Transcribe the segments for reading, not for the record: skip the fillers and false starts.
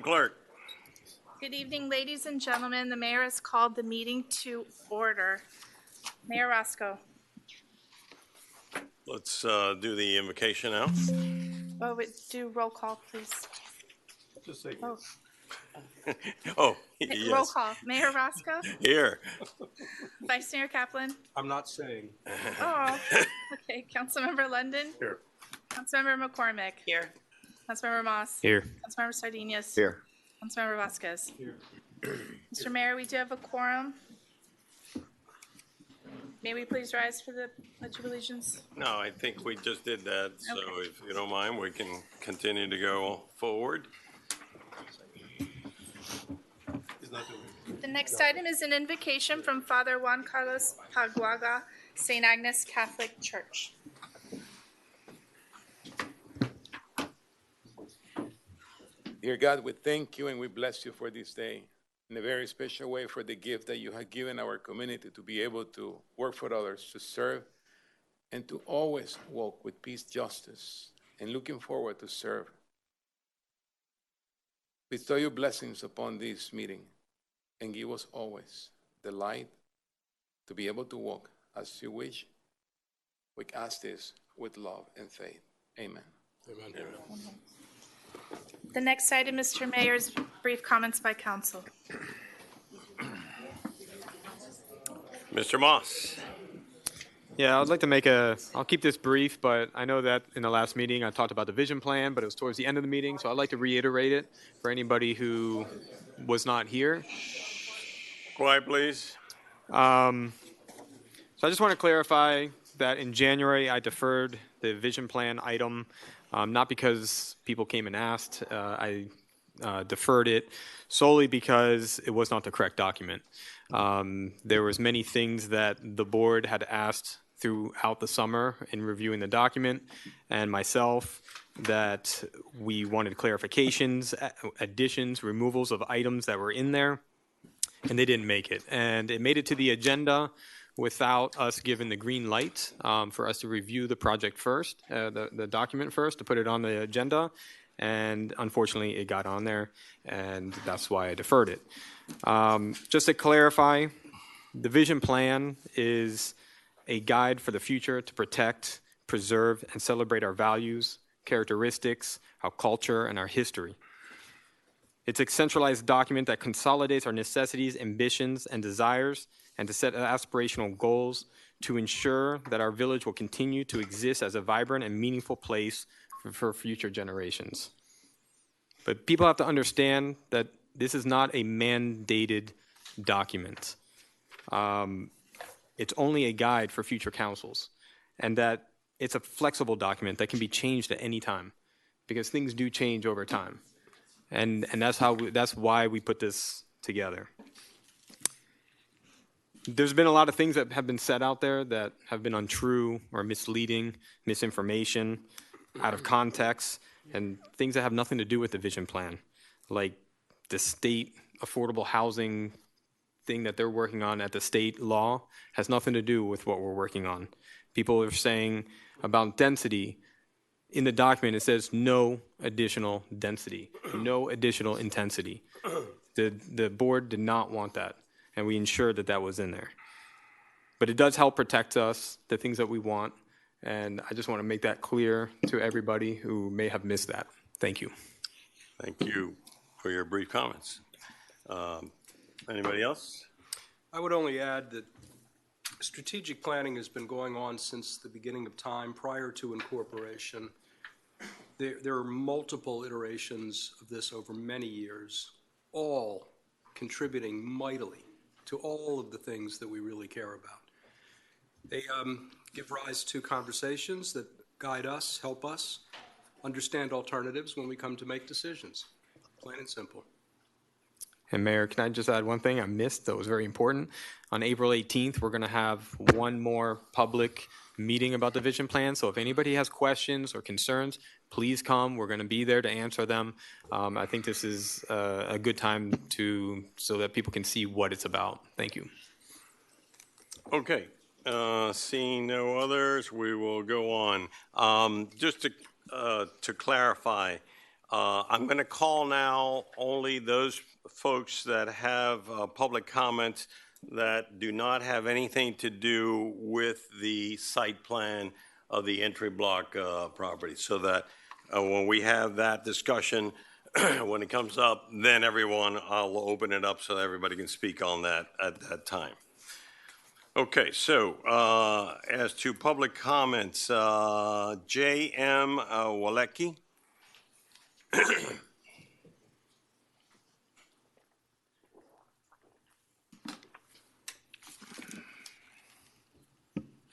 Madam Clerk. Good evening, ladies and gentlemen. The mayor has called the meeting to order. Mayor Roscoe. Let's do the invocation now. Oh, do roll call, please. Just say Oh, Oh, roll yes. call. Mayor Roscoe, Here. Vice Mayor Kaplan. I'm not saying. Oh, okay. Councilmember London. Here. Councilmember McCormick. Here. Councilmember Moss. Here. Councilmember Sardinius. Here. Councilmember Vasquez. Here. Mr. Mayor, we do have a quorum. May we please rise for the Pledge of Allegiance? No, I think we just did that, so Okay. if you don't mind, we can continue to go forward. The next item is an invocation from Father Juan Carlos Paguaga, St. Agnes Catholic Church. Dear God, we thank you and we bless you for this day in a very special way for the gift that you have given our community to be able to work for others, to serve, and to always walk with peace, justice, and looking forward to serve. Bestow your blessings upon this meeting and give us always the light to be able to walk as you wish. We ask this with love and faith. Amen. Amen. The next item, Mr. Mayor's brief comments by council. Mr. Moss. Yeah, I'd like to I'll keep this brief, but I know that in the last meeting I talked about the vision plan, but it was towards the end of the meeting, so I'd like to reiterate it for anybody who was not here. Quiet, please. So I just want to clarify that in January I deferred the vision plan item, not because people came and asked. I deferred it solely because it was not the correct document. There was many things that the board had asked throughout the summer in reviewing the document, and myself, that we wanted clarifications, additions, removals of items that were in there, and they didn't make it. And it made it to the agenda without us giving the green light for us to review the project first, the document first, to put it on the agenda. And unfortunately, it got on there, and that's why I deferred it. Just to clarify, the vision plan is a guide for the future to protect, preserve, and celebrate our values, characteristics, our culture, and our history. It's a centralized document that consolidates our necessities, ambitions, and desires, and to set aspirational goals to ensure that our village will continue to exist as a vibrant and meaningful place for future generations. But people have to understand that this is not a mandated document. It's only a guide for future councils, and that it's a flexible document that can be changed at any time, because things do change over time. And that's why we put this together. There's been a lot of things that have been said out there that have been untrue or misleading, misinformation, out of context, and things that have nothing to do with the vision plan, like the state affordable housing thing that they're working on at the state law has nothing to do with what we're working on. People are saying about density. In the document, it says no additional density, no additional intensity. The board did not want that, and we ensured that that was in there. But it does help protect us, the things that we want, and I just want to make that clear to everybody who may have missed that. Thank you. Thank you for your brief comments. Anybody else? I would only add that strategic planning has been going on since the beginning of time prior to incorporation. There are multiple iterations of this over many years, all contributing mightily to all of the things that we really care about. They give rise to conversations that guide us, help us understand alternatives when we come to make decisions, plain and simple. And Mayor, can I just add one thing I missed that was very important? On April 18th, we're going to have one more public meeting about the vision plan. So if anybody has questions or concerns, please come. We're going to be there to answer them. I think this is a good time so that people can see what it's about. Thank you. Okay. Seeing no others, we will go on. Just to clarify, I'm going to call now only those folks that have public comments that do not have anything to do with the site plan of the entry block property, so that when we have that discussion, when it comes up, then I'll open it up so that everybody can speak on that at that time. Okay, so as to public comments, J.M. Walecki.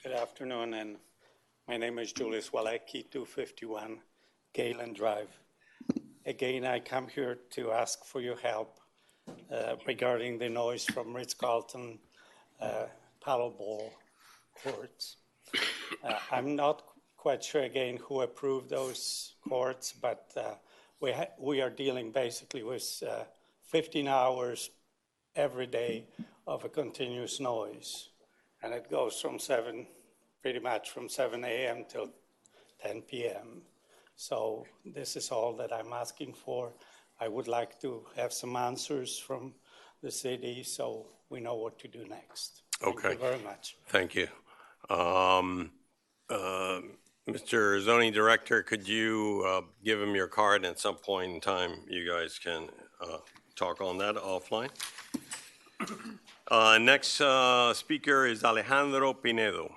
Good afternoon, and my name is Julius Walecki, 251 Galen Drive. Again, I come here to ask for your help regarding the noise from Ritz-Carlton paddleball courts. I'm not quite sure, again, who approved those courts, but we are dealing basically with 15 hours every day of a continuous noise. And it goes from pretty much from 7 a.m. till 10 p.m. So this is all that I'm asking for. I would like to have some answers from the city so we know what to do next. Okay. Thank you very much. Thank you. Mr. Zoning Director, could you give him your card? At some point in time, you guys can talk on that offline. Next speaker is Alejandro Pinedo.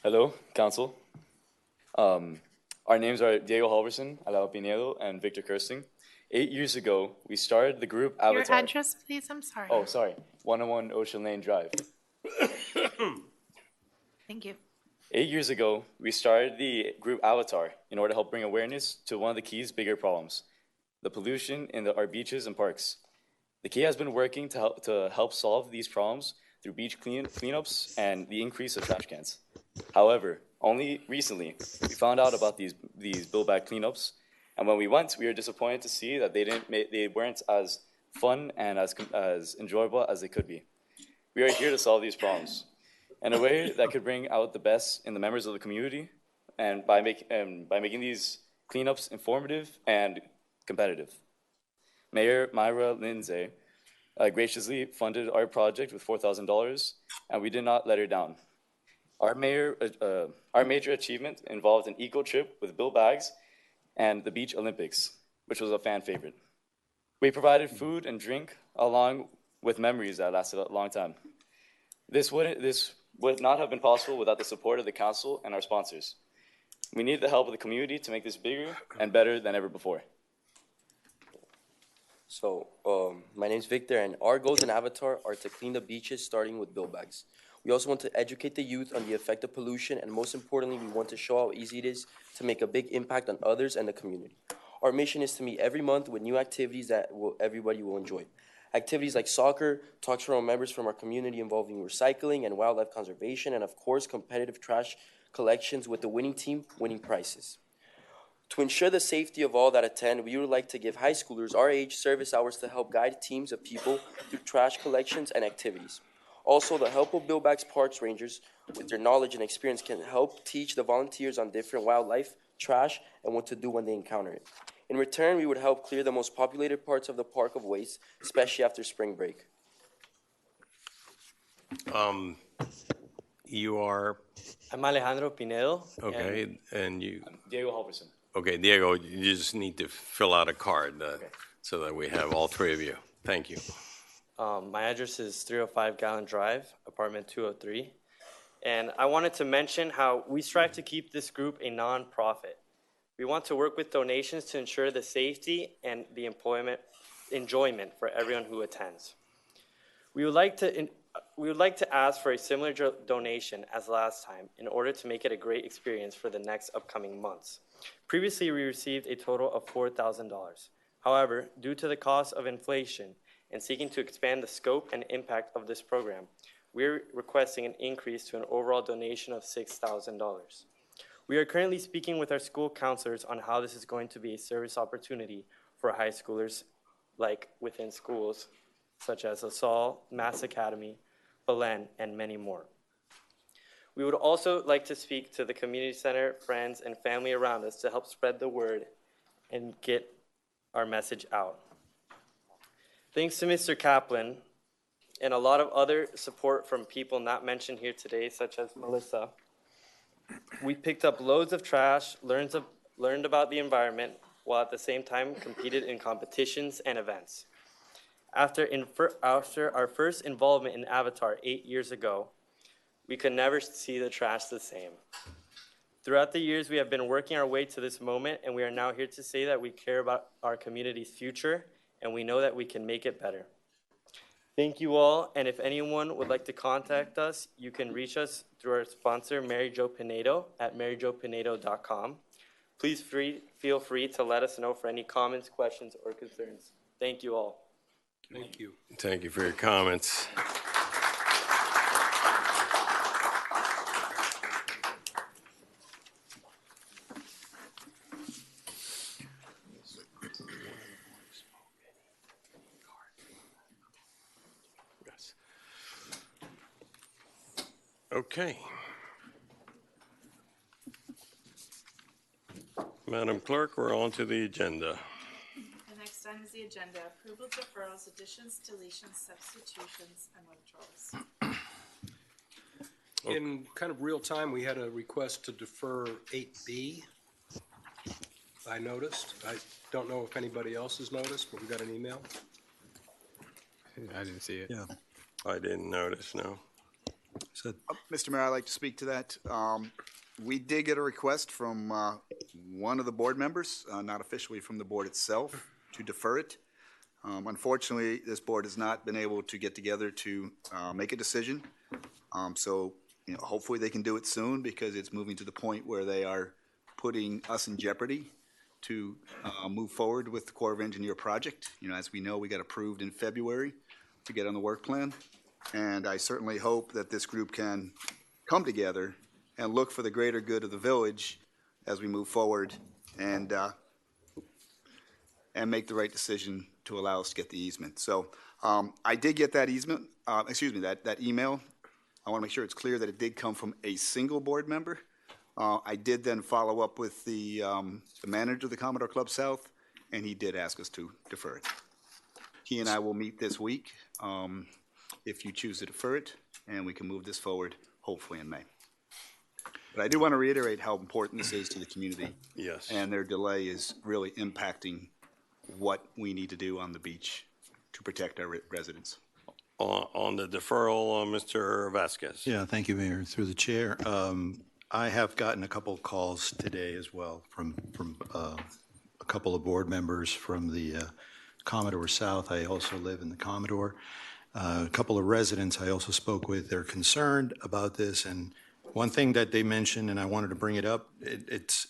Hello, Council. Our names are Diego Halverson, Alao Pinedo, and Victor Kirsting. 8 years ago, we started the group Avatar. Your address, please. I'm sorry. Oh, sorry. 101 Ocean Lane Drive. Thank you. 8 years ago, we started the group Avatar in order to help bring awareness to one of the key's bigger problems, the pollution in our beaches and parks. The key has been working to help solve these problems through beach cleanups and the increase of trash cans. However, only recently, we found out about these build-back cleanups, and when we went, we were disappointed to see that they weren't as fun and as enjoyable as they could be. We are here to solve these problems in a way that could bring out the best in the members of the community, and by making these cleanups informative and competitive. Mayor Myra Lindsay graciously funded our project with $4,000, and we did not let her down. Our major achievement involved an eco trip with Bill Bags and the Beach Olympics, which was a fan favorite. We provided food and drink along with memories that lasted a long time. This would not have been possible without the support of the council and our sponsors. We need the help of the community to make this bigger and better than ever before. So, my name's Victor, and our goals in Avatar are to clean the beaches, starting with Bill Bags. We also want to educate the youth on the effect of pollution, and most importantly, we want to show how easy it is to make a big impact on others and the community. Our mission is to meet every month with new activities that everybody will enjoy. Activities like soccer, talks from our members from our community involving recycling and wildlife conservation, and of course, competitive trash collections with the winning team winning prizes. To ensure the safety of all that attend, we would like to give high schoolers our age service hours to help guide teams of people through trash collections and activities. Also, the help of Bill Bags Parks Rangers with their knowledge and experience can help teach the volunteers on different wildlife, trash, and what to do when they encounter it. In return, we would help clear the most populated parts of the park of waste, especially after spring break. You are, I'm Alejandro Pinedo. okay, and you, Diego Halverson. okay, Diego, you just need to fill out a card so that we have all three of you. Thank you. My address is 305 Gallon Drive, apartment 203. And I wanted to mention how we strive to keep this group a nonprofit. We want to work with donations to ensure the safety and the enjoyment for everyone who attends. We would like to ask for a similar donation as last time in order to make it a great experience for the next upcoming months. Previously, we received a total of $4,000. However, due to the cost of inflation and seeking to expand the scope and impact of this program, we're requesting an increase to an overall donation of $6,000. We are currently speaking with our school counselors on how this is going to be a service opportunity for high schoolers, like within schools, such as LaSalle, Mass Academy, Belen, and many more. We would also like to speak to the community center, friends, and family around us to help spread the word and get our message out. Thanks to Mr. Kaplan and a lot of other support from people not mentioned here today, such as Melissa, we picked up loads of trash, learned about the environment, while at the same time competed in competitions and events. After our first involvement in Avatar 8 years ago, we could never see the trash the same. Throughout the years, we have been working our way to this moment, and we are now here to say that we care about our community's future, and we know that we can make it better. Thank you all, and if anyone would like to contact us, you can reach us through our sponsor, Mary Jo Pinedo, at maryjopinedo.com. Please feel free to let us know for any comments, questions, or concerns. Thank you all. Thank you. Thank you for your comments. Yes. Okay. Madam Clerk, we're on to the agenda. The next item is the agenda, approval, deferrals, additions, deletions, substitutions, and withdrawals. In kind of real time, we had a request to defer 8B. I noticed. I don't know if anybody else has noticed, but we got an email. I didn't see it. Yeah. I didn't notice, no. So, Mr. Mayor, I'd like to speak to that. We did get a request from one of the board members, not officially from the board itself, to defer it. Unfortunately, this board has not been able to get together to make a decision. So, hopefully they can do it soon because it's moving to the point where they are putting us in jeopardy to move forward with the Corps of Engineer project. As we know, we got approved in February to get on the work plan. And I certainly hope that this group can come together and look for the greater good of the village as we move forward and make the right decision to allow us to get the easement. So I did get that easement, that email. I want to make sure it's clear that it did come from a single board member. I did then follow up with the manager of the Commodore Club South, and he did ask us to defer it. He and I will meet this week if you choose to defer it, and we can move this forward hopefully in May. But I do want to reiterate how important this is to the community. Yes. And their delay is really impacting what we need to do on the beach to protect our residents. On the deferral, Mr. Vasquez. yeah, thank you, Mayor. Through the chair, I have gotten a couple of calls today as well from a couple of board members from the Commodore South. I also live in the Commodore. A couple of residents I also spoke with. They're concerned about this, and one thing that they mentioned, and I wanted to bring it up,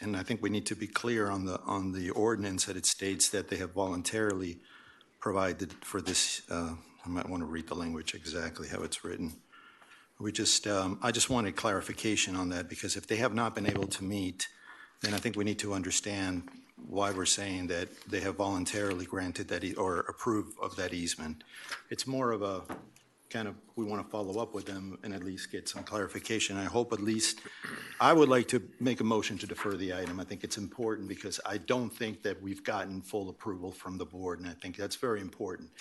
and I think we need to be clear on the ordinance that it states that they have voluntarily provided for this. I might want to read the language exactly how it's written. I just wanted clarification on that, because if they have not been able to meet, then I think we need to understand why we're saying that they have voluntarily granted that or approved of that easement. It's more of a kind of, we want to follow up with them and at least get some clarification. I hope at least, I would like to make a motion to defer the item. I think it's important because I don't think that we've gotten full approval from the board, and I think that's very important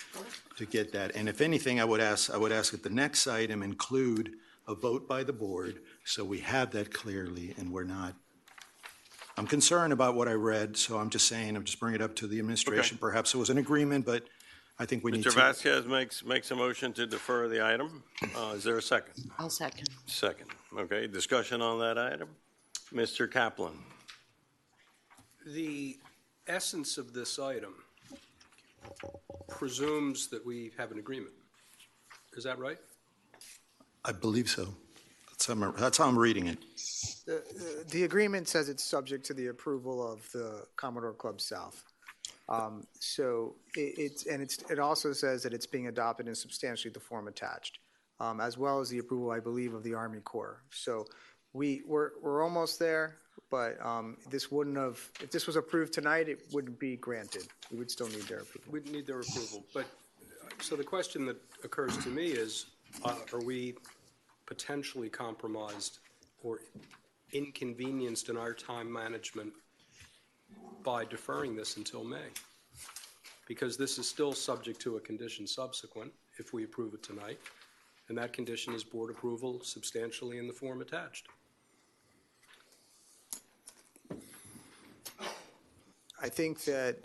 to get that. And if anything, I would ask that the next item include a vote by the board so we have that clearly and we're not. I'm concerned about what I read, so I'm just bringing it up to the administration. Okay. Perhaps it was an agreement, but I think we need to. Mr. Vasquez makes a motion to defer the item. Is there a second? I'll second. Second. Okay, discussion on that item. Mr. Kaplan. The essence of this item presumes that we have an agreement. Is that right? I believe so. That's how I'm reading it. The agreement says it's subject to the approval of the Commodore Club South. So it also says that it's being adopted in substantially the form attached, as well as the approval, I believe, of the Army Corps. So we're almost there, but if this was approved tonight, it wouldn't be granted. We would still need their approval. We'd need their approval. But so the question that occurs to me is, are we potentially compromised or inconvenienced in our time management by deferring this until May. Because this is still subject to a condition subsequent if we approve it tonight. And that condition is board approval substantially in the form attached. I think that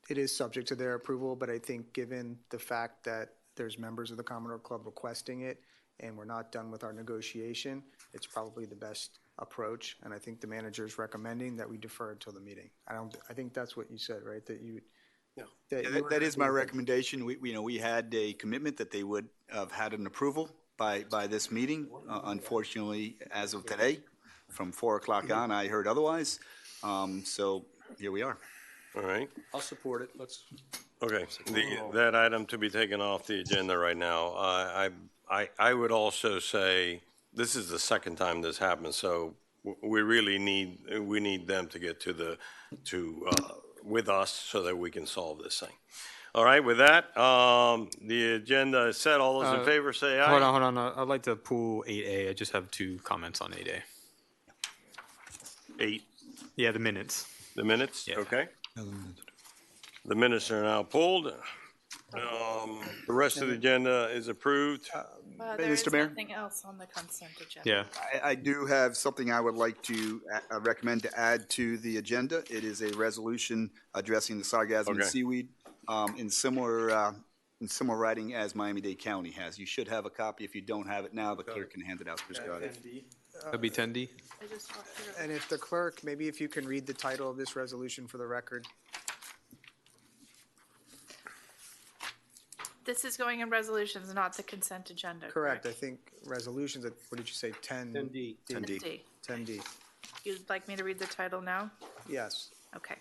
it is subject to their approval, but I think given the fact that there's members of the Commodore Club requesting it and we're not done with our negotiation, it's probably the best approach. And I think the manager is recommending that we defer it till the meeting. I think that's what you said, right? That you. That is my recommendation. We had a commitment that they would have had an approval by this meeting. Unfortunately, as of today, from 4 o'clock on, I heard otherwise. So here we are. All right. I'll support it. Let's. Okay, that item to be taken off the agenda right now. I would also say, this is the second time this happened, so we really need them to get with us so that we can solve this thing. All right, with that, the agenda is set. All those in favor say aye. Hold on. I'd like to pull 8A. I just have 2 comments on 8A. 8. Yeah, the minutes. The minutes? Yeah. Okay. The minutes are now pulled. The rest of the agenda is approved. There is Mr. Mayor? nothing else on the consent agenda. Yeah. I do have something I would like to recommend to add to the agenda. It is a resolution addressing the sargassum and Okay. seaweed in similar writing as Miami-Dade County has. You should have a copy. If you don't have it now, the clerk can hand it out. Just got it. That'd be 10D. I just walked through it. And if the clerk, maybe if you can read the title of this resolution for the record. This is going in resolutions, not the consent agenda. Correct, I think resolutions, what did you say, 10? 10D. 10D. 10D, You'd like me to read the title now? yes. Okay.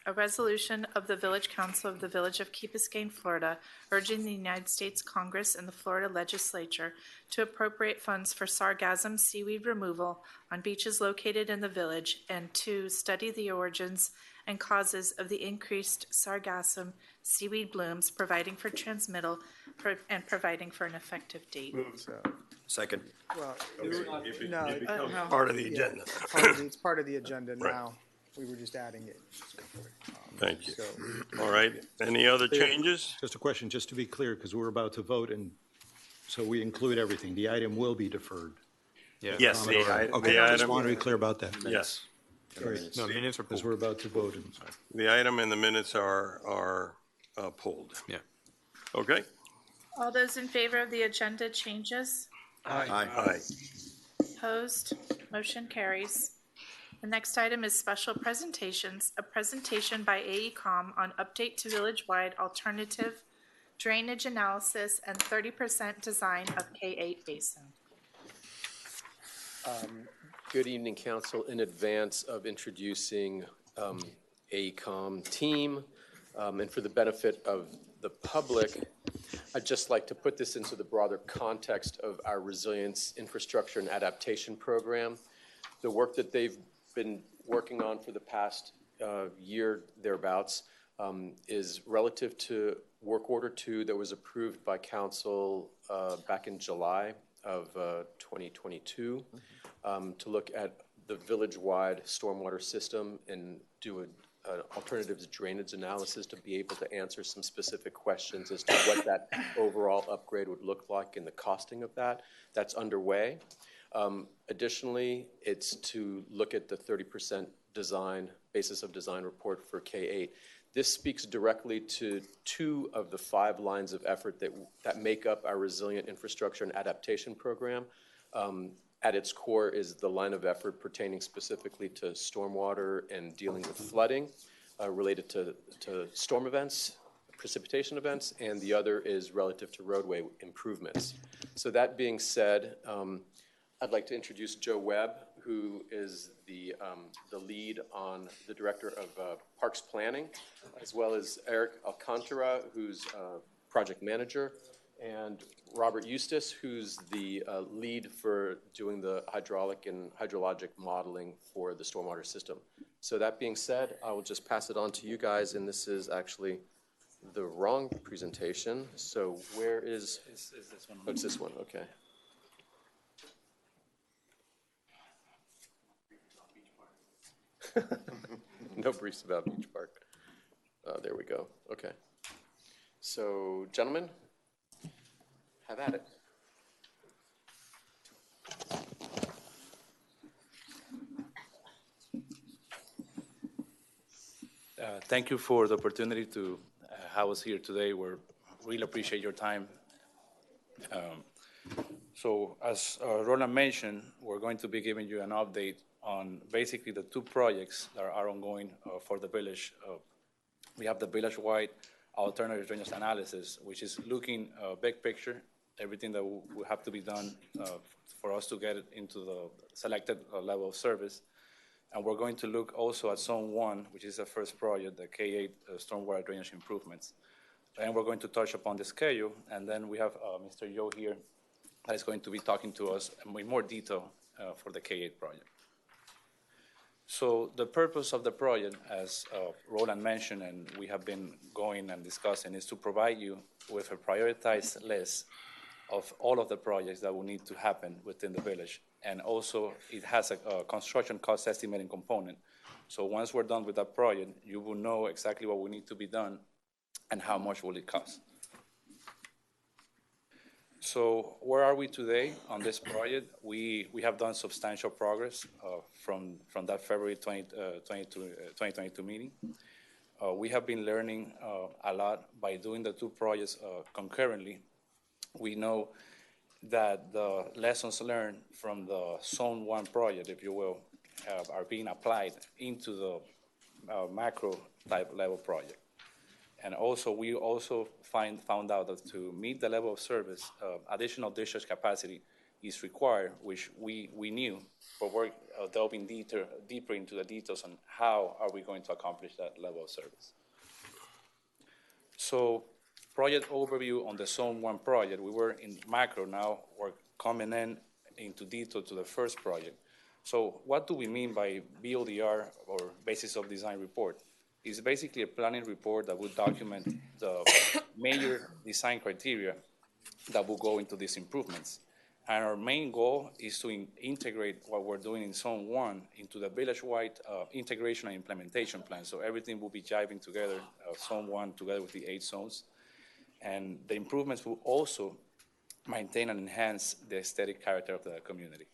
A resolution of the Village Council of the Village of Key Biscayne, Florida, urging the United States Congress and the Florida Legislature to appropriate funds for sargassum seaweed removal on beaches located in the village and to study the origins and causes of the increased sargassum seaweed blooms, providing for transmittal and providing for an effective date. So, Second. well, It no, becomes no. part of the yeah, agenda. it's part of the agenda Right. now. We were just adding it. Thank you. So, All right, any other changes? Just a question, just to be clear, because we're about to vote, and so we include everything. The item will be deferred. Yeah. Yes, the Okay, the just want to item, be clear about that. yes. Great. No, minutes are Because pulled. we're about to vote. and- The item and the minutes are pulled. Yeah. Okay? All those in favor of the agenda changes? Aye. Opposed? Motion carries. The next item is special presentations. A presentation by AECom on update to village-wide alternative drainage analysis and 30% design of K8 basin. Good evening, council. In advance of introducing AECom team, and for the benefit of the public, I'd just like to put this into the broader context of our resilience infrastructure and adaptation program. The work that they've been working on for the past year thereabouts is relative to work order 2 that was approved by council back in July of 2022 to look at the village-wide stormwater system and do an alternatives drainage analysis to be able to answer some specific questions as to what that overall upgrade would look like and the costing of that. That's underway. Additionally, it's to look at the 30% basis of design report for K8. This speaks directly to 2 of the 5 lines of effort that make up our resilient infrastructure and adaptation program. At its core is the line of effort pertaining specifically to stormwater and dealing with flooding related to storm events, precipitation events, and the other is relative to roadway improvements. So that being said, I'd like to introduce Joe Webb, who is the lead on the director of Parks Planning, as well as Eric Alcantara, who's project manager, and Robert Eustace, who's the lead for doing the hydraulic and hydrologic modeling for the stormwater system. So that being said, I will just pass it on to you guys, and this is actually the wrong presentation. So where is? Is this one? Oh, it's this one. Okay. No briefs about Beach Park. There we go. Okay. So, gentlemen, have at it. Thank you for the opportunity to have us here today. We really appreciate your time. So as Roland mentioned, we're going to be giving you an update on basically the two projects that are ongoing for the village. We have the village-wide alternative drainage analysis, which is looking big picture, everything that will have to be done for us to get it into the selected level of service. And we're going to look also at Zone 1, which is the first project, the K8 stormwater drainage improvements. And we're going to touch upon the schedule, and then we have Mr. Yo here that is going to be talking to us in more detail for the K8 project. So the purpose of the project, as Roland mentioned, and we have been going and discussing, is to provide you with a prioritized list of all of the projects that will need to happen within the village. And also, it has a construction cost estimating component. So once we're done with that project, you will know exactly what will need to be done and how much will it cost. So where are we today on this project? We have done substantial progress from that February 2022 meeting. We have been learning a lot by doing the two projects concurrently. We know that the lessons learned from the Zone 1 project, if you will, are being applied into the macro type level project. And also, we also found out that to meet the level of service, additional discharge capacity is required, which we knew, but we're delving deeper into the details on how are we going to accomplish that level of service. So, project overview on the Zone 1 project. We were in macro, now we're coming into detail to the first project. So what do we mean by BODR, or Basis of Design Report? It's basically a planning report that will document the major design criteria that will go into these improvements. And our main goal is to integrate what we're doing in Zone 1 into the village-wide integration and implementation plan. So everything will be jiving together, Zone 1 together with the 8 zones. And the improvements will also maintain and enhance the aesthetic character of the community.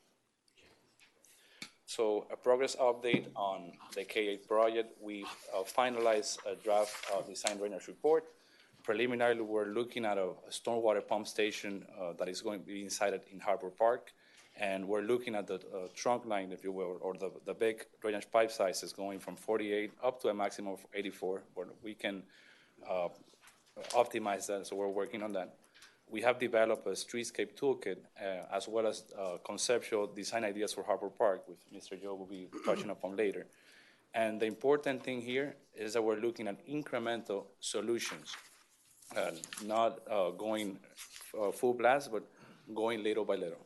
So a progress update on the K8 project. We finalized a draft design drainage report. Preliminarily, we're looking at a stormwater pump station that is going to be sited in Harbor Park. And we're looking at the trunk line, if you will, or the big drainage pipe sizes going from 48 up to a maximum of 84, where we can optimize that, so we're working on that. We have developed a streetscape toolkit as well as conceptual design ideas for Harbor Park, which Mr. Joe will be touching upon later. And the important thing here is that we're looking at incremental solutions, not going full blast, but going little by little.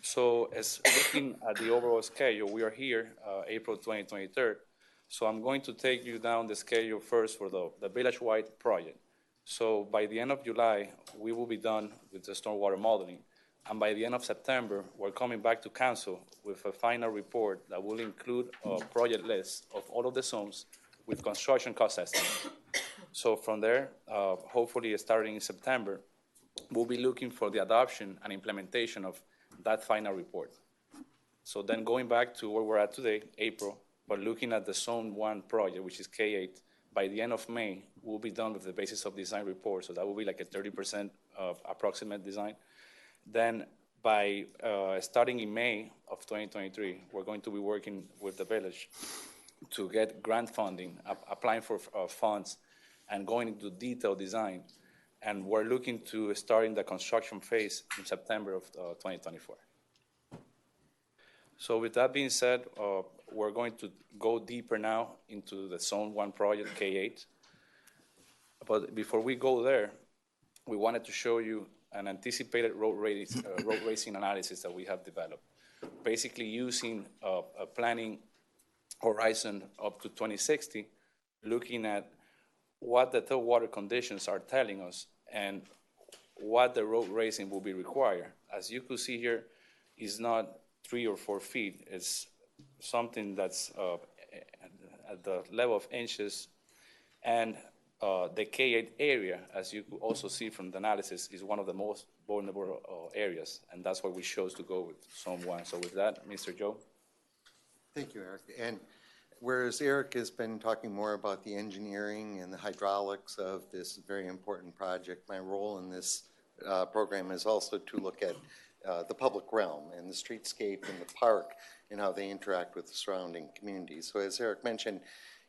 So as looking at the overall schedule, we are here April 2023. So I'm going to take you down the schedule first for the village-wide project. So by the end of July, we will be done with the stormwater modeling. And by the end of September, we're coming back to council with a final report that will include a project list of all of the zones with construction cost estimates. So from there, hopefully starting in September, we'll be looking for the adoption and implementation of that final report. So then going back to where we're at today, April, but looking at the Zone 1 project, which is K8, by the end of May, we'll be done with the Basis of Design report. So that will be like a 30% of approximate design. Then by starting in May of 2023, we're going to be working with the village to get grant funding, applying for funds, and going into detailed design. And we're looking to start in the construction phase in September of 2024. So with that being said, we're going to go deeper now into the Zone 1 project, K8. But before we go there, we wanted to show you an anticipated road racing analysis that we have developed. Basically using a planning horizon up to 2060, looking at what the third water conditions are telling us and what the road racing will be required. As you could see here, it's not 3 or 4 feet, it's something that's at the level of inches. And the K8 area, as you could also see from the analysis, is one of the most vulnerable areas, and that's why we chose to go with Zone 1. So with that, Mr. Joe. Thank you, Eric. And whereas Eric has been talking more about the engineering and the hydraulics of this very important project, my role in this program is also to look at the public realm and the streetscape and the park and how they interact with the surrounding communities. So as Eric mentioned,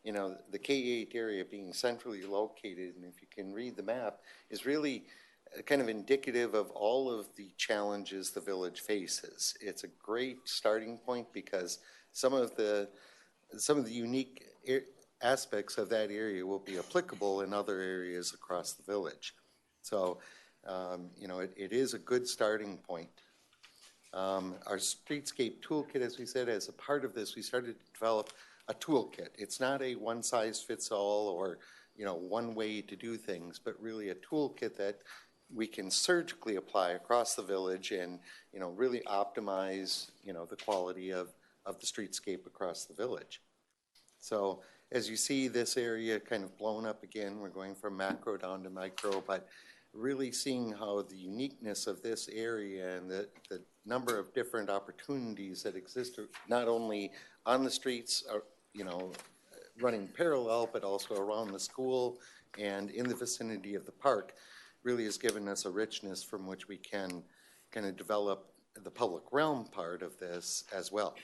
you know, the K8 area being centrally located, and if you can read the map, is really kind of indicative of all of the challenges the village faces. It's a great starting point because some of the unique aspects of that area will be applicable in other areas across the village. So, you know, it is a good starting point. Our streetscape toolkit, as we said, as a part of this, we started to develop a toolkit. It's not a one-size-fits-all or, you know, one way to do things, but really a toolkit that we can surgically apply across the village and, you know, really optimize, you know, the quality of the streetscape across the village. So as you see this area kind of blown up again, we're going from macro down to micro, but really seeing how the uniqueness of this area and the number of different opportunities that exist, not only on the streets, you know, running parallel, but also around the school and in the vicinity of the park, really has given us a richness from which we can kind of develop the public realm part of this as well.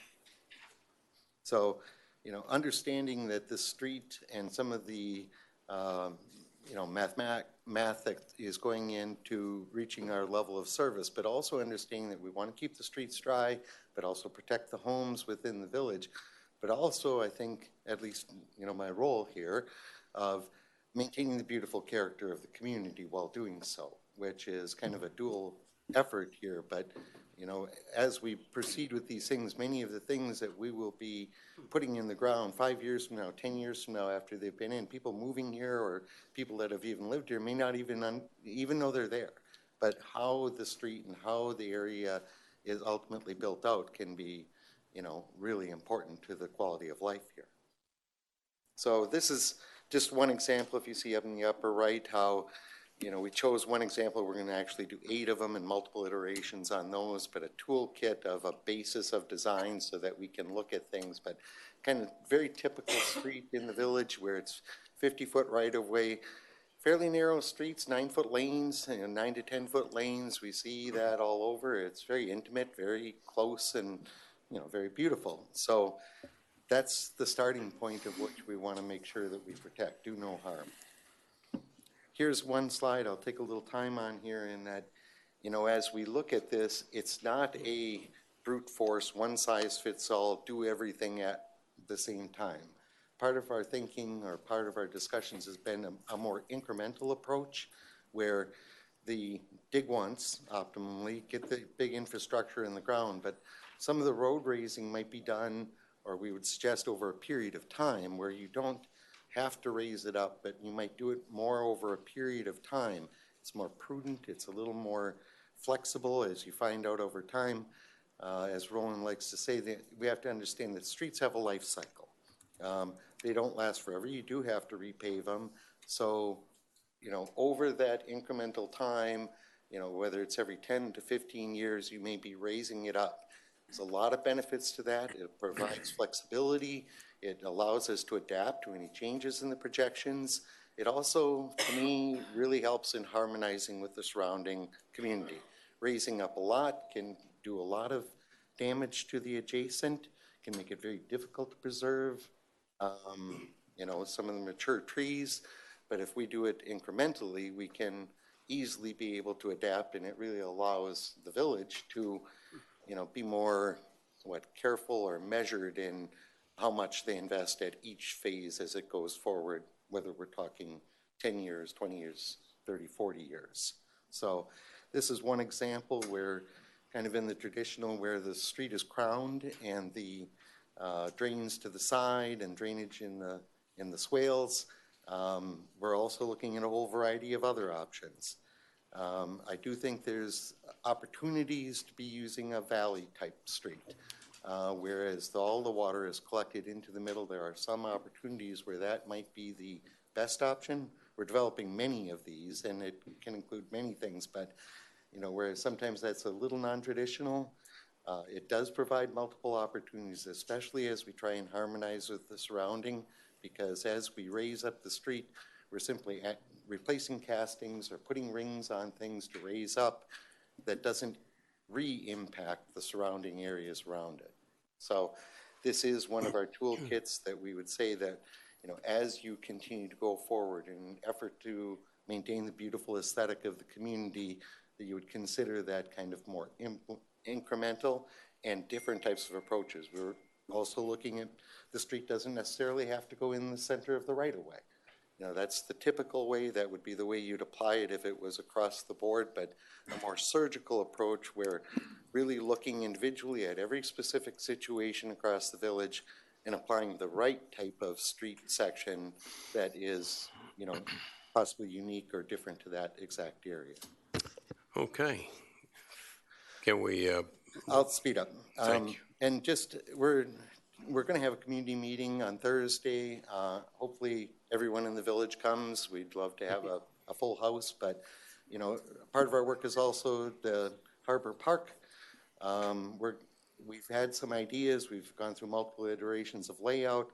So, you know, understanding that the street and some of the, you know, math that is going into reaching our level of service, but also understanding that we want to keep the streets dry, but also protect the homes within the village. But also, I think, at least, you know, my role here of maintaining the beautiful character of the community while doing so, which is kind of a dual effort here. But, you know, as we proceed with these things, many of the things that we will be putting in the ground 5 years from now, 10 years from now, after they've been in, people moving here or people that have even lived here may not even know they're there. But how the street and how the area is ultimately built out can be, you know, really important to the quality of life here. So this is just one example, if you see up in the upper right, how, you know, we chose one example. We're going to actually do 8 of them and multiple iterations on those, but a toolkit of a basis of design so that we can look at things. But kind of very typical street in the village where it's 50-foot right-of-way, fairly narrow streets, 9-foot lanes, you know, 9 to 10-foot lanes. We see that all over. It's very intimate, very close, and, you know, very beautiful. So that's the starting point of which we want to make sure that we protect, do no harm. Here's one slide I'll take a little time on here in that, you know, as we look at this, it's not a brute force, one size fits all, do everything at the same time. Part of our thinking or part of our discussions has been a more incremental approach where the dig once optimally, get the big infrastructure in the ground, but some of the road raising might be done, or we would suggest over a period of time where you don't have to raise it up, but you might do it more over a period of time. It's more prudent, it's a little more flexible as you find out over time. As Roland likes to say, that we have to understand that streets have a life cycle. They don't last forever. You do have to repave them. So, you know, over that incremental time, you know, whether it's every 10 to 15 years, you may be raising it up. There's a lot of benefits to that. It provides flexibility. It allows us to adapt to any changes in the projections. It also, to me, really helps in harmonizing with the surrounding community. Raising up a lot can do a lot of damage to the adjacent, can make it very difficult to preserve, you know, some of the mature trees. But if we do it incrementally, we can easily be able to adapt, and it really allows the village to, you know, be more, careful or measured in how much they invest at each phase as it goes forward, whether we're talking 10 years, 20 years, 30, 40 years. So this is one example where kind of in the traditional where the street is crowned and the drains to the side and drainage in the swales. We're also looking at a whole variety of other options. I do think there's opportunities to be using a valley type street whereas all the water is collected into the middle. There are some opportunities where that might be the best option. We're developing many of these, and it can include many things, but whereas sometimes that's a little non-traditional, it does provide multiple opportunities, especially as we try and harmonize with the surrounding, because as we raise up the street, we're simply replacing castings or putting rings on things to raise up that doesn't re-impact the surrounding areas around it. So this is one of our toolkits that we would say that, as you continue to go forward in an effort to maintain the beautiful aesthetic of the community, that you would consider that kind of more incremental and different types of approaches. We're also looking at the street doesn't necessarily have to go in the center of the right-of-way. That's the typical way. That would be the way you'd apply it if it was across the board, but a more surgical approach where really looking individually at every specific situation across the village and applying the right type of street section that is, possibly unique or different to that exact area. Okay. Can we? I'll speed up. Thank you. And just, we're going to have a community meeting on Thursday. Hopefully everyone in the village comes. We'd love to have a full house, but, part of our work is also the Harbor Park. We've had some ideas. We've gone through multiple iterations of layout.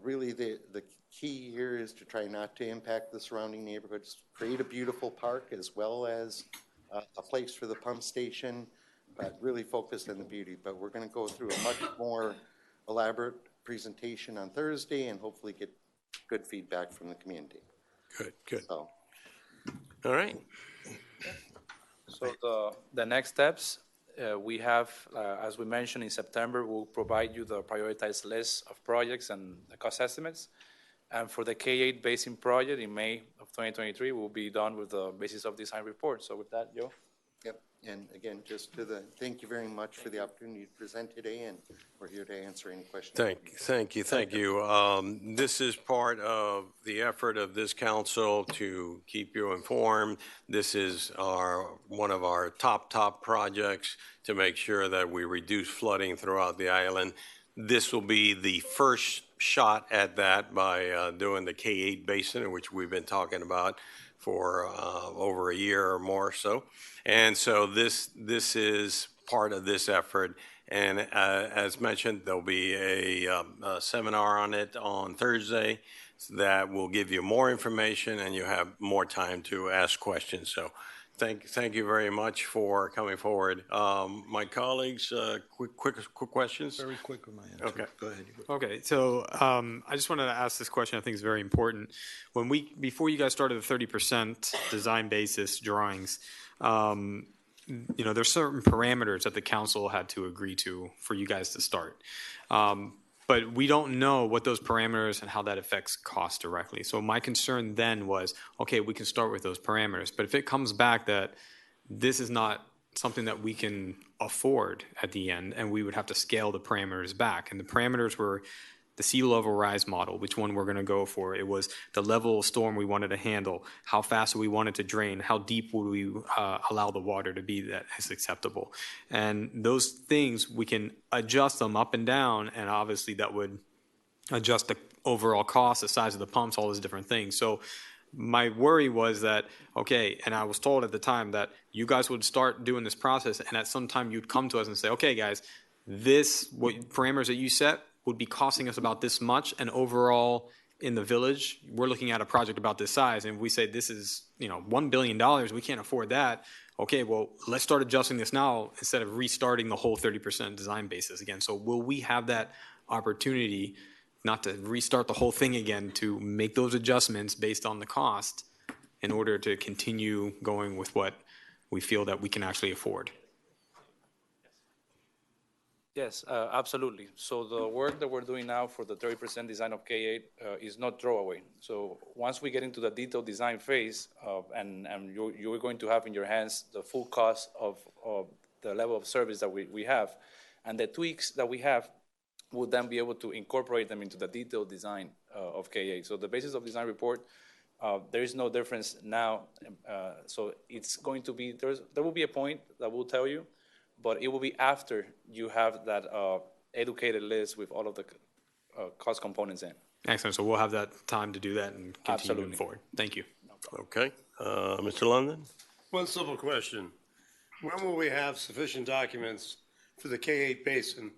Really the key here is to try not to impact the surrounding neighborhoods, create a beautiful park as well as a place for the pump station, but really focused on the beauty. But we're going to go through a much more elaborate presentation on Thursday and hopefully get good feedback from the community. Good. So. All right. So the next steps, we have, as we mentioned in September, we'll provide you the prioritized list of projects and the cost estimates. And for the K8 Basin project in May of 2023, we'll be done with the basis of design report. So with that, Joe. Yep. And again, thank you very much for the opportunity to present today, and we're here to answer any questions. Thank you. This is part of the effort of this council to keep you informed. This is one of our top projects to make sure that we reduce flooding throughout the island. This will be the first shot at that by doing the K8 Basin, which we've been talking about for over a year or more so. And so this is part of this effort. And as mentioned, there'll be a seminar on it on Thursday that will give you more information and you have more time to ask questions. So thank you very much for coming forward. My colleagues, quick questions? Very quick with my answer. Okay. Go ahead. Okay, so I just wanted to ask this question. I think it's very important. Before you guys started the 30% design basis drawings, there's certain parameters that the council had to agree to for you guys to start. But we don't know what those parameters and how that affects cost directly. So my concern then was, okay, we can start with those parameters. But if it comes back that this is not something that we can afford at the end, and we would have to scale the parameters back. And the parameters were the sea level rise model, which one we're going to go for. It was the level of storm we wanted to handle, how fast we wanted to drain, how deep would we allow the water to be that is acceptable. And those things, we can adjust them up and down, and obviously that would adjust the overall cost, the size of the pumps, all those different things. So my worry was that, okay, and I was told at the time that you guys would start doing this process, and at some time you'd come to us and say, okay, guys, what parameters that you set would be costing us about this much, and overall in the village, we're looking at a project about this size, and we say this is, $1 billion, we can't afford that. Okay, well, let's start adjusting this now instead of restarting the whole 30% design basis again. So will we have that opportunity not to restart the whole thing again, to make those adjustments based on the cost in order to continue going with what we feel that we can actually afford? Yes, absolutely. So the work that we're doing now for the 30% design of K8 is not throwaway. So once we get into the detailed design phase, and you're going to have in your hands the full cost of the level of service that we have, and the tweaks that we have, we'll then be able to incorporate them into the detailed design of K8. So the basis of design report, there is no difference now. So it's going to be, there will be a point that will tell you but it will be after you have that educated list with all of the cost components in. Excellent. So we'll have that time to do that and continue Absolutely. moving forward. Thank you. Okay. Mr. London? One simple question. When will we have sufficient documents for the K-8 basin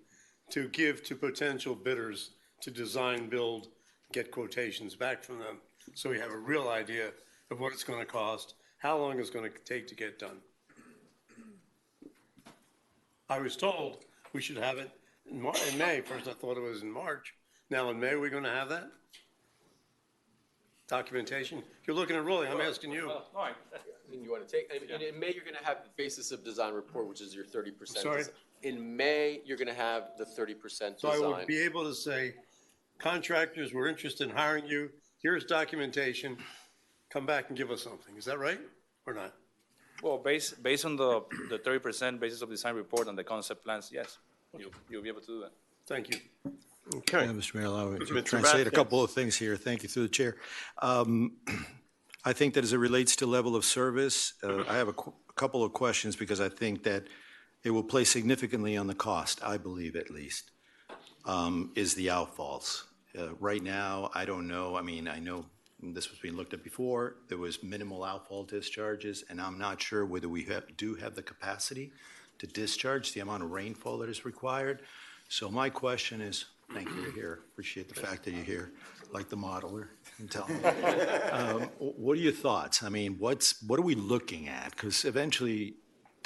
to give to potential bidders to design, build, get quotations back from them, so we have a real idea of what it's going to cost, how long it's going to take to get done? I was told we should have it in May. First I thought it was in March. Now in May, we're going to have that? Documentation? You're looking at Rolly, I'm asking you. You want to take, in May, you're going to have the basis of design report, which is your 30%. Sorry? In May, you're going to have the 30% design. So I would be able to say, contractors, we're interested in hiring you, here's documentation, come back and give us something. Is that right or not? Well, based on the 30% basis of design report and the concept plans, yes, you'll be able to do that. Thank you. Okay. Yeah, Mr. Mayor, allow me to Mr. translate a Vasquez. couple of things here. Thank you, through the chair. I think that as it relates to level of service, I have a couple of questions because I think that it will play significantly on the cost, I believe at least, is the outfalls. Right now, I don't know. I mean, I know this was being looked at before. There was minimal outfall discharges, and I'm not sure whether we do have the capacity to discharge the amount of rainfall that is required. So my question is, thank you, you're here. Appreciate the fact that you're here, like the modeler. Can tell me. What are your thoughts? I mean, what are we looking at? Because eventually,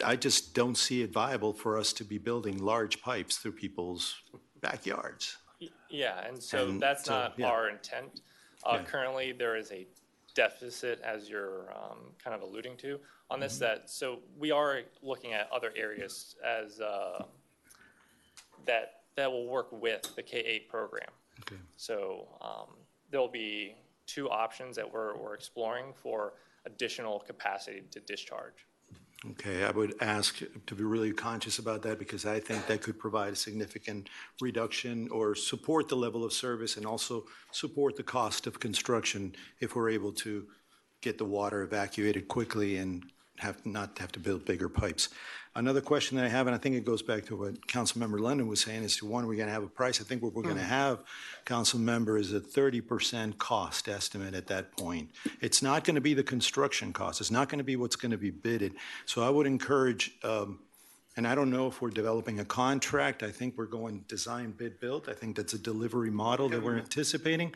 I just don't see it viable for us to be building large pipes through people's backyards. Yeah, and so that's not our intent. Currently, there is a deficit, as you're kind of alluding to, on this. So we are looking at other areas as that will work with the K-8 program. Okay. So there'll be two options that we're exploring for additional capacity to discharge. Okay, I would ask to be really conscious about that because I think that could provide a significant reduction or support the level of service and also support the cost of construction if we're able to get the water evacuated quickly and not have to build bigger pipes. Another question that I have, and I think it goes back to what Councilmember London was saying, is to one, we're going to have a price. I think what we're going to have, Councilmember, is a 30% cost estimate at that point. It's not going to be the construction cost. It's not going to be what's going to be bidded. So I would encourage, and I don't know if we're developing a contract. I think we're going design, bid, build. I think that's a delivery model that we're anticipating.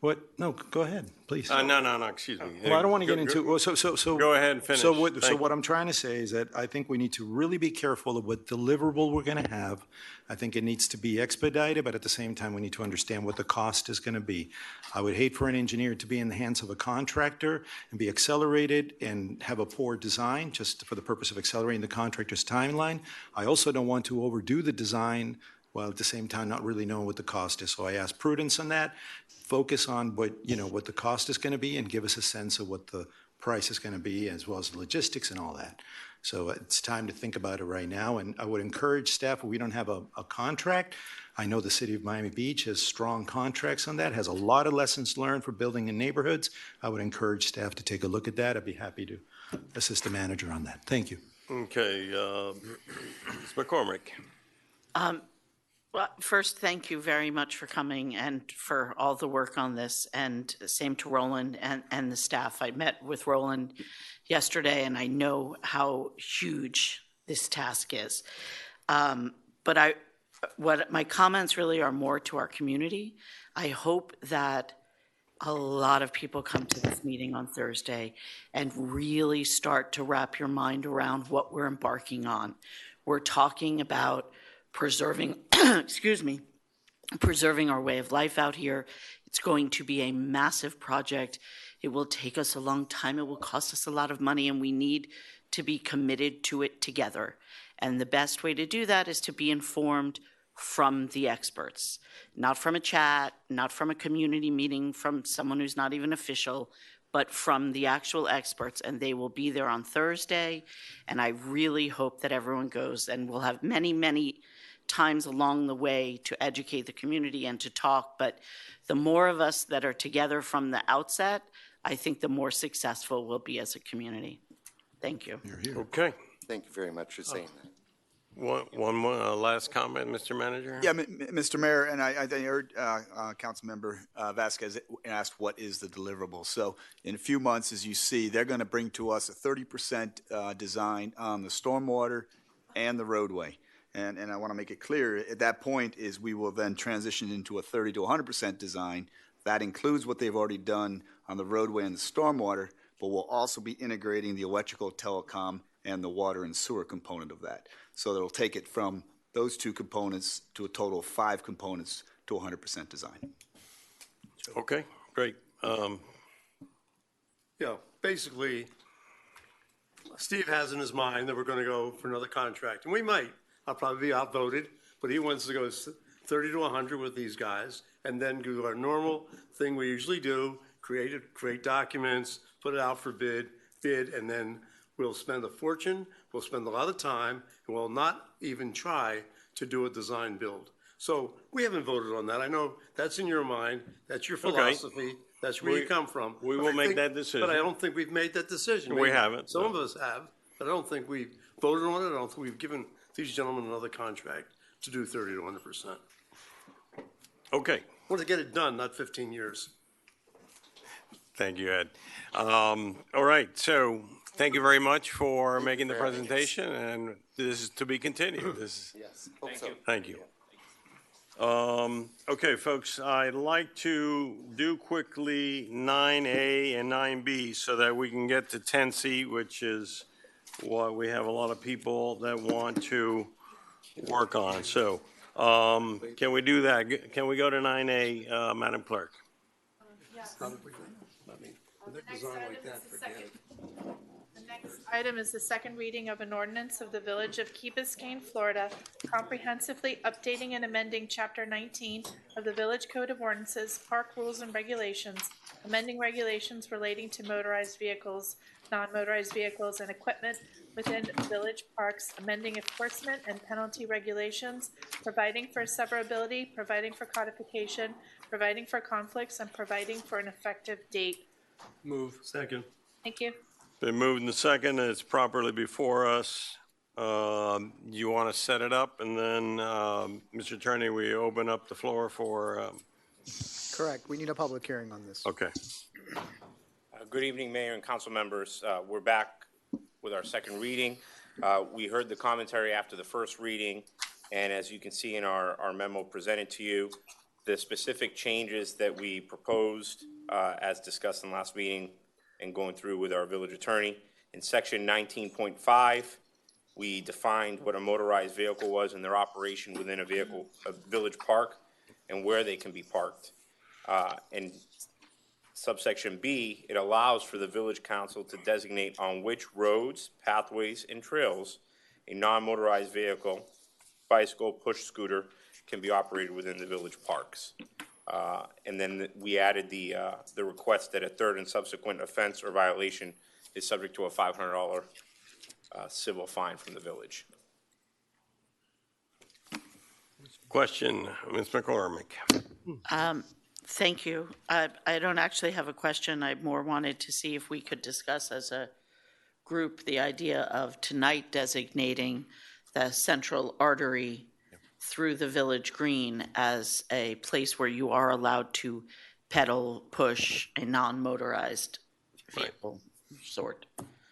What? No, go ahead, please. No, excuse me. Well, I don't want to get into, Go ahead and finish. So Thank what I'm trying to say is that I think we need to really be careful of what deliverable we're going to have. I think it needs to be expedited, but at the same time, we need to understand what the cost is going to be. I would hate for an engineer to be in the hands of a contractor and be accelerated and have a poor design just for the purpose of accelerating the contractor's timeline. I also don't want to overdo the design while at the same time not really knowing what the cost is. So I ask prudence on that. Focus on what the cost is going to be and give us a sense of what the price is going to be as well as the logistics and all that. So it's time to think about it right now. And I would encourage staff, if we don't have a contract, I know the city of Miami Beach has strong contracts on that, has a lot of lessons learned for building in neighborhoods. I would encourage staff to take a look at that. I'd be happy to assist the manager on that. Thank you. Okay, Ms. McCormick. Well, first, thank you very much for coming and for all the work on this, and same to Roland and the staff. I met with Roland yesterday, and I know how huge this task is. But what my comments really are more to our community. I hope that a lot of people come to this meeting on Thursday and really start to wrap your mind around what we're embarking on. We're talking about preserving, preserving our way of life out here. It's going to be a massive project. It will take us a long time. It will cost us a lot of money, and we need to be committed to it together. And the best way to do that is to be informed from the experts, not from a chat, not from a community meeting, from someone who's not even official, but from the actual experts, and they will be there on Thursday. And I really hope that everyone goes, and we'll have many, many times along the way to educate the community and to talk. But the more of us that are together from the outset, I think the more successful we'll be as a community. Thank you. Okay. Thank you very much for saying that. One more, last comment, Mr. Manager? Yeah, Mr. Mayor, and I heard Councilmember Vasquez asked what is the deliverable. So in a few months, as you see, they're going to bring to us a 30% design on the stormwater and the roadway. And I want to make it clear, at that point is we will then transition into a 30 to 100% design. That includes what they've already done on the roadway and the stormwater, but we'll also be integrating the electrical, telecom, and the water and sewer component of that. So it'll take it from those two components to a total of 5 components to 100% design. Okay, great. Yeah, basically, Steve has in his mind that we're going to go for another contract, and we might. I'll probably be outvoted, but he wants to go 30 to 100 with these guys, and then do our normal thing we usually do, create documents, put it out for bid, and then we'll spend a fortune, we'll spend a lot of time, and we'll not even try to do a design build. So we haven't voted on that. I know that's in your mind, that's your philosophy, that's where you come from. We will make that decision. But I don't think we've made that decision. We haven't. Some of us have, but I don't think we've voted on it. I don't think we've given these gentlemen another contract to do 30 to 100%. Okay. Want to get it done, not 15 years. Thank you, Ed. All right, so thank you very much for making the presentation, and this is to be continued. Yes, hope so. Thank you. Okay, folks, I'd like to do quickly 9A and 9B so that we can get to 10C, which is what we have a lot of people that want to work on. So can we do that? Can we go to 9A, Madam Clerk? Yes. I mean, with a design like that, forget it. The next item is the second reading of an ordinance of the Village of Key Biscayne, Florida, comprehensively updating and amending Chapter 19 of the Village Code of Ordinances, Park Rules and Regulations, amending regulations relating to motorized vehicles, non-motorized vehicles, and equipment within village parks, amending enforcement and penalty regulations, providing for severability, providing for codification, providing for conflicts, and providing for an effective date. Move. Second. Thank you. Been moved in second, and it's properly before us. You want to set it up, and then, Mr. Attorney, we open up the floor for, Correct. We need a public hearing on this. okay. Good evening, Mayor and council members. We're back with our second reading. We heard the commentary after the first reading, and as you can see in our memo presented to you, the specific changes that we proposed, as discussed in last meeting and going through with our village attorney. In section 19.5, we defined what a motorized vehicle was and their operation within a village park, and where they can be parked. In subsection B, it allows for the village council to designate on which roads, pathways, and trails a non-motorized vehicle, bicycle, push scooter, can be operated within the village parks. And then we added the request that a third and subsequent offense or violation is subject to a $500 civil fine from the village. Question, Ms. McCormick. Thank you. I don't actually have a question. I more wanted to see if we could discuss as a group the idea of tonight designating the central artery through the village green as a place where you are allowed to pedal, push a non-motorized vehicle sort.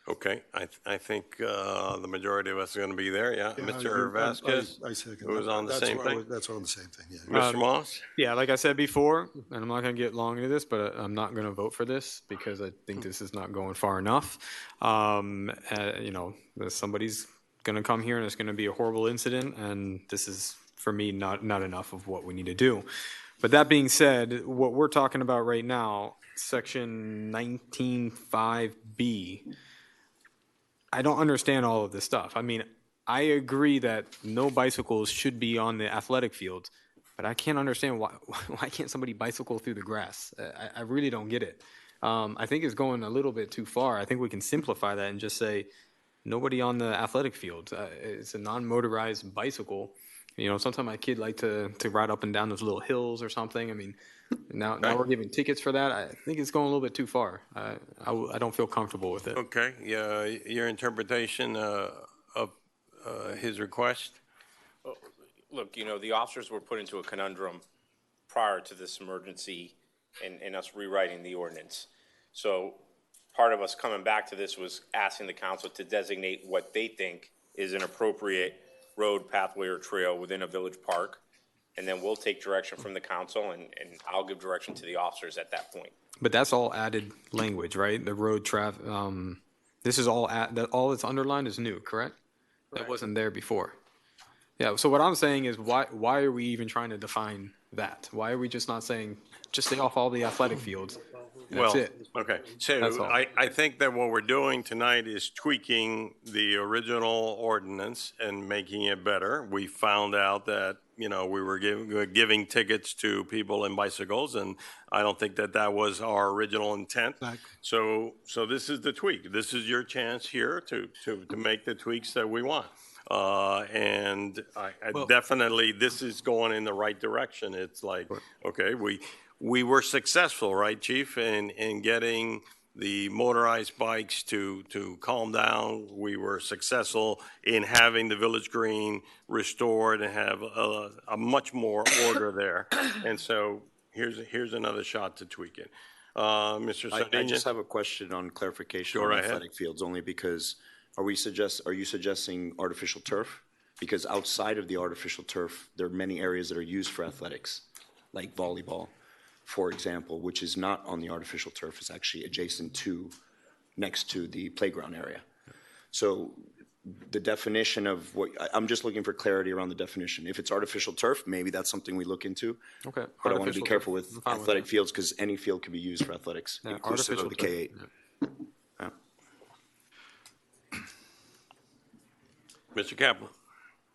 Okay, I think the majority of us are going to be there, yeah. Mr. Vasquez, I second who was on the same thing? That's on the same thing, yeah. Mr. Moss? Yeah, like I said before, and I'm not going to get long into this, but I'm not going to vote for this because I think this is not going far enough. You know, somebody's going to come here and it's going to be a horrible incident, and this is, for me, not enough of what we need to do. But that being said, what we're talking about right now, section 19.5B, I don't understand all of this stuff. I mean, I agree that no bicycles should be on the athletic field, but I can't understand why can't somebody bicycle through the grass? I really don't get it. I think it's going a little bit too far. I think we can simplify that and just say nobody on the athletic field. It's a non-motorized bicycle. You know, sometimes my kid like to ride up and down those little hills or something. I mean, now we're giving tickets for that. I think it's going a little bit too far. I don't feel comfortable with it. Okay, yeah, your interpretation of his request? Look, you know, the officers were put into a conundrum prior to this emergency and us rewriting the ordinance. So part of us coming back to this was asking the council to designate what they think is an appropriate road, pathway, or trail within a village park. And then we'll take direction from the council, and I'll give direction to the officers at that point. But that's all added language, right? The road traffic, this is all, all that's underlined is new, correct? That wasn't there before. Yeah, so what I'm saying is why are we even trying to define that? Why are we just not saying, just stay off all the athletic fields? That's it. Okay, That's so all. I think that what we're doing tonight is tweaking the original ordinance and making it better. We found out that, you know, we were giving tickets to people in bicycles, and I don't think that that was our original intent. So this is the tweak. This is your chance here to make the tweaks that we want. And I definitely, this is going in the right direction. It's like, okay, we were successful, right, Chief, in getting the motorized bikes to calm down. We were successful in having the Village Green restored and have a much more order there. And so here's another shot to tweak it. Mr. Sardinha? I just have a question on clarification Go on right ahead. athletic fields, only because are you suggesting artificial turf? Because outside of the artificial turf, there are many areas that are used for athletics, like volleyball, for example, which is not on the artificial turf. It's actually adjacent to, next to the playground area. So the definition of what, I'm just looking for clarity around the definition. If it's artificial turf, maybe that's something we look into. Okay. But I want to be Artificial careful turf. with I'm fine with athletic that. fields because any field can be used for athletics, Yeah, inclusive of the artificial K8. turf. Yeah. Mr. Kaplan?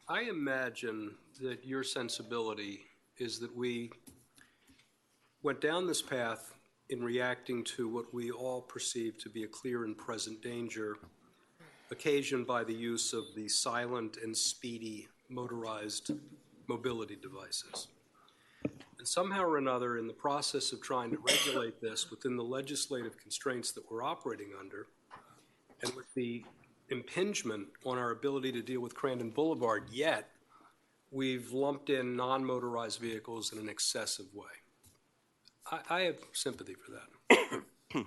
I imagine that your sensibility is that we went down this path in reacting to what we all perceive to be a clear and present danger occasioned by the use of the silent and speedy motorized mobility devices. And somehow or another, in the process of trying to regulate this within the legislative constraints that we're operating under, and with the impingement on our ability to deal with Crandon Boulevard yet, we've lumped in non-motorized vehicles in an excessive way. I have sympathy for that.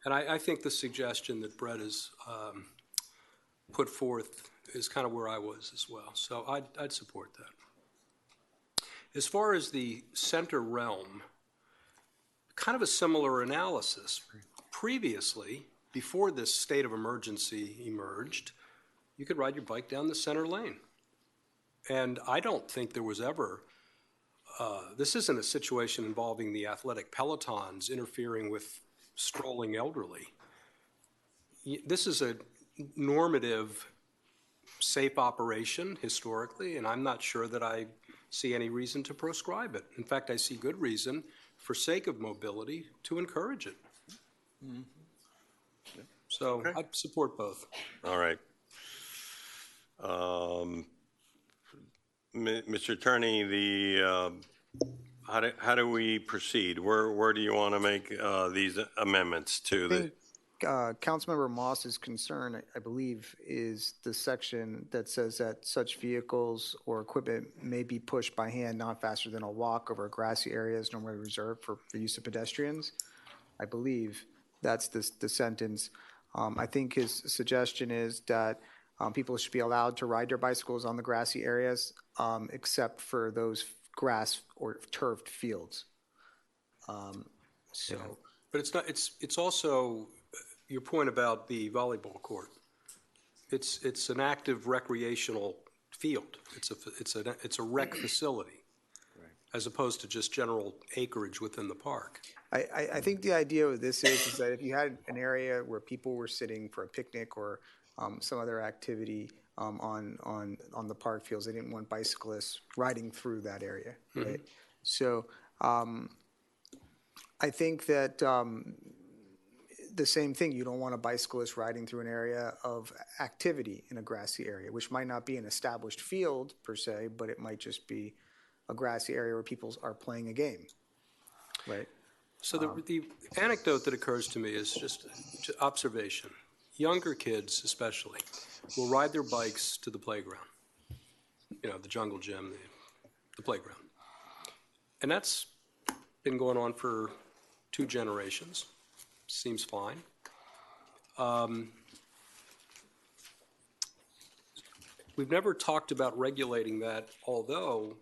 And I think the suggestion that Brett has put forth is kind of where I was as well. So I'd support that. As far as the center realm, kind of a similar analysis. Previously, before this state of emergency emerged, you could ride your bike down the center lane. And I don't think there was ever, this isn't a situation involving the athletic pelotons interfering with strolling elderly. This is a normative, safe operation historically, and I'm not sure that I see any reason to proscribe it. In fact, I see good reason, for sake of mobility, to encourage it. Mm-hmm. So I'd support both. All right. Mr. Attorney, how do we proceed? Where do you want to make these amendments to the? Councilmember Moss's concern, I believe, is the section that says that such vehicles or equipment may be pushed by hand not faster than a walk over grassy areas normally reserved for the use of pedestrians. I believe that's the sentence. I think his suggestion is that people should be allowed to ride their bicycles on the grassy areas, except for those grass or turfed fields. But it's not. It's also your point about the volleyball court. It's an active recreational field. It's a rec facility, as opposed to just general acreage within the park. I think the idea of this is that if you had an area where people were sitting for a picnic or some other activity on the park fields, they didn't want bicyclists riding through that area, right? So I think that the same thing, you don't want a bicyclist riding through an area of activity in a grassy area, which might not be an established field per se, but it might just be a grassy area where people are playing a game, right? So the anecdote that occurs to me is just observation. younger kids especially will ride their bikes to the playground, the jungle gym, the playground. And that's been going on for 2 generations. Seems fine. We've never talked about regulating that, although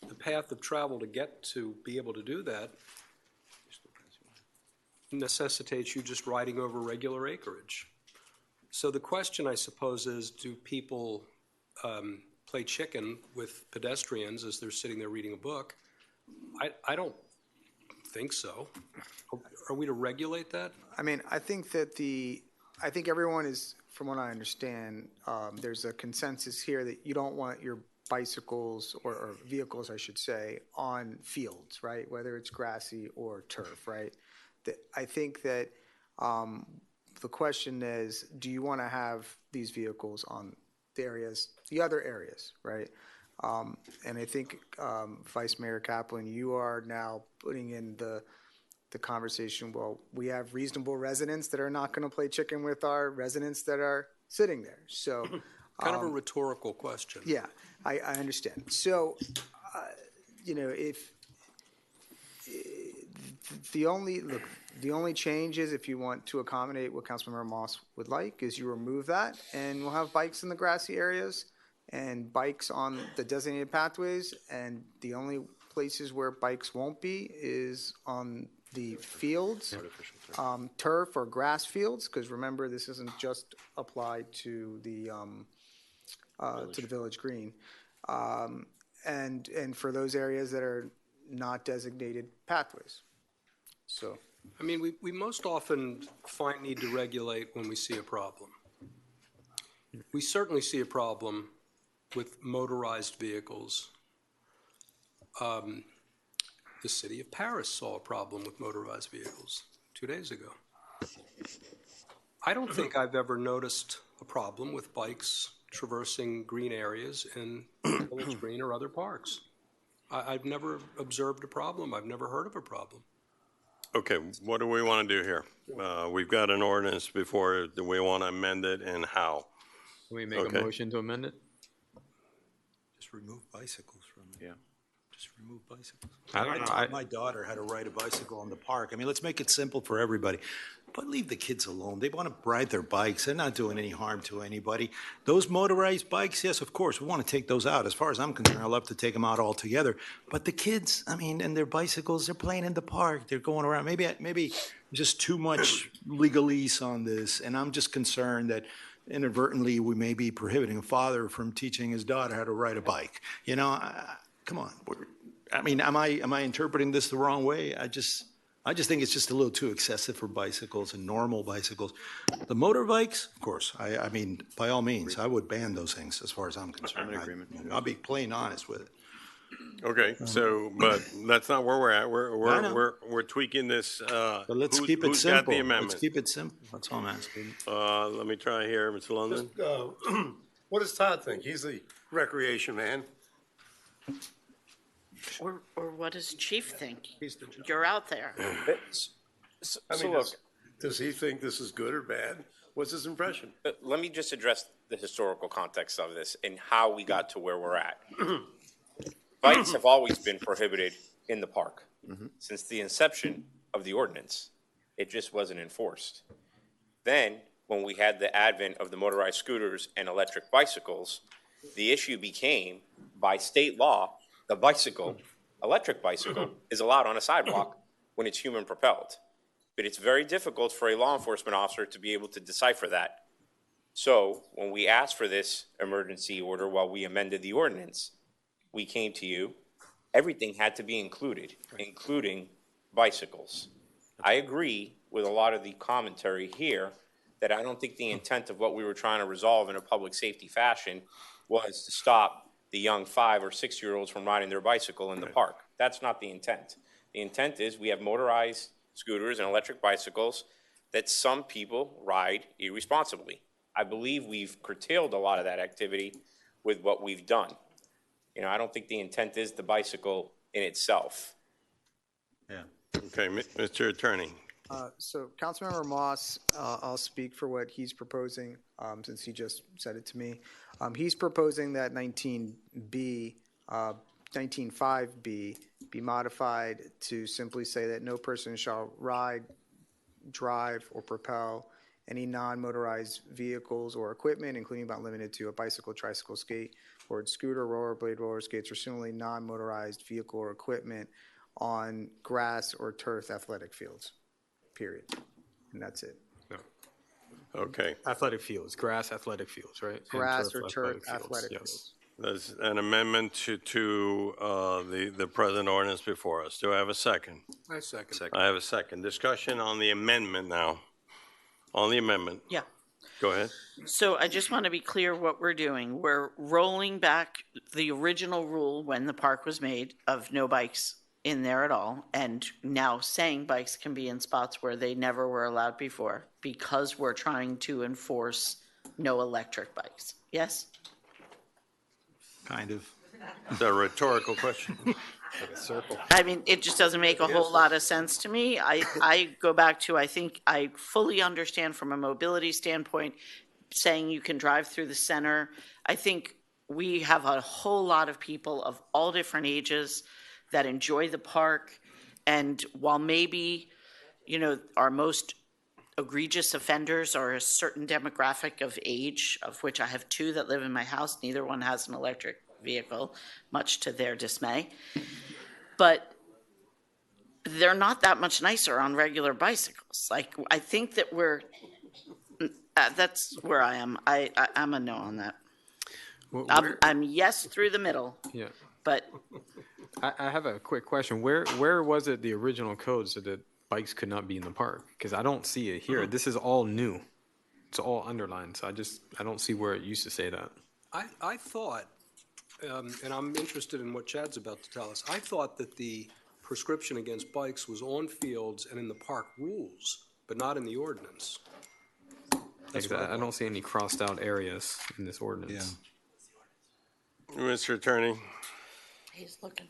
the path of travel to get to be able to do that necessitates you just riding over regular acreage. So the question, I suppose, is, do people play chicken with pedestrians as they're sitting there reading a book? I don't think so. Are we to regulate that? I mean, I think everyone is, from what I understand, there's a consensus here that you don't want your bicycles or vehicles, I should say, on fields, right? Whether it's grassy or turf, right? I think that the question is, do you want to have these vehicles on the other areas, right? And I think, Vice Mayor Kaplan, you are now putting in the conversation, well, we have reasonable residents that are not going to play chicken with our residents that are sitting there. So, kind of a rhetorical question. Yeah, I understand. So, if the only change is, if you want to accommodate what Councilmember Moss would like, is you remove that, and we'll have bikes in the grassy areas and bikes on the designated pathways, and the only places where bikes won't be is on the fields, turf or grass fields, because remember, this isn't just applied to the village green, and for those areas that are not designated pathways. So, I mean, we most often find need to regulate when we see a problem. We certainly see a problem with motorized vehicles. The city of Paris saw a problem with motorized vehicles 2 days ago. I don't think I've ever noticed a problem with bikes traversing green areas in Village Green or other parks. I've never observed a problem. I've never heard of a problem. Okay, what do we want to do here? We've got an ordinance before. Do we want to amend it, and how? Can we make a motion to amend it? Just remove bicycles from it. Yeah. Just remove bicycles. I don't know. taught my daughter how to ride a bicycle in the park. I mean, let's make it simple for everybody. But leave the kids alone. They want to ride their bikes. They're not doing any harm to anybody. Those motorized bikes, yes, of course, we want to take those out. As far as I'm concerned, I'd love to take them out altogether. But the kids, I mean, and their bicycles, they're playing in the park. They're going around. Maybe just too much legalese on this. And I'm just concerned that inadvertently we may be prohibiting a father from teaching his daughter how to ride a bike. Come on. I mean, am I interpreting this the wrong way? I just think it's just a little too excessive for bicycles and normal bicycles. The motorbikes, of course, I mean, by all means, I would ban those things as far as I'm concerned. I'm in agreement. I'll be plain honest with it. Okay, so, but that's not where we're at. We're tweaking this. But let's keep it who's got simple. the amendment? Let's keep it simple. That's all I'm asking. Let me try here, Mr. London. What does Todd think? He's the recreation man. Or what does Chief think? You're out there. Does he think this is good or bad? What's his impression? Let me just address the historical context of this and how we got to where we're at. Bikes have always been prohibited in the park since the inception of the ordinance. It just wasn't enforced. Then, when we had the advent of the motorized scooters and electric bicycles, the issue became, by state law, the electric bicycle, is allowed on a sidewalk when it's human propelled. But it's very difficult for a law enforcement officer to be able to decipher that. So when we asked for this emergency order while we amended the ordinance, we came to you. Everything had to be included, including bicycles. I agree with a lot of the commentary here that I don't think the intent of what we were trying to resolve in a public safety fashion was to stop the young 5 or 6 year olds from riding their bicycle in the park. That's not the intent. The intent is we have motorized scooters and electric bicycles that some people ride irresponsibly. I believe we've curtailed a lot of that activity with what we've done. I don't think the intent is the bicycle in itself. Yeah. Okay, Mr. Attorney, So Councilmember Moss, I'll speak for what he's proposing, since he just said it to me. He's proposing that 19B, 19.5B be modified to simply say that no person shall ride, drive, or propel any non-motorized vehicles or equipment, including but not limited to a bicycle, tricycle, skateboard, scooter, rollerblade, roller skates, or similarly non-motorized vehicle or equipment on grass or turf athletic fields, period. And that's it. Okay. Athletic fields, grass athletic fields, right? And Grass or turf fields, athletic yes. fields. There's an amendment to the present ordinance before us. Do I have a second? I second. I have a second. Discussion on the amendment now. On the amendment. Yeah. Go ahead. So I just want to be clear what we're doing. We're rolling back the original rule when the park was made of no bikes in there at all, and now saying bikes can be in spots where they never were allowed before, because we're trying to enforce no electric bikes. Yes? Kind of. It's a rhetorical question. Like a circle. I mean, it just doesn't make a whole lot of sense to me. I go back to, I think I fully understand from a mobility standpoint, saying you can drive through the center. I think we have a whole lot of people of all different ages that enjoy the park. And while maybe, our most egregious offenders are a certain demographic of age, of which I have two that live in my house. Neither one has an electric vehicle, much to their dismay. But they're not that much nicer on regular bicycles. Like, I think that that's where I am. I'm a no on that. I'm yes through the middle. Yeah. But I have a quick question. Where was it the original code so that bikes could not be in the park? Because I don't see it here. This is all new. It's all underlined. So I don't see where it used to say that. I thought, and I'm interested in what Chad's about to tell us, I thought that the prescription against bikes was on fields and in the park rules, but not in the ordinance. I don't see any crossed out areas in this ordinance. Mr. Attorney. He's looking.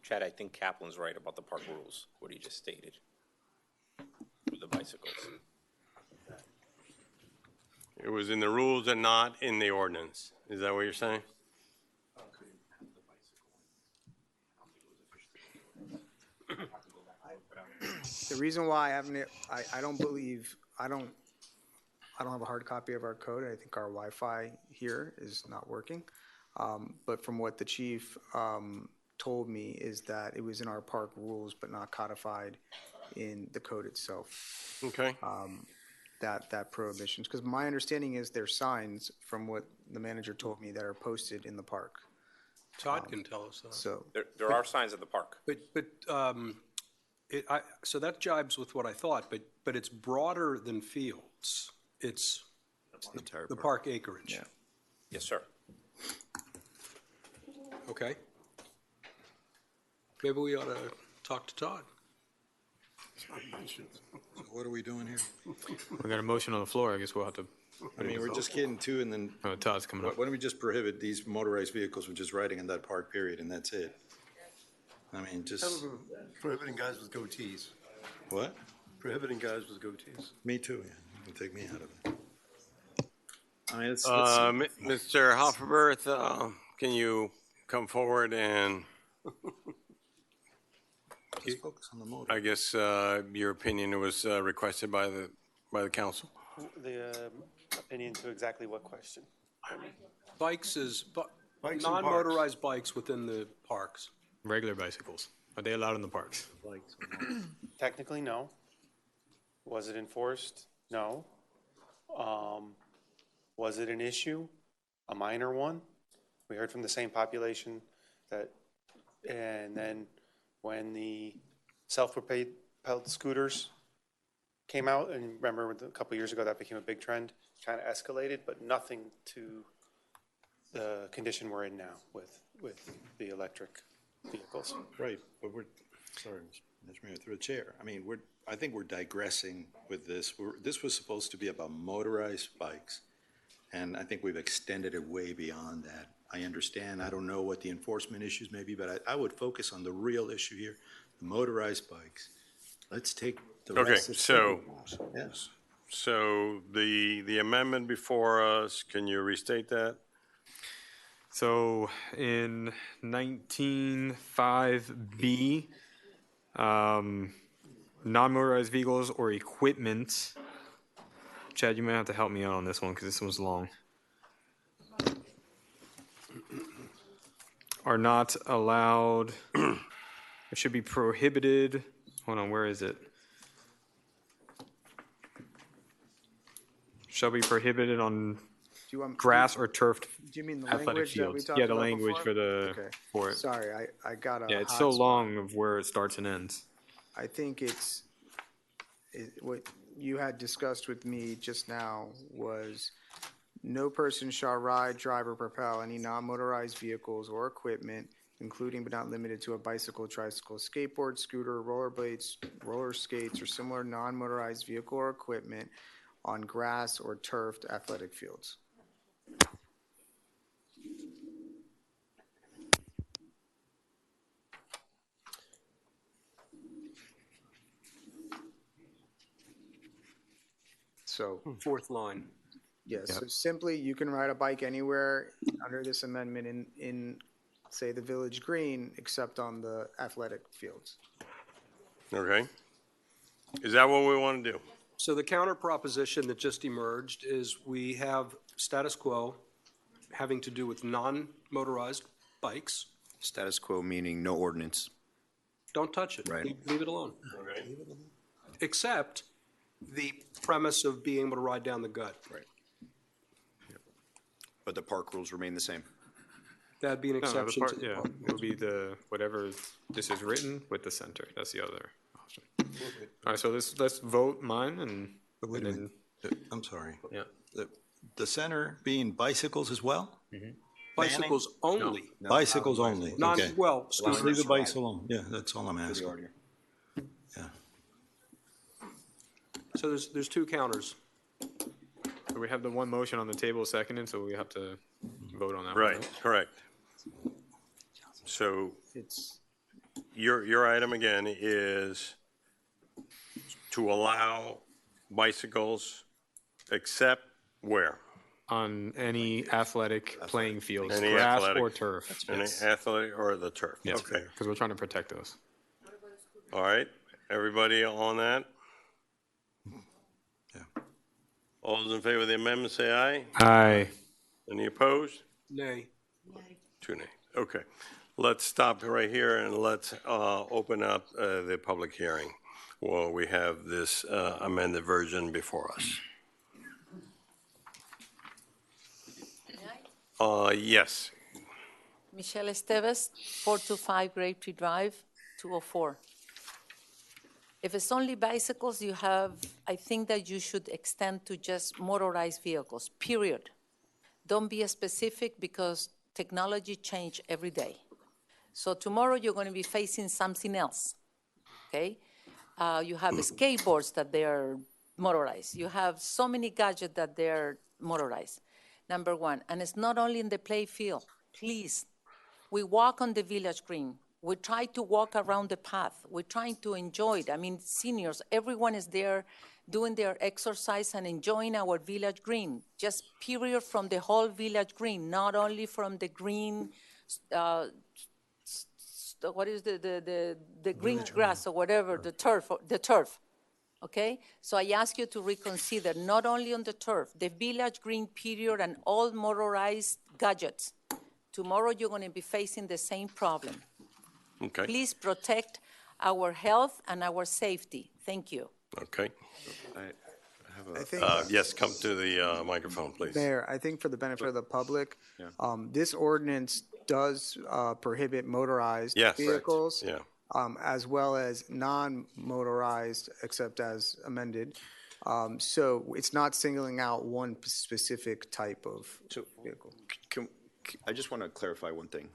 Chad, I think Kaplan's right about the park rules, what he just stated. For the bicycles. It was in the rules and not in the ordinance. Is that what you're saying? The reason why I haven't, I don't believe, I don't have a hard copy of our code. I think our Wi-Fi here is not working. But from what the chief told me is that it was in our park rules, but not codified in the code itself. Okay. That prohibitions, because my understanding is there's signs from what the manager told me that are posted in the park. Todd can tell us that. So there are signs at the park. So that jibes with what I thought, but it's broader than fields. It's the park acreage. Yeah. Yes, sir. Okay. Maybe we ought to talk to Todd. So what are we doing here? We got a motion on the floor. I guess we'll have to. I mean, we're just getting two, and then Todd's coming up. why don't we just prohibit these motorized vehicles from just riding in that park, period, and that's it? I mean, just. Prohibiting guys with goatees. What? Prohibiting guys with goatees. Me too, yeah. You can take me out of it. I mean, it's. Mr. Hofferberth, can you come forward and Just focus on the motor. I guess your opinion was requested by the council? The opinion to exactly what question? Bikes is, Bikes and non-motorized bikes within the parks. Regular bicycles. Are they allowed in the parks? Technically, no. Was it enforced? No. Was it an issue? A minor one? We heard from the same population that, and then when the self-propelled scooters came out, and remember a couple of years ago that became a big trend, kind of escalated, but nothing to the condition we're in now with the electric vehicles. Right, but sorry. Mr. Mayor, through the chair, I mean, I think we're digressing with this. This was supposed to be about motorized bikes, and I think we've extended it way beyond that. I understand, I don't know what the enforcement issues may be, but I would focus on the real issue here, the motorized bikes. Let's take the Okay, rest of so, Yes. so the amendment before us, can you restate that? So in 19.5B, non-motorized vehicles or equipment. Chad, you might have to help me out on this one because this one's long. Are not allowed, it should be prohibited. Hold on, where is it? Shall be prohibited on grass or turfed Do you mean the athletic language that we fields. talked Yeah, the about language before? for it. Sorry, I got a Yeah, it's hot so spot. long of where it starts and ends. I think what you had discussed with me just now was no person shall ride, drive, or propel any non-motorized vehicles or equipment, including but not limited to a bicycle, tricycle, skateboard, scooter, rollerblades, roller skates, or similar non-motorized vehicle or equipment on grass or turfed athletic fields. So, Fourth line. yes, so simply, you can ride a bike anywhere under this amendment in, say, the Village Green, except on the athletic fields. Okay. Is that what we want to do? So the counter proposition that just emerged is we have status quo having to do with non-motorized bikes. Status quo meaning no ordinance. Don't touch it. Right. Leave it alone. Okay. Except the premise of being able to ride down the gut. Right. But the park rules remain the same. That'd be an No, the exception part- to the yeah, park. it would be the, whatever this is written with the center. That's the other option. All right, so let's vote mine and. But wait a and minute, I'm sorry. Yeah. The center being bicycles as well? Bicycles only. Bicycles only, Non, okay. well, Just leave scooters. the bikes alone, yeah, that's all I'm asking. Yeah. So there's two counters. So we have the one motion on the table seconded, so we have to vote on that one. Right, correct. So It's, your item again is to allow bicycles except where? On any athletic playing fields, Any grass athletic- or turf. Any athletic or the turf? Yes, Okay, because we're trying to protect those. all right. Everybody on that? Yeah. All those in favor of the amendment, say aye. Aye. Any opposed? Nay. 2 nays. Okay. Let's stop right here and let's open up the public hearing while we have this amended version before us. Yes. Michelle Esteves, 425 Grape Tree Drive, 204. If it's only bicycles, you have, I think that you should extend to just motorized vehicles, period. Don't be specific because technology change every day. So tomorrow you're going to be facing something else, okay? You have skateboards that they are motorized. You have so many gadgets that they're motorized, number one. And it's not only in the play field. Please, we walk on the village green. We try to walk around the path. We're trying to enjoy it. I mean, seniors, everyone is there doing their exercise and enjoying our village green, just period from the whole village green, not only from the green, what is the green grass or whatever, the turf, okay? So I ask you to reconsider, not only on the turf, the village green period and all motorized gadgets. Tomorrow you're going to be facing the same problem. Okay. Please protect our health and our safety. Thank you. Okay. I think, Yes, come to the microphone, please. Mayor, I think for the benefit of the public, Yeah. this ordinance does prohibit motorized Yes. vehicles. Yeah. As well as non-motorized, except as amended. So it's not singling out one specific type of vehicle. I just want to clarify one thing.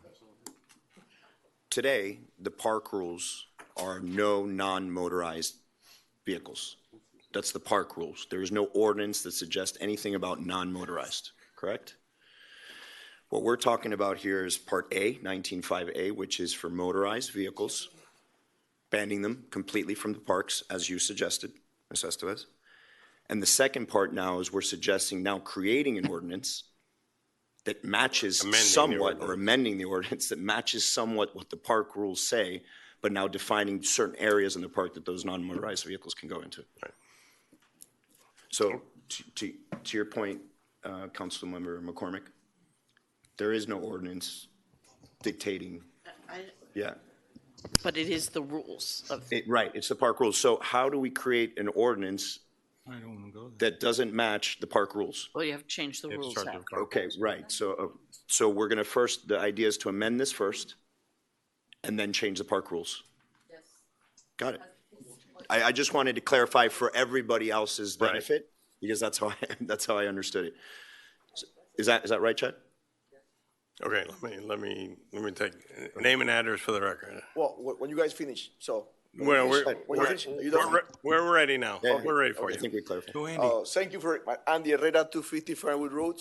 Today, the park rules are no non-motorized vehicles. That's the park rules. There is no ordinance that suggests anything about non-motorized, correct? What we're talking about here is Part A, 19.5A, which is for motorized vehicles, banning them completely from the parks, as you suggested, Ms. Estevez. And the second part now is we're suggesting now creating an ordinance that matches somewhat, or amending the ordinance that matches somewhat what the park rules say, but now defining certain areas in the park that those non-motorized vehicles can go into. Right. So to your point, Councilmember McCormick, there is no ordinance dictating, yeah. But it is the rules of. Right, it's the park rules. So how do we create an ordinance that doesn't match the park rules? Well, you have to change the rules now. Okay, right. So we're going to first, the idea is to amend this first and then change the park rules. Yes. Got it. I just wanted to clarify for everybody else's benefit, because that's how I understood it. Is that right, Chad? Okay, let me take name and address for the record. Well, when you guys finish, so. Well, we're ready now. Yeah, We're ready for I you. think we clarified. Thank you for Andy Herrera, 250 Fernwood Road.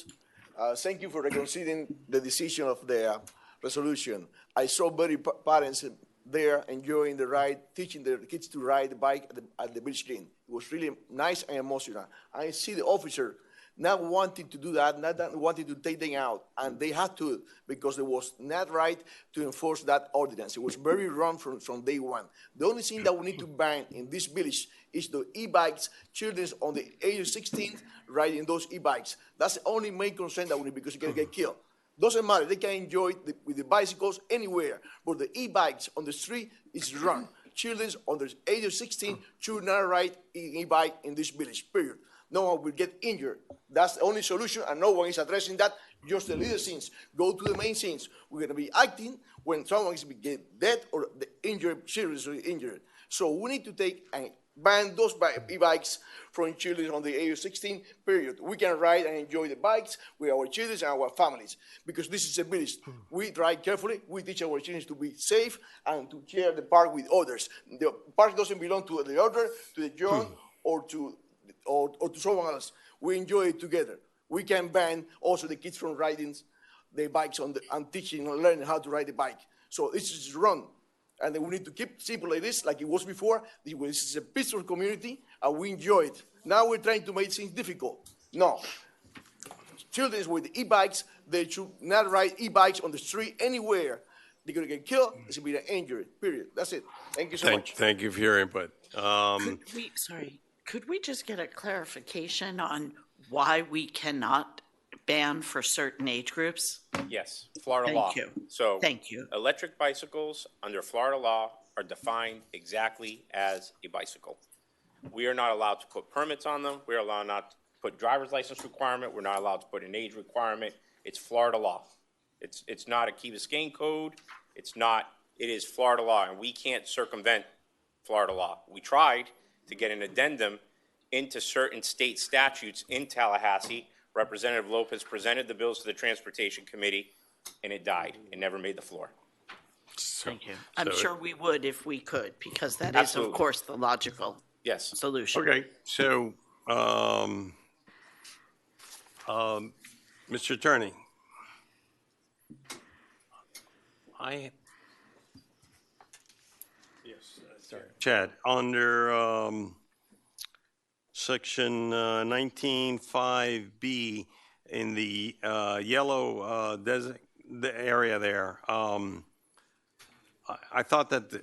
Thank you for reconsidering the decision of the resolution. I saw many parents there enjoying the ride, teaching their kids to ride the bike at the beach green. It was really nice and emotional. I see the officer not wanting to do that, not wanting to take them out, and they had to, because it was not right to enforce that ordinance. It was very wrong from day one. The only thing that we need to ban in this village is the e-bikes, children on the age of 16 riding those e-bikes. That's the only main concern that we need, because you're gonna get killed. Doesn't matter, they can enjoy with the bicycles anywhere, but the e-bikes on the street is wrong. Children under the age of 16 should not ride e-bike in this village, period. No one will get injured. That's the only solution, and no one is addressing that, just the little things. Go to the main things. We're gonna be acting when someone is get dead or injured, seriously injured. So we need to take and ban those e-bikes from children on the age of 16, period. We can ride and enjoy the bikes with our children and our families, because this is a village. We drive carefully, we teach our children to be safe and to share the park with others. The park doesn't belong to the other, to the John, or to someone else. We enjoy it together. We can ban also the kids from riding the bikes and teaching and learning how to ride the bike. So this is wrong. And then we need to keep simple like this, like it was before. This is a peaceful community, and we enjoy it. Now we're trying to make things difficult. No. Children with e-bikes, they should not ride e-bikes on the street anywhere. They're going to get killed. It's going to be an injury, period. That's it. Thank you so much. Thank you for your input. Could we just get a clarification on why we cannot ban for certain age groups? Yes, Florida Thank law. you. So Thank you. electric bicycles under Florida law are defined exactly as a bicycle. We are not allowed to put permits on them. We are allowed not to put driver's license requirement. We're not allowed to put an age requirement. It's Florida law. It's not a Key Biscayne code. It's not, it is Florida law, and we can't circumvent Florida law. We tried to get an addendum into certain state statutes in Tallahassee. Representative Lopez presented the bills to the Transportation Committee, and it died. It never made the floor. Thank you. I'm sure we would if we could, because that is, Absolutely. of course, the logical solution. Okay, so, Mr. Attorney, Chad, under section 19.5B in the yellow the area there, I thought that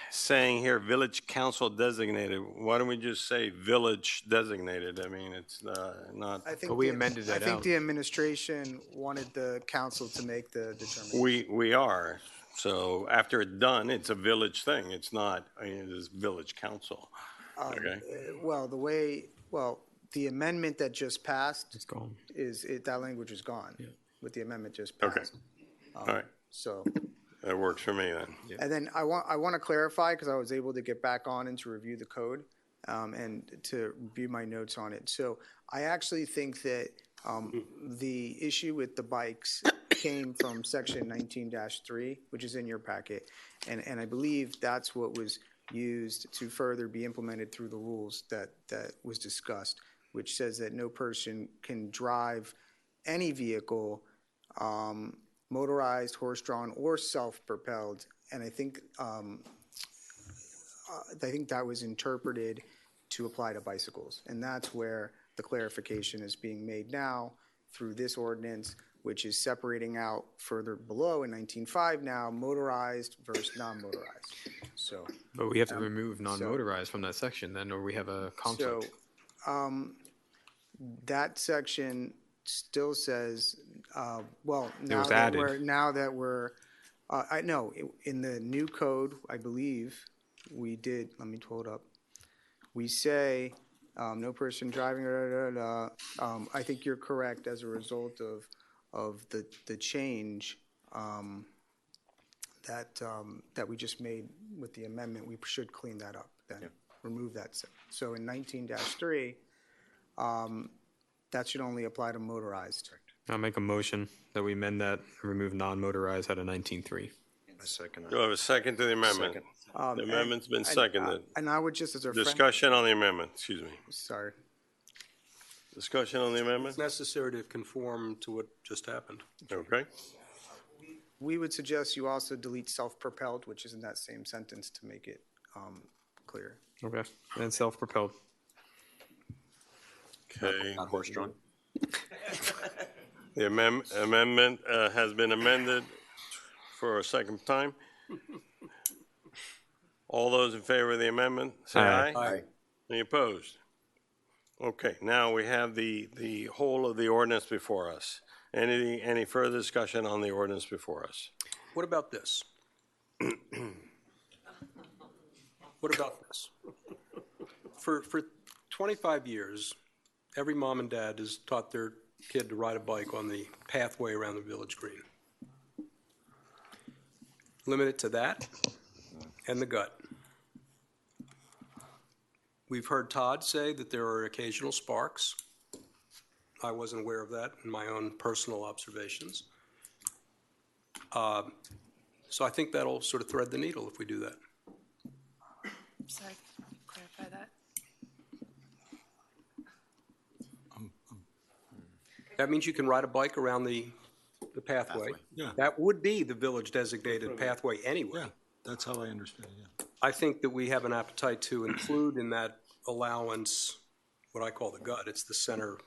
saying here village council designated, why don't we just say village designated? I mean, it's not. I think But we amended that I think out. the administration wanted the council to make the determination. We are. So after it's done, it's a village thing. It's not, I mean, it's village council. Okay. Well, the amendment that just passed. It's gone. That language is gone. Yeah. With the amendment just passed. Okay. All right. So. That works for me then. And then I want to clarify, because I was able to get back on and to review the code and to review my notes on it. So I actually think that the issue with the bikes came from section 19-3, which is in your packet. And I believe that's what was used to further be implemented through the rules that was discussed, which says that no person can drive any vehicle, motorized, horse-drawn, or self-propelled. And I think that was interpreted to apply to bicycles. And that's where the clarification is being made now through this ordinance, which is separating out further below in 19.5 now, motorized versus non-motorized. So, But we have to remove non-motorized from that section then, or we have a conflict. So, that section still says, well, now was that added. I know, in the new code, I believe, we did, let me pull it up. We say, no person driving, I think you're correct as a result of the change that we just made with the amendment. We should clean that up then, remove that. So in 19-3, that should only apply to motorized. I'll make a motion that we amend that, and remove non-motorized out of 19.3. I second that. Do I have a second to the amendment? Second. The amendment's been seconded. And I would just, as a friend. Discussion on the amendment, excuse me. Sorry. Discussion on the amendment? It's necessary to conform to what just happened. Okay. We would suggest you also delete self-propelled, which is in that same sentence to make it clear. Okay, and self-propelled. Okay. Not horse-drawn. The amendment has been amended for a second time. All those in favor of the amendment, say aye. Aye. Any opposed? Okay, now we have the whole of the ordinance before us. Any further discussion on the ordinance before us? What about this? What about this? For 25 years, every mom and dad has taught their kid to ride a bike on the pathway around the village green. Limit it to that and the gut. We've heard Todd say that there are occasional sparks. I wasn't aware of that in my own personal observations. So I think that'll sort of thread the needle if we do that. Sorry, clarify that. That means you can ride a bike around the pathway. Yeah. That would be the village designated pathway anyway. Yeah, that's how I understand it, yeah. I think that we have an appetite to include in that allowance what I call the gut. It's the center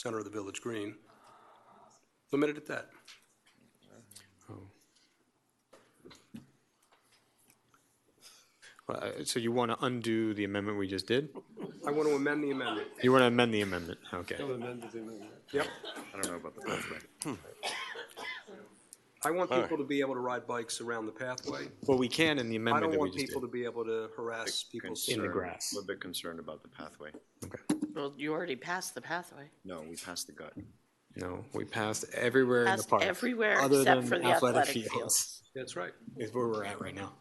of the village green. Limit it at that. So you want to undo the amendment we just did? I want to amend the amendment. You want to amend the amendment, okay. Yep. I don't know about the pathway. I want people to be able to ride bikes around the pathway. Well, we can in the I amendment don't that we want just people did. to be able to harass people. In the grass. I'm a bit concerned about the pathway. Well, you already passed the pathway. No, we passed the gut. No, we passed everywhere in the Passed park. everywhere other except than for the athletic fields. That's right. Is where we're at right now.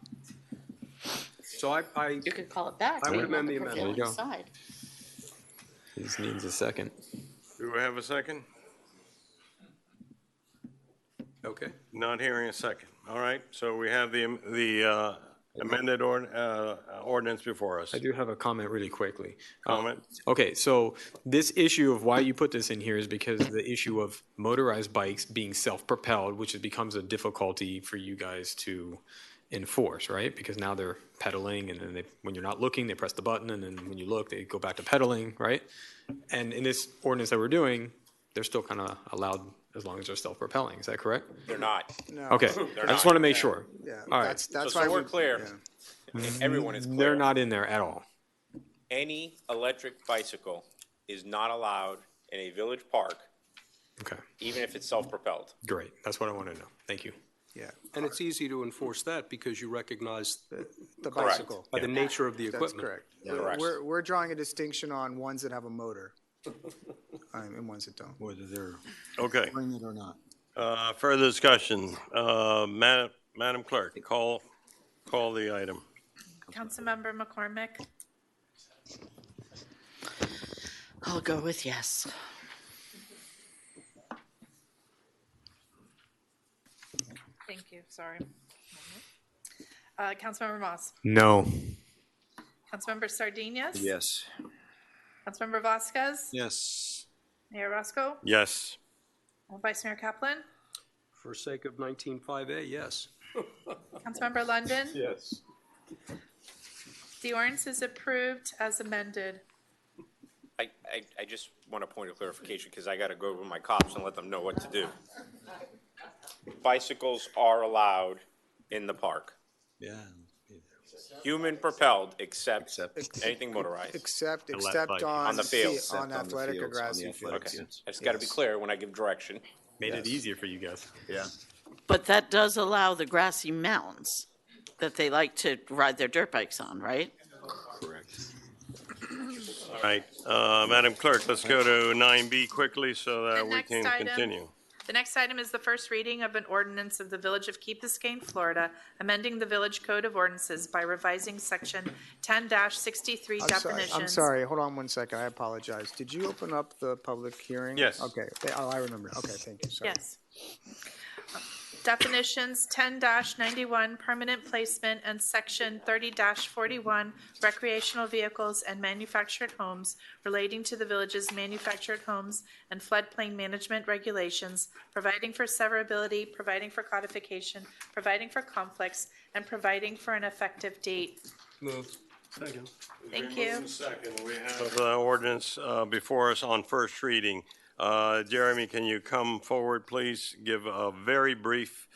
So I You could call it back. I would leave it on amend the prevailing amendment. There you side. He just needs a second. Do we have a second? Okay. Not hearing a second. All right, so we have the amended ordinance before us. I do have a comment really quickly. Comment? Okay, so this issue of why you put this in here is because the issue of motorized bikes being self-propelled, which becomes a difficulty for you guys to enforce, right? Because now they're pedaling, and then when you're not looking, they press the button, and then when you look, they go back to pedaling, right? And in this ordinance that we're doing, they're still kind of allowed as long as they're self-propelling. Is that correct? They're not. No. Okay, They're I just not. want to make sure. Yeah, All right. that's So why we're clear. yeah. Everyone is clear. They're not in there at all. Any electric bicycle is not allowed in a village park, Okay, even if it's self-propelled. great. That's what I want to know. Thank you. Yeah, And it's easy to enforce that because you recognize the Correct. bicycle. by the nature of the That's equipment. correct. Correct. We're drawing a distinction on ones that have a motor and ones that don't. Whether they're Okay, bring it or not. further discussion. Madam Clerk, call the item. Councilmember McCormick, I'll go with yes. thank you, sorry. Councilmember Moss. No. Councilmember Sardinius. Yes. Councilmember Vasquez. Yes. Mayor Roscoe. Yes. Vice Mayor Kaplan. For sake of 19.5A, yes. Councilmember London. Yes. The ordinance is approved as amended. I just want a point of clarification because I got to go with my cops and let them know what to do. Bicycles are allowed in the park. Yeah. Human propelled, except anything motorized. Except On on the field. on athletic or grassy fields. Okay, I just got to be clear when I give direction. Made it easier for you guys. Yeah. But that does allow the grassy mounds that they like to ride their dirt bikes on, right? Correct. All right, Madam Clerk, let's go to 9B quickly so that The we next can item. continue. The next item is the first reading of an ordinance of the Village of Key Biscayne, Florida, amending the Village Code of Ordinances by revising Section 10-63 definitions. I'm sorry, hold on one second, I apologize. Did you open up the public hearing? Yes. Okay, oh, I remember. Okay, thank you, sorry. Yes. Definitions 10-91 permanent placement and section 30-41 recreational vehicles and manufactured homes relating to the village's manufactured homes and floodplain management regulations, providing for severability, providing for codification, providing for conflicts, and providing for an effective date. Move. Second. Thank you. Second, we have the ordinance before us on first reading. Jeremy, can you come forward, please? Give a very brief.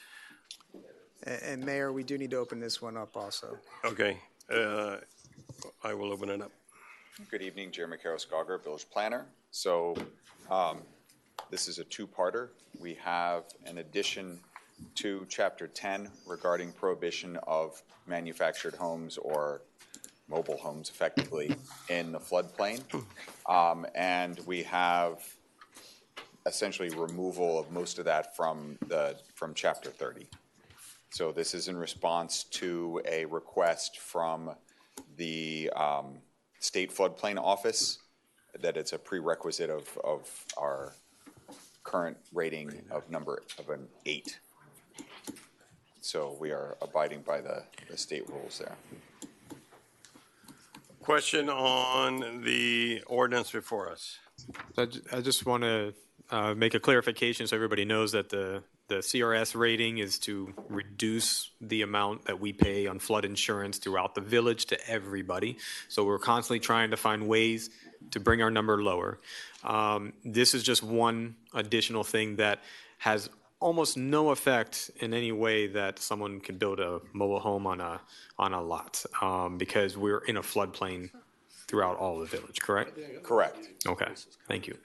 And Mayor, we do need to open this one up also. Okay, I will open it up. Good evening, Jeremy Karras-Gauger, Village Planner. So this is a two-parter. We have an addition to Chapter 10 regarding prohibition of manufactured homes or mobile homes effectively in the floodplain. And we have essentially removal of most of that from Chapter 30. So this is in response to a request from the State Floodplain Office that it's a prerequisite of our current rating of an 8. So we are abiding by the state rules there. Question on the ordinance before us. I just want to make a clarification so everybody knows that the CRS rating is to reduce the amount that we pay on flood insurance throughout the village to everybody. So we're constantly trying to find ways to bring our number lower. This is just one additional thing that has almost no effect in any way that someone can build a mobile home on a lot because we're in a floodplain throughout all the village, correct? Correct. Okay, thank you.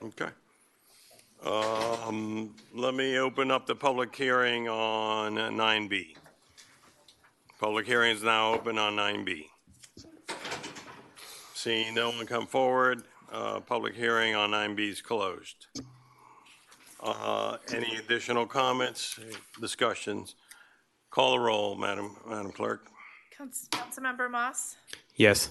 Okay. Let me open up the public hearing on 9B. Public hearing is now open on 9B. Seeing no one come forward, public hearing on 9B is closed. Any additional comments, discussions? Call the roll, Madam Clerk. Councilmember Moss. Yes.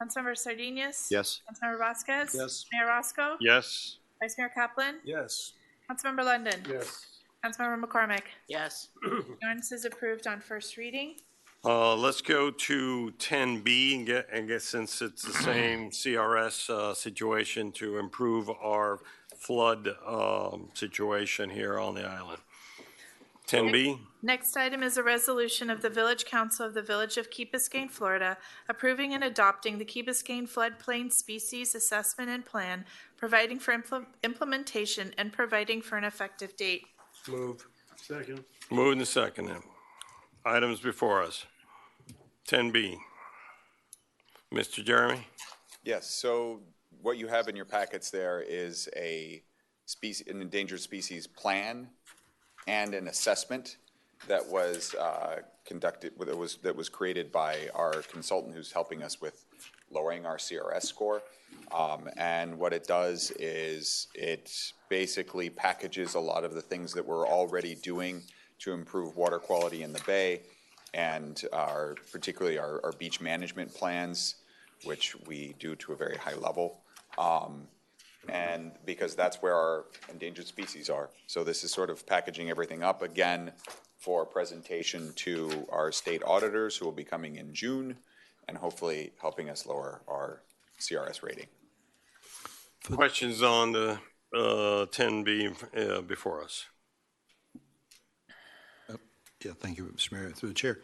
Councilmember Sardinius. Yes. Councilmember Vasquez. Yes. Mayor Roscoe. Yes. Vice Mayor Kaplan. Yes. Councilmember London. Yes. Councilmember McCormick. Yes. The ordinance is approved on first reading. Let's go to 10B and get since it's the same CRS situation to improve our flood situation here on the island. 10B. Next item is a resolution of the Village Council of the Village of Key Biscayne, Florida, approving and adopting the Key Biscayne Floodplain Species Assessment and Plan, providing for implementation and providing for an effective date. Move. Second. Moved and seconded. Items before us. 10B. Mr. Jeremy? Yes, so what you have in your packets there is an endangered species plan and an assessment that was conducted, that was created by our consultant who's helping us with lowering our CRS score. And what it does is it basically packages a lot of the things that we're already doing to improve water quality in the bay, and particularly our beach management plans, which we do to a very high level. And because that's where our endangered species are. So this is sort of packaging everything up. Again, for presentation to our state auditors, who will be coming in June, and hopefully helping us lower our CRS rating. Questions on the 10B before us? Yeah, thank you, Mr. Mayor, through the chair.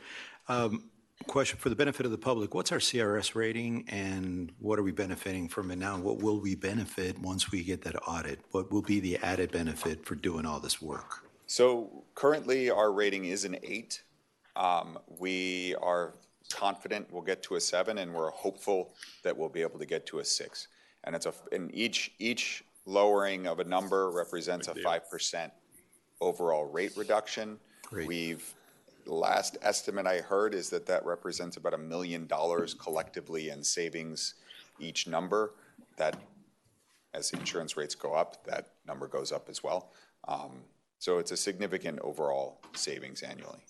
Question for the benefit of the public, what's our CRS rating and what are we benefiting from it now? What will we benefit once we get that audit? What will be the added benefit for doing all this work? So currently, our rating is an 8. We are confident we'll get to a 7, and we're hopeful that we'll be able to get to a 6. And each lowering of a number represents a 5% overall rate reduction. Great. The last estimate I heard is that represents about $1 million collectively in savings each number. That, as insurance rates go up, that number goes up as well. So it's a significant overall savings annually.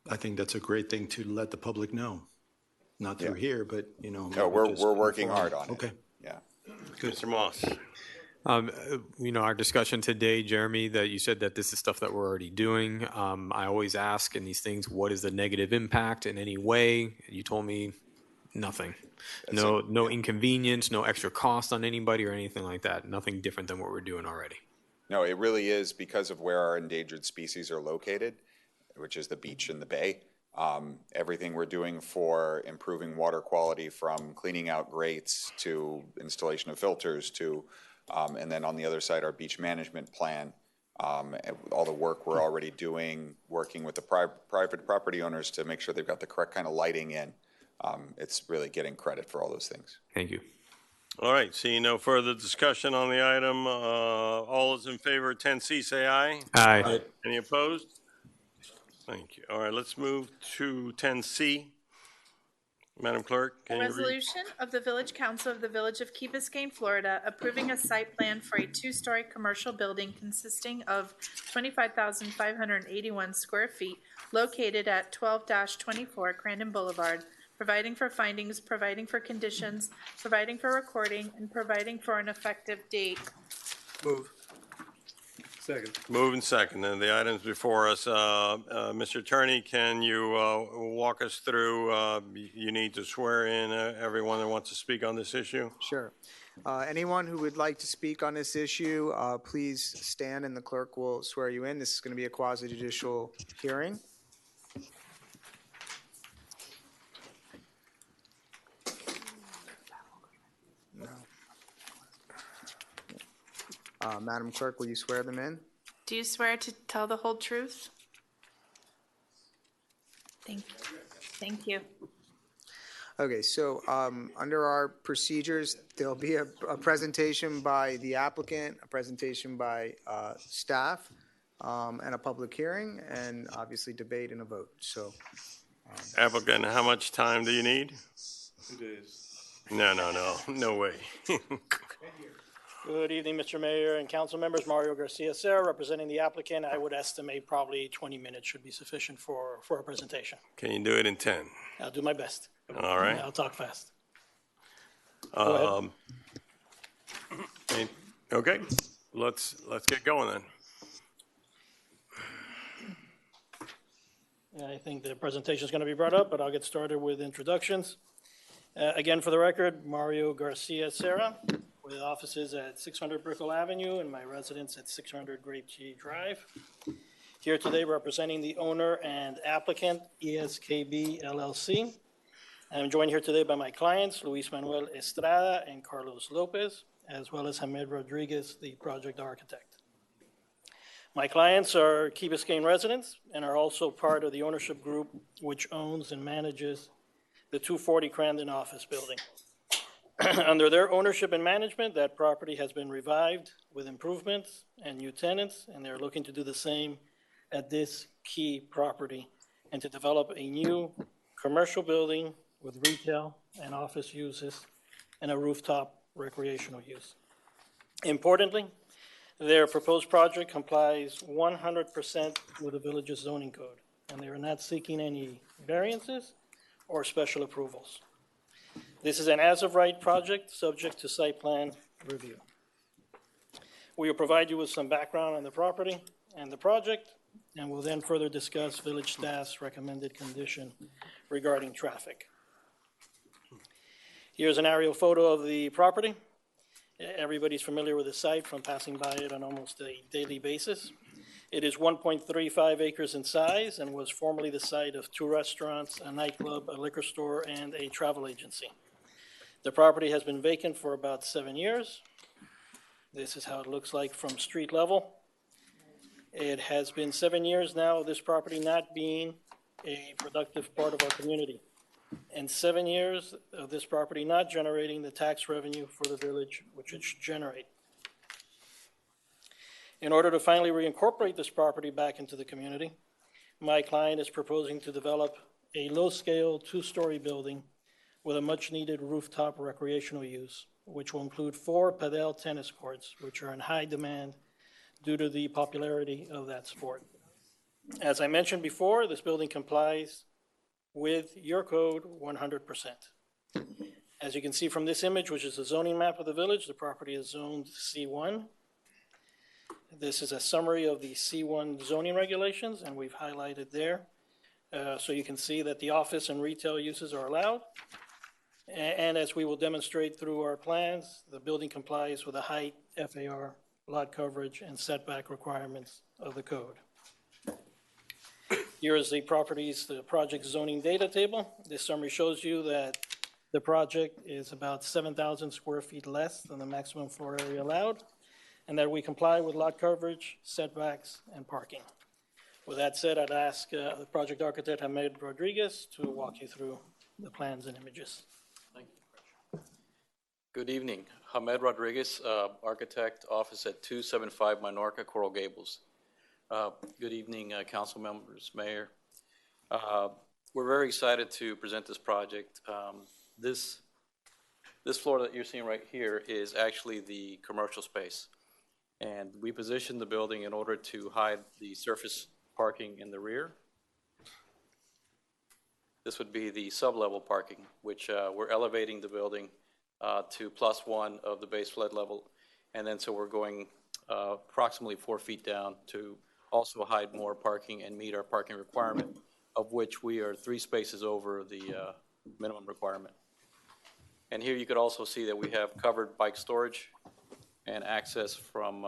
I think that's a great thing to let the public know. Not through here, but, you know. No, we're working hard on it. Okay. Yeah. Good. Mr. Moss. You know, our discussion today, Jeremy, that you said that this is stuff that we're already doing. I always ask in these things, what is the negative impact in any way? You told me nothing. No inconvenience, no extra cost on anybody or anything like that. Nothing different than what we're doing already. No, it really is because of where our endangered species are located, which is the beach and the bay. Everything we're doing for improving water quality, from cleaning out grates to installation of filters to, and then on the other side, our beach management plan, all the work we're already doing, working with the private property owners to make sure they've got the correct kind of lighting in. It's really getting credit for all those things. Thank you. All right, seeing no further discussion on the item, all those in favor of 10C, say aye. Aye. Any opposed? Thank you. All right, let's move to 10C. Madam Clerk, can you read? Resolution of the Village Council of the Village of Key Biscayne, Florida, approving a site plan for a 2-story commercial building consisting of 25,581 square feet located at 12-24 Crandon Boulevard, providing for findings, providing for conditions, providing for recording, and providing for an effective date. Move. Second. Move and second. And the items before us, Mr. Attorney, can you walk us through, you need to swear in everyone that wants to speak on this issue? Sure. Anyone who would like to speak on this issue, please stand and the clerk will swear you in. This is going to be a quasi-judicial hearing. Madam Clerk, will you swear them in? Do you swear to tell the whole truth? Thank you. Thank you. Okay, so under our procedures, there'll be a presentation by the applicant, a presentation by staff, and a public hearing, and obviously debate and a vote. So, Applicant, how much time do you need? 2 days. No way. Good evening, Mr. Mayor and council members. Mario Garcia Serra, representing the applicant. I would estimate probably 20 minutes should be sufficient for a presentation. Can you do it in 10? I'll do my best. All right. I'll talk fast. Okay, let's get going then. I think the presentation is going to be brought up, but I'll get started with introductions. Again, for the record, Mario Garcia Serra, with offices at 600 Brickell Avenue and my residence at 600 Grape Tree Drive. Here today representing the owner and applicant, ESKB LLC. I'm joined here today by my clients, Luis Manuel Estrada and Carlos Lopez, as well as Hamed Rodriguez, the project architect. My clients are Key Biscayne residents and are also part of the ownership group which owns and manages the 240 Crandon office building. Under their ownership and management, that property has been revived with improvements and new tenants, and they're looking to do the same at this key property and to develop a new commercial building with retail and office uses and a rooftop recreational use. Importantly, their proposed project complies 100% with the village's zoning code, and they are not seeking any variances or special approvals. This is an as-of-right project subject to site plan review. We will provide you with some background on the property and the project, and will then further discuss village staff's recommended condition regarding traffic. Here's an aerial photo of the property. Everybody's familiar with the site from passing by it on almost a daily basis. It is 1.35 acres in size and was formerly the site of 2 restaurants, a nightclub, a liquor store, and a travel agency. The property has been vacant for about 7 years. This is how it looks like from street level. It has been 7 years now of this property not being a productive part of our community, and 7 years of this property not generating the tax revenue for the village which it should generate. In order to finally reincorporate this property back into the community, my client is proposing to develop a low-scale 2-story building with a much-needed rooftop recreational use, which will include 4 padel tennis courts, which are in high demand due to the popularity of that sport. As I mentioned before, this building complies with your code 100%. As you can see from this image, which is a zoning map of the village, the property is zoned C1. This is a summary of the C1 zoning regulations, and we've highlighted there. So you can see that the office and retail uses are allowed. And as we will demonstrate through our plans, the building complies with the height, FAR, lot coverage, and setback requirements of the code. Here is the project zoning data table. This summary shows you that the project is about 7,000 square feet less than the maximum floor area allowed, and that we comply with lot coverage, setbacks, and parking. With that said, I'd ask the project architect, Hamed Rodriguez, to walk you through the plans and images. Good evening. Hamed Rodriguez, architect, office at 275 Minorca, Coral Gables. Good evening, council members, mayor. We're very excited to present this project. This floor that you're seeing right here is actually the commercial space. And we positioned the building in order to hide the surface parking in the rear. This would be the sub-level parking, which we're elevating the building to +1 of the base flood level. And then so we're going approximately 4 feet down to also hide more parking and meet our parking requirement, of which we are 3 spaces over the minimum requirement. And here you could also see that we have covered bike storage and access from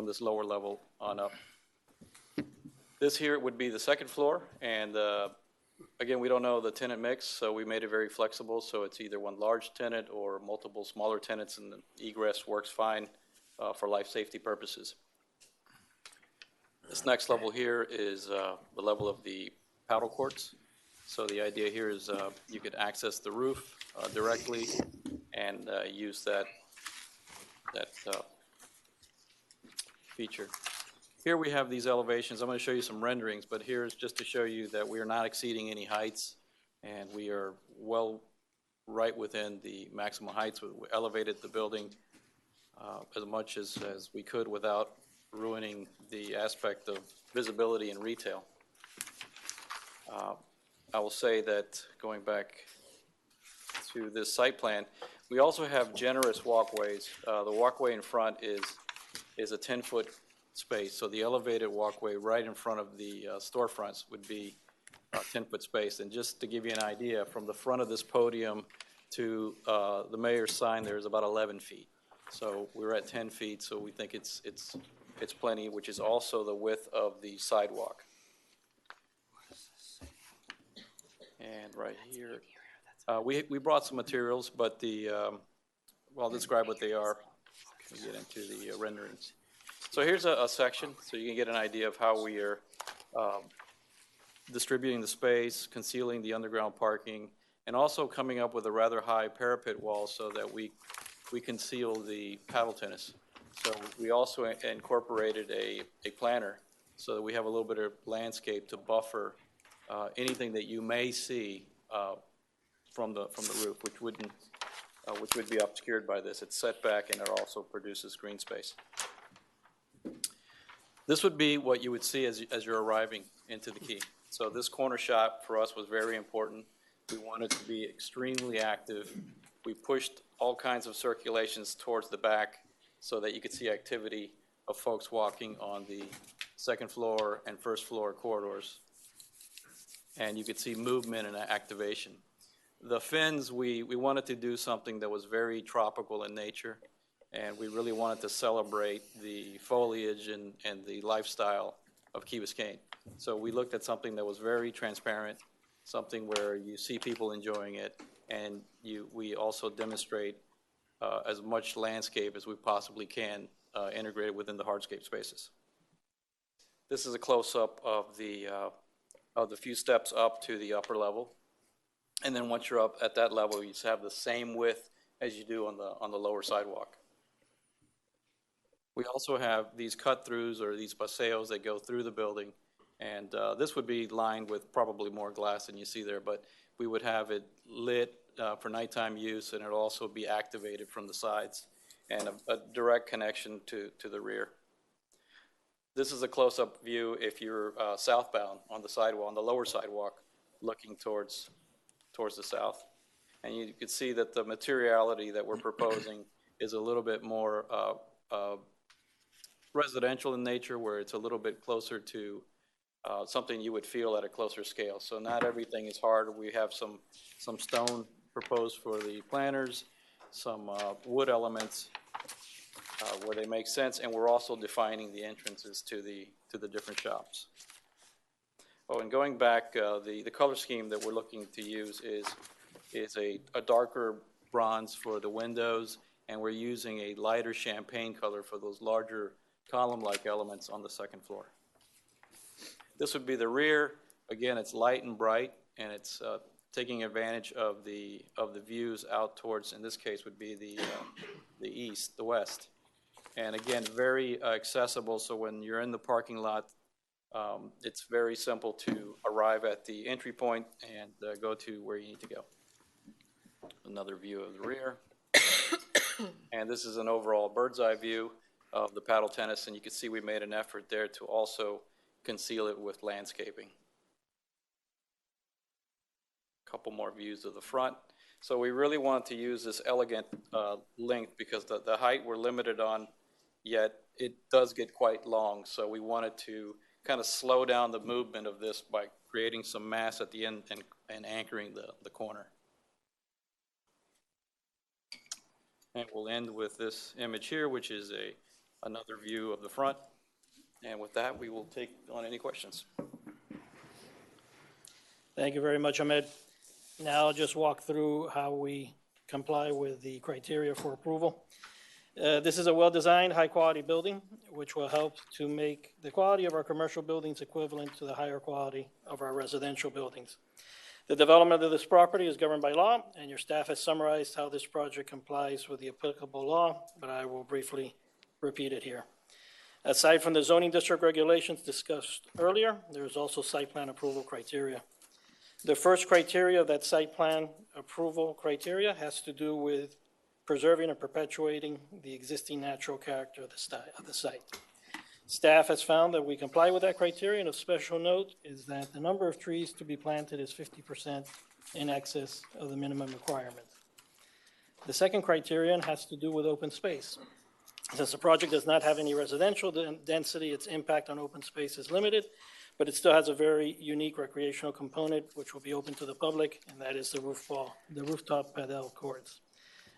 this lower level on up. This here would be the second floor, and again, we don't know the tenant mix, so we made it very flexible, so it's either one large tenant or multiple smaller tenants, and the egress works fine for life safety purposes. This next level here is the level of the paddle courts. So the idea here is you could access the roof directly and use that feature. Here we have these elevations. I'm going to show you some renderings, but here's just to show you that we are not exceeding any heights, and we are well right within the maximum heights. We elevated the building as much as we could without ruining the aspect of visibility and retail. I will say that going back to this site plan, we also have generous walkways. The walkway in front is a 10-foot space, so the elevated walkway right in front of the storefronts would be a 10-foot space. And just to give you an idea, from the front of this podium to the mayor's sign, there's about 11 feet. So we're at 10 feet, so we think it's plenty, which is also the width of the sidewalk. And right here, we brought some materials, but well, I'll describe what they are when we get into the renderings. So here's a section, so you can get an idea of how we are distributing the space, concealing the underground parking, and also coming up with a rather high parapet wall so that we conceal the paddle tennis. So we also incorporated a planter so that we have a little bit of landscape to buffer anything that you may see from the roof, which would be obscured by this. It's set back, and it also produces green space. This would be what you would see as you're arriving into the quay. So this corner shot for us was very important. We wanted to be extremely active. We pushed all kinds of circulations towards the back so that you could see activity of folks walking on the second floor and first floor corridors. And you could see movement and activation. The fins, we wanted to do something that was very tropical in nature, and we really wanted to celebrate the foliage and the lifestyle of Key Biscayne. So we looked at something that was very transparent, something where you see people enjoying it, and we also demonstrate as much landscape as we possibly can integrated within the hardscape spaces. This is a close-up of the few steps up to the upper level. And then once you're up at that level, you have the same width as you do on the lower sidewalk. We also have these cut-throughs or these paseos that go through the building. And this would be lined with probably more glass than you see there, but we would have it lit for nighttime use, and it'll also be activated from the sides and a direct connection to the rear. This is a close-up view if you're southbound on the sidewalk, on the lower sidewalk, looking towards the south. And you can see that the materiality that we're proposing is a little bit more residential in nature, where it's a little bit closer to something you would feel at a closer scale. So not everything is hard. We have some stone proposed for the planters, some wood elements where they make sense, and we're also defining the entrances to the different shops. Oh, and going back, the color scheme that we're looking to use is a darker bronze for the windows, and we're using a lighter champagne color for those larger column-like elements on the second floor. This would be the rear. Again, it's light and bright, and it's taking advantage of the views out towards, in this case, would be the east, the west. And again, very accessible, so when you're in the parking lot, it's very simple to arrive at the entry point and go to where you need to go. Another view of the rear. And this is an overall bird's eye view of the paddle tennis, and you can see we made an effort there to also conceal it with landscaping. A couple more views of the front. So we really wanted to use this elegant length because the height we're limited on, yet it does get quite long. So we wanted to kind of slow down the movement of this by creating some mass at the end and anchoring the corner. And we'll end with this image here, which is another view of the front. And with that, we will take on any questions. Thank you very much, Ahmed. Now I'll just walk through how we comply with the criteria for approval. This is a well-designed, high-quality building, which will help to make the quality of our commercial buildings equivalent to the higher quality of our residential buildings. The development of this property is governed by law, and your staff has summarized how this project complies with the applicable law, but I will briefly repeat it here. Aside from the zoning district regulations discussed earlier, there is also site plan approval criteria. The first criteria of that site plan approval criteria has to do with preserving and perpetuating the existing natural character of the site. Staff has found that we comply with that criteria, and of special note is that the number of trees to be planted is 50% in excess of the minimum requirement. The second criterion has to do with open space. Since the project does not have any residential density, its impact on open space is limited, but it still has a very unique recreational component which will be open to the public, and that is the rooftop padel courts.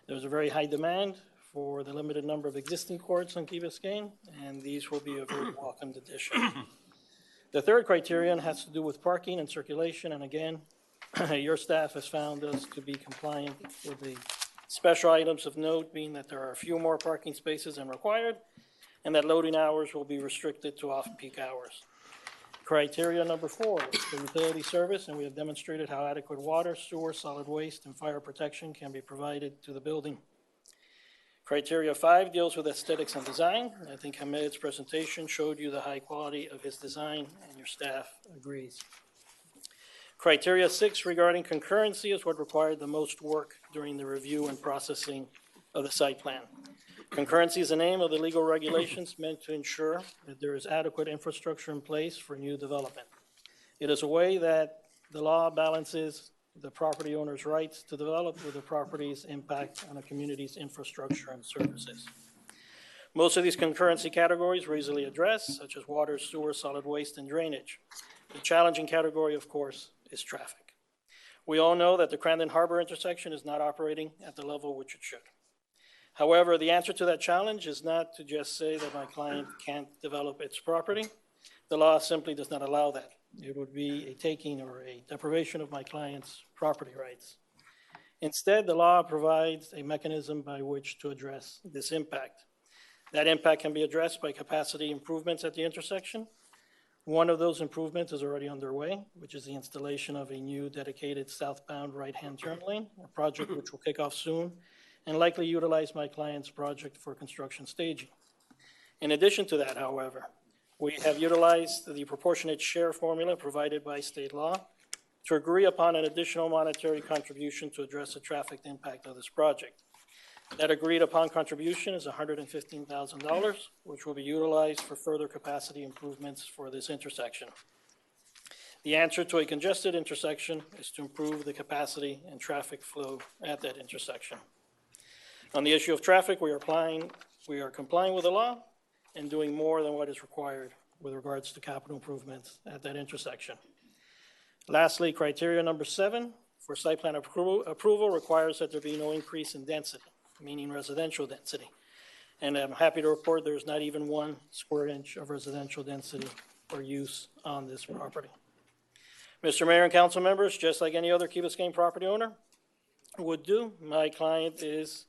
There's a very high demand for the limited number of existing courts on Key Biscayne, and these will be a very welcomed addition. The third criterion has to do with parking and circulation, and again, your staff has found us to be compliant with the special items of note, being that there are a few more parking spaces than required, and that loading hours will be restricted to off-peak hours. Criteria number 4 is the utility service, and we have demonstrated how adequate water, sewer, solid waste, and fire protection can be provided to the building. Criteria 5 deals with aesthetics and design. I think Hamed's presentation showed you the high quality of his design, and your staff agrees. Criteria 6 regarding concurrency is what required the most work during the review and processing of the site plan. Concurrency is the name of the legal regulations meant to ensure that there is adequate infrastructure in place for new development. It is a way that the law balances the property owner's rights to develop with the property's impact on a community's infrastructure and services. Most of these concurrency categories were easily addressed, such as water, sewer, solid waste, and drainage. The challenging category, of course, is traffic. We all know that the Crandon Harbor intersection is not operating at the level which it should. However, the answer to that challenge is not to just say that my client can't develop its property. The law simply does not allow that. It would be a taking or a deprivation of my client's property rights. Instead, the law provides a mechanism by which to address this impact. That impact can be addressed by capacity improvements at the intersection. One of those improvements is already underway, which is the installation of a new dedicated southbound right-hand turn lane, a project which will kick off soon and likely utilize my client's project for construction staging. In addition to that, however, we have utilized the proportionate share formula provided by state law to agree upon an additional monetary contribution to address the traffic impact of this project. That agreed upon contribution is $115,000, which will be utilized for further capacity improvements for this intersection. The answer to a congested intersection is to improve the capacity and traffic flow at that intersection. On the issue of traffic, we are complying with the law and doing more than what is required with regards to capital improvements at that intersection. Lastly, criteria number 7 for site plan approval requires that there be no increase in density, meaning residential density. And I'm happy to report there's not even 1 square inch of residential density or use on this property. Mr. Mayor and council members, just like any other Key Biscayne property owner would do, my client is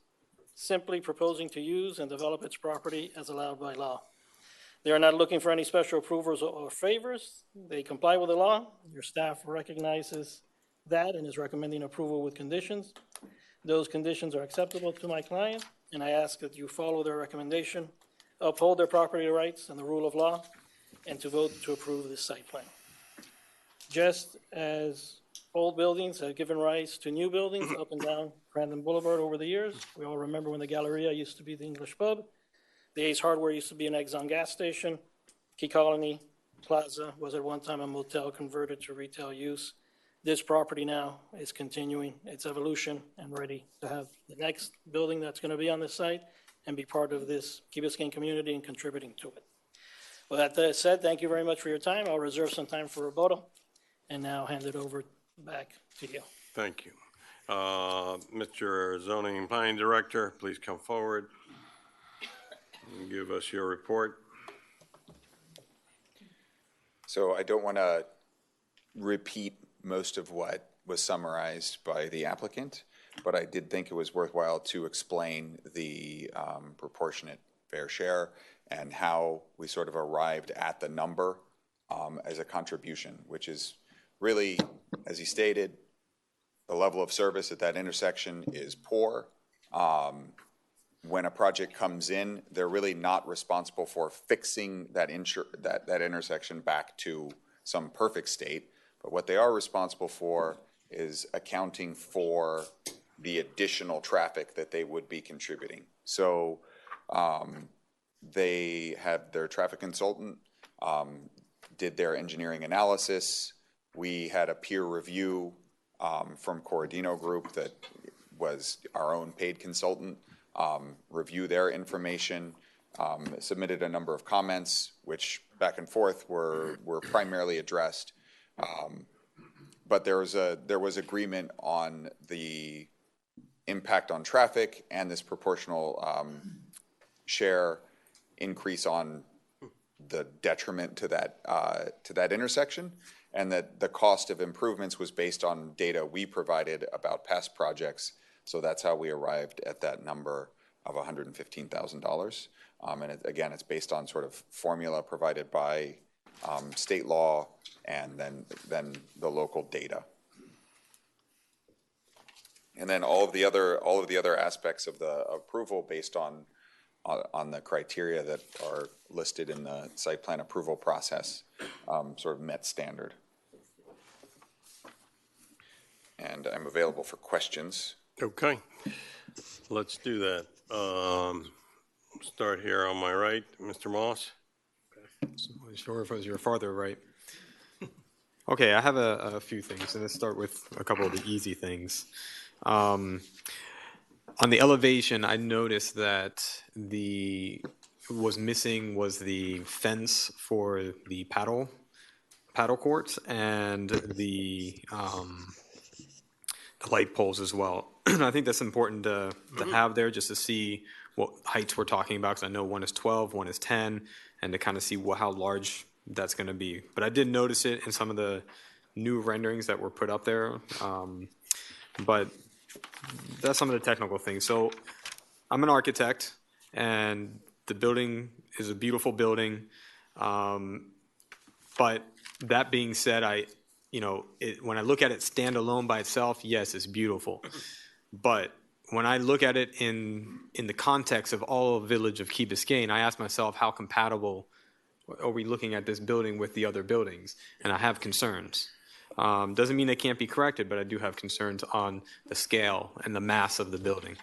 simply proposing to use and develop its property as allowed by law. They are not looking for any special approvals or favors. They comply with the law. Your staff recognizes that and is recommending approval with conditions. Those conditions are acceptable to my client, and I ask that you follow their recommendation, uphold their property rights and the rule of law, and to vote to approve this site plan. Just as old buildings have given rise to new buildings up and down Crandon Boulevard over the years. We all remember when the Galleria used to be the English pub. The Ace Hardware used to be an Exxon gas station. Key Colony Plaza was at one time a motel converted to retail use. This property now is continuing its evolution and ready to have the next building that's going to be on this site and be part of this Key Biscayne community and contributing to it. With that said, thank you very much for your time. I'll reserve some time for rebuttal and now hand it over back to you. Thank you. Mr. Zoning and Planning Director, please come forward and give us your report. So I don't want to repeat most of what was summarized by the applicant, but I did think it was worthwhile to explain the proportionate fair share and how we sort of arrived at the number as a contribution, which is really, as he stated, the level of service at that intersection is poor. When a project comes in, they're really not responsible for fixing that intersection back to some perfect state. But what they are responsible for is accounting for the additional traffic that they would be contributing. So they have their traffic consultant did their engineering analysis. We had a peer review from Corradino Group that was our own paid consultant, review their information, submitted a number of comments, which back and forth were primarily addressed. But there was agreement on the impact on traffic and this proportional share increase on the detriment to that intersection, and that the cost of improvements was based on data we provided about past projects. So that's how we arrived at that number of $115,000. And again, it's based on sort of formula provided by state law and then the local data. And then all of the other aspects of the approval based on the criteria that are listed in the site plan approval process sort of met standard. And I'm available for questions. Okay, let's do that. Start here on my right, Mr. Moss. So I'm not sure if it was your farther right. Okay, I have a few things, and let's start with a couple of the easy things. On the elevation, I noticed that the was missing was the fence for the paddle courts and the light poles as well. I think that's important to have there just to see what heights we're talking about, because I know one is 12, one is 10, and to kind of see how large that's going to be. But I did notice it in some of the new renderings that were put up there. But that's some of the technical things. So I'm an architect, and the building is a beautiful building. But that being said, when I look at it standalone by itself, yes, it's beautiful. But when I look at it in the context of all of Village of Key Biscayne, I ask myself, how compatible are we looking at this building with the other buildings? And I have concerns. Doesn't mean they can't be corrected, but I do have concerns on the scale and the mass of the building.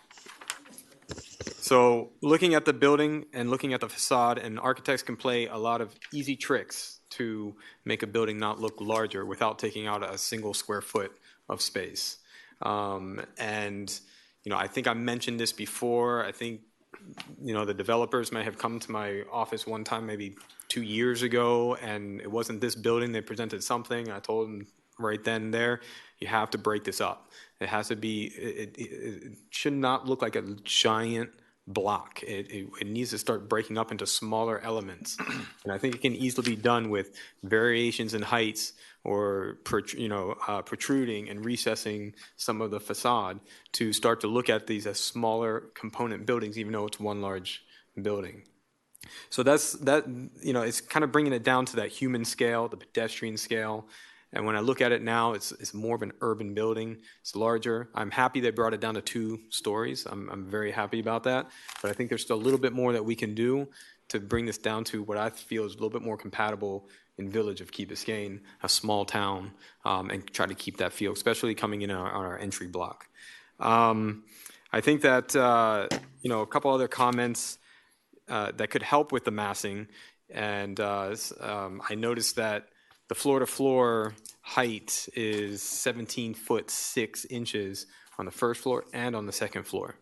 So looking at the building and looking at the facade, and architects can play a lot of easy tricks to make a building not look larger without taking out a single square foot of space. I think I mentioned this before. I think, the developers may have come to my office one time, maybe 2 years ago, and it wasn't this building. They presented something. I told them right then and there, you have to break this up. It has to be, it should not look like a giant block. It needs to start breaking up into smaller elements. And I think it can easily be done with variations in heights or protruding and recessing some of the facade to start to look at these as smaller component buildings, even though it's one large building. So it's kind of bringing it down to that human scale, the pedestrian scale. And when I look at it now, it's more of an urban building. It's larger. I'm happy they brought it down to 2 stories. I'm very happy about that. But I think there's still a little bit more that we can do to bring this down to what I feel is a little bit more compatible in Village of Key Biscayne, a small town, and try to keep that feel, especially coming in on our entry block. I think that, a couple other comments that could help with the massing. And I noticed that the floor-to-floor height is 17 foot 6 inches on the first floor and on the second floor.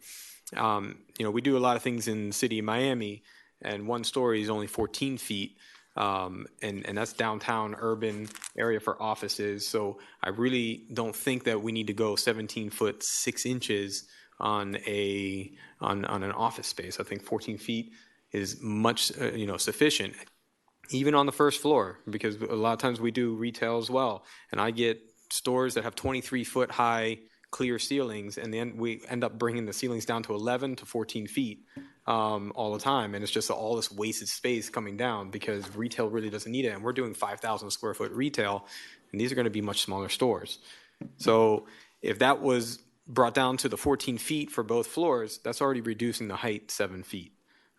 We do a lot of things in the city of Miami, and 1 story is only 14 feet, and that's downtown urban area for offices. So I really don't think that we need to go 17 foot 6 inches on an office space. I think 14 feet is much sufficient. Even on the first floor, because a lot of times we do retail as well. And I get stores that have 23-foot high clear ceilings, and then we end up bringing the ceilings down to 11 to 14 feet all the time. And it's just all this wasted space coming down because retail really doesn't need it. And we're doing 5,000 square foot retail, and these are going to be much smaller stores. So if that was brought down to the 14 feet for both floors, that's already reducing the height 7 feet.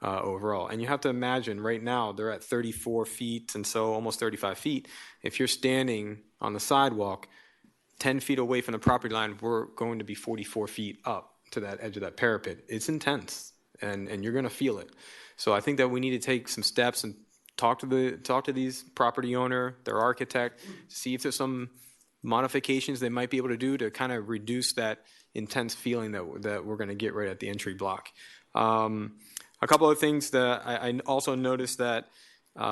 Overall. And you have to imagine right now they're at 34 feet and so almost 35 feet. If you're standing on the sidewalk 10 feet away from the property line, we're going to be 44 feet up to that edge of that parapet. It's intense and you're going to feel it. So I think that we need to take some steps and talk to these property owner, their architect, see if there's some modifications they might be able to do to kind of reduce that intense feeling that we're going to get right at the entry block. A couple of things that I also noticed that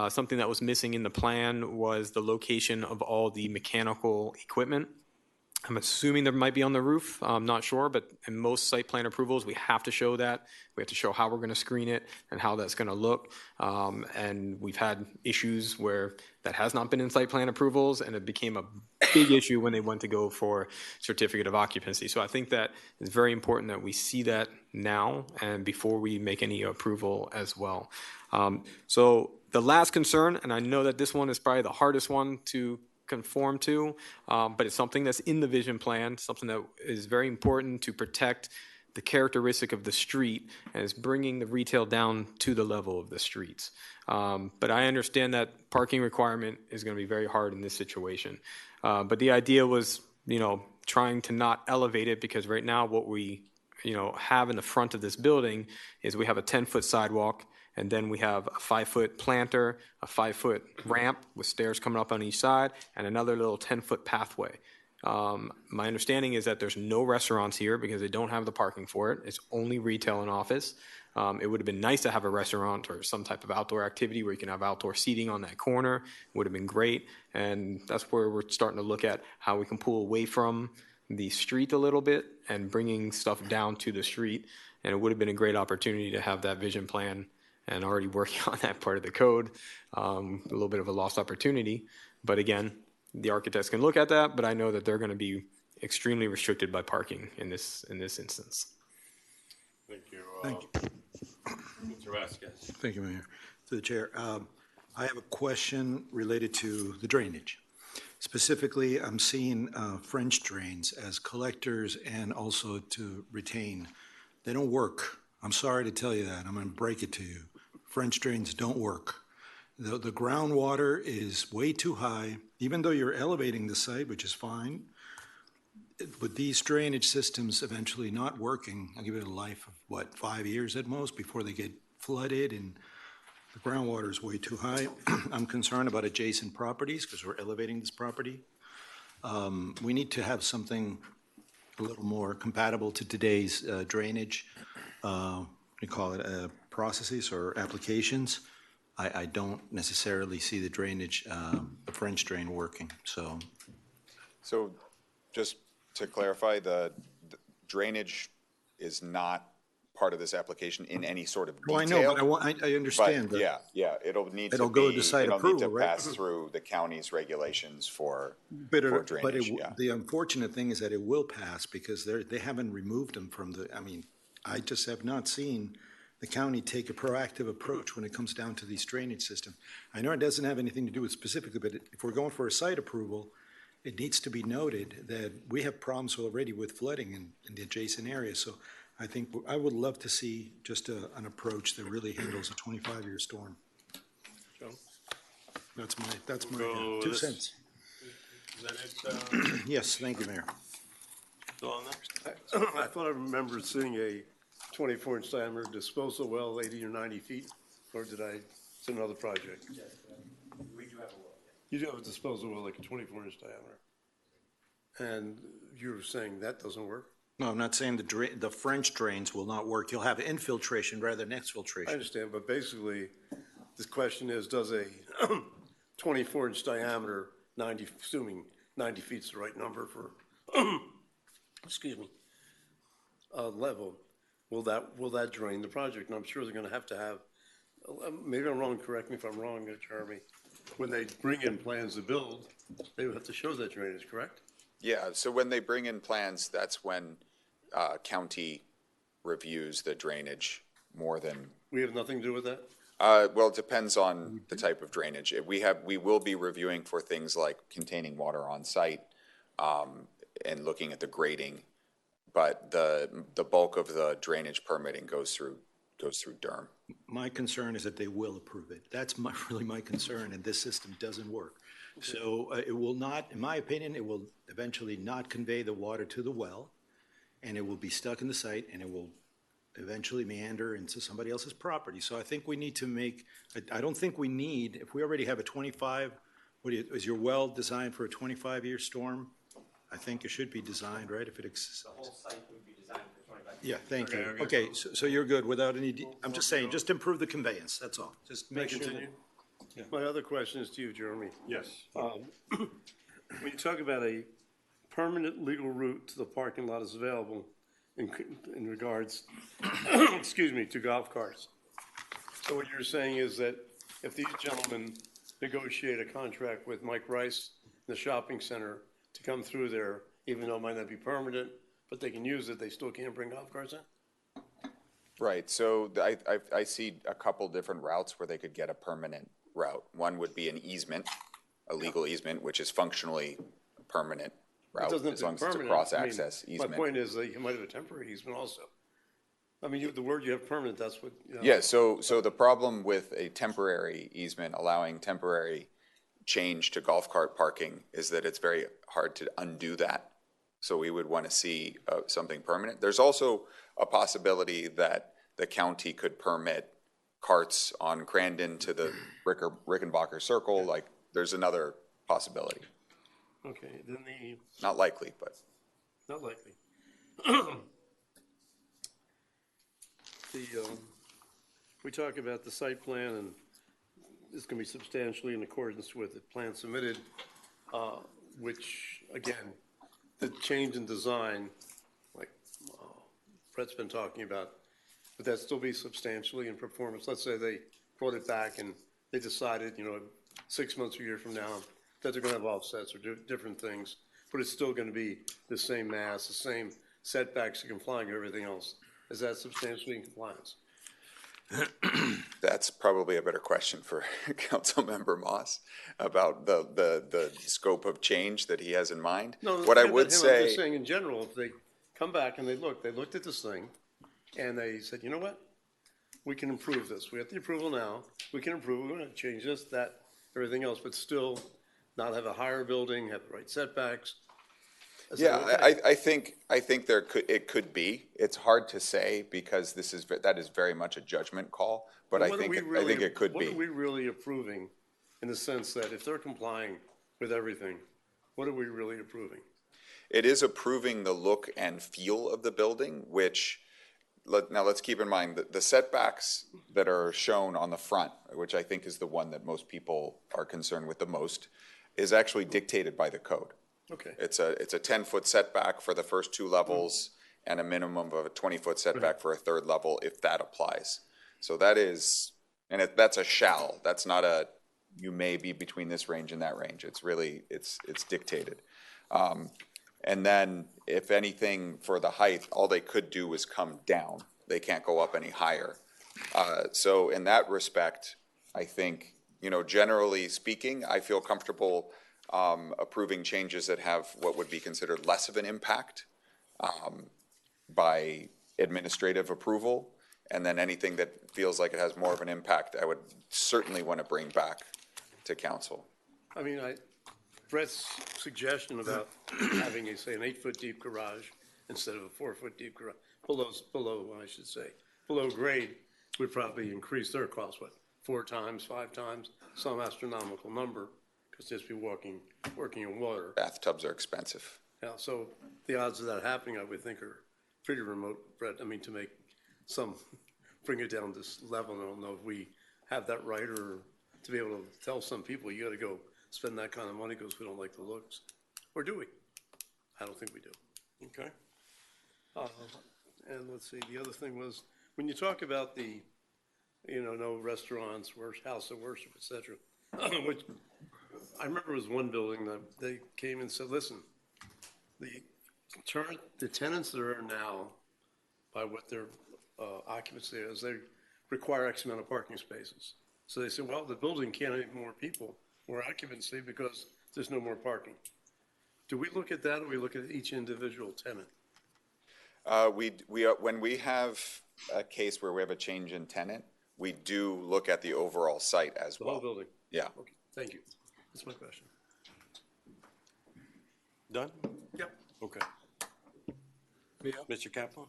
something that was missing in the plan was the location of all the mechanical equipment. I'm assuming there might be on the roof. I'm not sure, but in most site plan approvals, we have to show that. We have to show how we're going to screen it and how that's going to look. And we've had issues where that has not been in site plan approvals, and it became a big issue when they went to go for certificate of occupancy. So I think that it's very important that we see that now and before we make any approval as well. So the last concern, and I know that this one is probably the hardest one to conform to, but it's something that's in the vision plan, something that is very important to protect the characteristic of the street and is bringing the retail down to the level of the streets. But I understand that parking requirement is going to be very hard in this situation. But the idea was, trying to not elevate it, because right now what we, have in the front of this building is we have a 10-foot sidewalk, and then we have a 5-foot planter, a 5-foot ramp with stairs coming up on each side, and another little 10-foot pathway. My understanding is that there's no restaurants here because they don't have the parking for it. It's only retail and office. It would have been nice to have a restaurant or some type of outdoor activity where you can have outdoor seating on that corner. Would have been great. And that's where we're starting to look at how we can pull away from the street a little bit and bringing stuff down to the street. And it would have been a great opportunity to have that vision plan and already working on that part of the code. A little bit of a lost opportunity. But again, the architects can look at that, but I know that they're going to be extremely restricted by parking in this instance. Thank you. Thank you. Mr. Vasquez. Thank you, Mayor. To the chair, I have a question related to the drainage. Specifically, I'm seeing French drains as collectors and also to retain. They don't work. I'm sorry to tell you that. I'm going to break it to you. French drains don't work. The groundwater is way too high, even though you're elevating the site, which is fine. With these drainage systems eventually not working, I'll give it a life of, what, 5 years at most before they get flooded and the groundwater is way too high. I'm concerned about adjacent properties because we're elevating this property. We need to have something a little more compatible to today's drainage, we call it processes or applications. I don't necessarily see the drainage, the French drain working, so. So just to clarify, the drainage is not part of this application in any sort of detail. Well, I know, but I understand. But yeah, it'll need to It'll go to site approval, right? pass through the county's regulations for But drainage, yeah. the unfortunate thing is that it will pass because they haven't removed them from the, I mean, I just have not seen the county take a proactive approach when it comes down to these drainage systems. I know it doesn't have anything to do with specifically, but if we're going for a site approval, it needs to be noted that we have problems already with flooding in the adjacent area. So I think I would love to see just an approach that really handles a 25-year storm. Joe? That's my So 2 this- cents. Is that it? Yes, thank you, Mayor. Still on there? I thought I remembered seeing a 24-inch diameter disposal well 80 or 90 feet, or did I, it's another project? Yes, we do have a well. You do have a disposal well like a 24-inch diameter. And you were saying that doesn't work? No, I'm not saying the French drains will not work. You'll have infiltration rather than I exfiltration. understand, but basically, this question is, does a 24-inch diameter, 90, assuming 90 feet's the right number for, excuse me, level, will that drain the project? And I'm sure they're going to have, maybe I'm wrong, correct me if I'm wrong, Jeremy, when they bring in plans to build, they would have to show that drainage, correct? Yeah, so when they bring in plans, that's when county reviews the drainage more than. We have nothing to do with that? Well, it depends on the type of drainage. We will be reviewing for things like containing water on site and looking at the grading, but the bulk of the drainage permitting goes through DERM. My concern is that they will approve it. That's really my concern, and this system doesn't work. So it will not, in my opinion, it will eventually not convey the water to the well, and it will be stuck in the site, and it will eventually meander into somebody else's property. So I think we need to make, I don't think we need, if we already have a 25, is your well designed for a 25-year storm? I think it should be designed, right, if it exists. The whole site would be designed for 25 years. Yeah, thank you. Okay. Okay, so you're good without any, I'm just saying, just improve the conveyance, that's all. Just May I make sure. continue? My other question is to you, Jeremy. Yes. When you talk about a permanent legal route to the parking lot is available in regards, excuse me, to golf carts. So what you're saying is that if these gentlemen negotiate a contract with Mike Rice, the shopping center, to come through there, even though it might not be permanent, but they can use it, they still can't bring golf carts in? Right, so I see a couple different routes where they could get a permanent route. One would be an easement, a legal easement, which is functionally a permanent route, as long as it's a cross-access easement. My point is that you might have a temporary easement also. I mean, the word you have permanent, that's what, you know. Yeah, so the problem with a temporary easement, allowing temporary change to golf cart parking, is that it's very hard to undo that. So we would want to see something permanent. There's also a possibility that the county could permit carts on Crandon to the Rickenbacker Circle. Like, there's another possibility. Okay, then Not likely, but. not likely. We talk about the site plan, and it's going to be substantially in accordance with the plan submitted, which, again, the change in design, like Brett's been talking about, would that still be substantially in performance? Let's say they brought it back and they decided, 6 months or a year from now, that they're going to have offsets or different things, but it's still going to be the same mass, the same setbacks and complying and everything else. Is that substantially in compliance? That's probably a better question for Councilmember Moss about the scope of change that he has in mind. No, what I forget would about him. say, I'm just saying in general, if they come back and they looked at this thing and they said, you know what? We can improve this. We have the approval now. We can improve. We're going to change this, that, everything else, but still not have a higher building, have the right setbacks. Is that okay? I think it could be. It's hard to say because that is very much a judgment call, but I think it could be. What are we really approving in the sense that if they're complying with everything, what are we really approving? It is approving the look and feel of the building, which, now let's keep in mind that the setbacks that are shown on the front, which I think is the one that most people are concerned with the most, is actually dictated by the code. Okay. It's a 10-foot setback for the first 2 levels and a minimum of a 20-foot setback for a 3rd level if that applies. So that is, and that's a shall. That's not a you may be between this range and that range. It's really, it's dictated. And then if anything for the height, all they could do is come down. They can't go up any higher. So in that respect, I think, generally speaking, I feel comfortable approving changes that have what would be considered less of an impact by administrative approval. And then anything that feels like it has more of an impact, I would certainly want to bring back to council. I mean, Brett's suggestion about having, say, an 8-foot deep garage instead of a 4-foot deep garage, below grade, would probably increase their cost, 4 times, 5 times, some astronomical number, because just be working in water. Bathtubs are expensive. Yeah, so the odds of that happening, I would think, are pretty remote, Brett. I mean, to bring it down this level, I don't know if we have that right, or to be able to tell some people, you got to go spend that kind of money because we don't like the looks. Or do we? I don't think we do. Okay. And let's see, the other thing was, when you talk about the, no restaurants, house of worship, et cetera, which I remember was one building that they came and said, listen, the tenants that are now, by what their occupancy is, they require X amount of parking spaces. So they said, well, the building can't have more people, more occupancy, because there's no more parking. Do we look at that, or we look at each individual tenant? When we have a case where we have a change in tenant, we do look at the overall site as well. The whole building? Yeah. Okay, thank you. That's my question. Done? Yep. Okay. Yeah. Mr. Kaplan?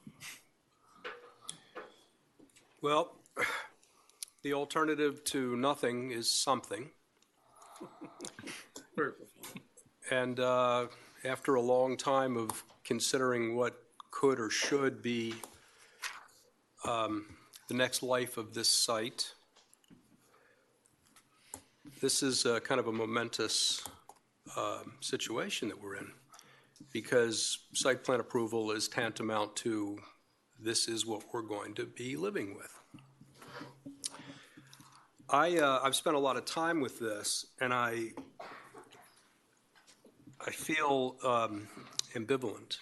Well, the alternative to nothing is something. And after a long time of considering what could or should be the next life of this site, this is kind of a momentous situation that we're in, because site plan approval is tantamount to this is what we're going to be living with. I've spent a lot of time with this, and I feel ambivalent.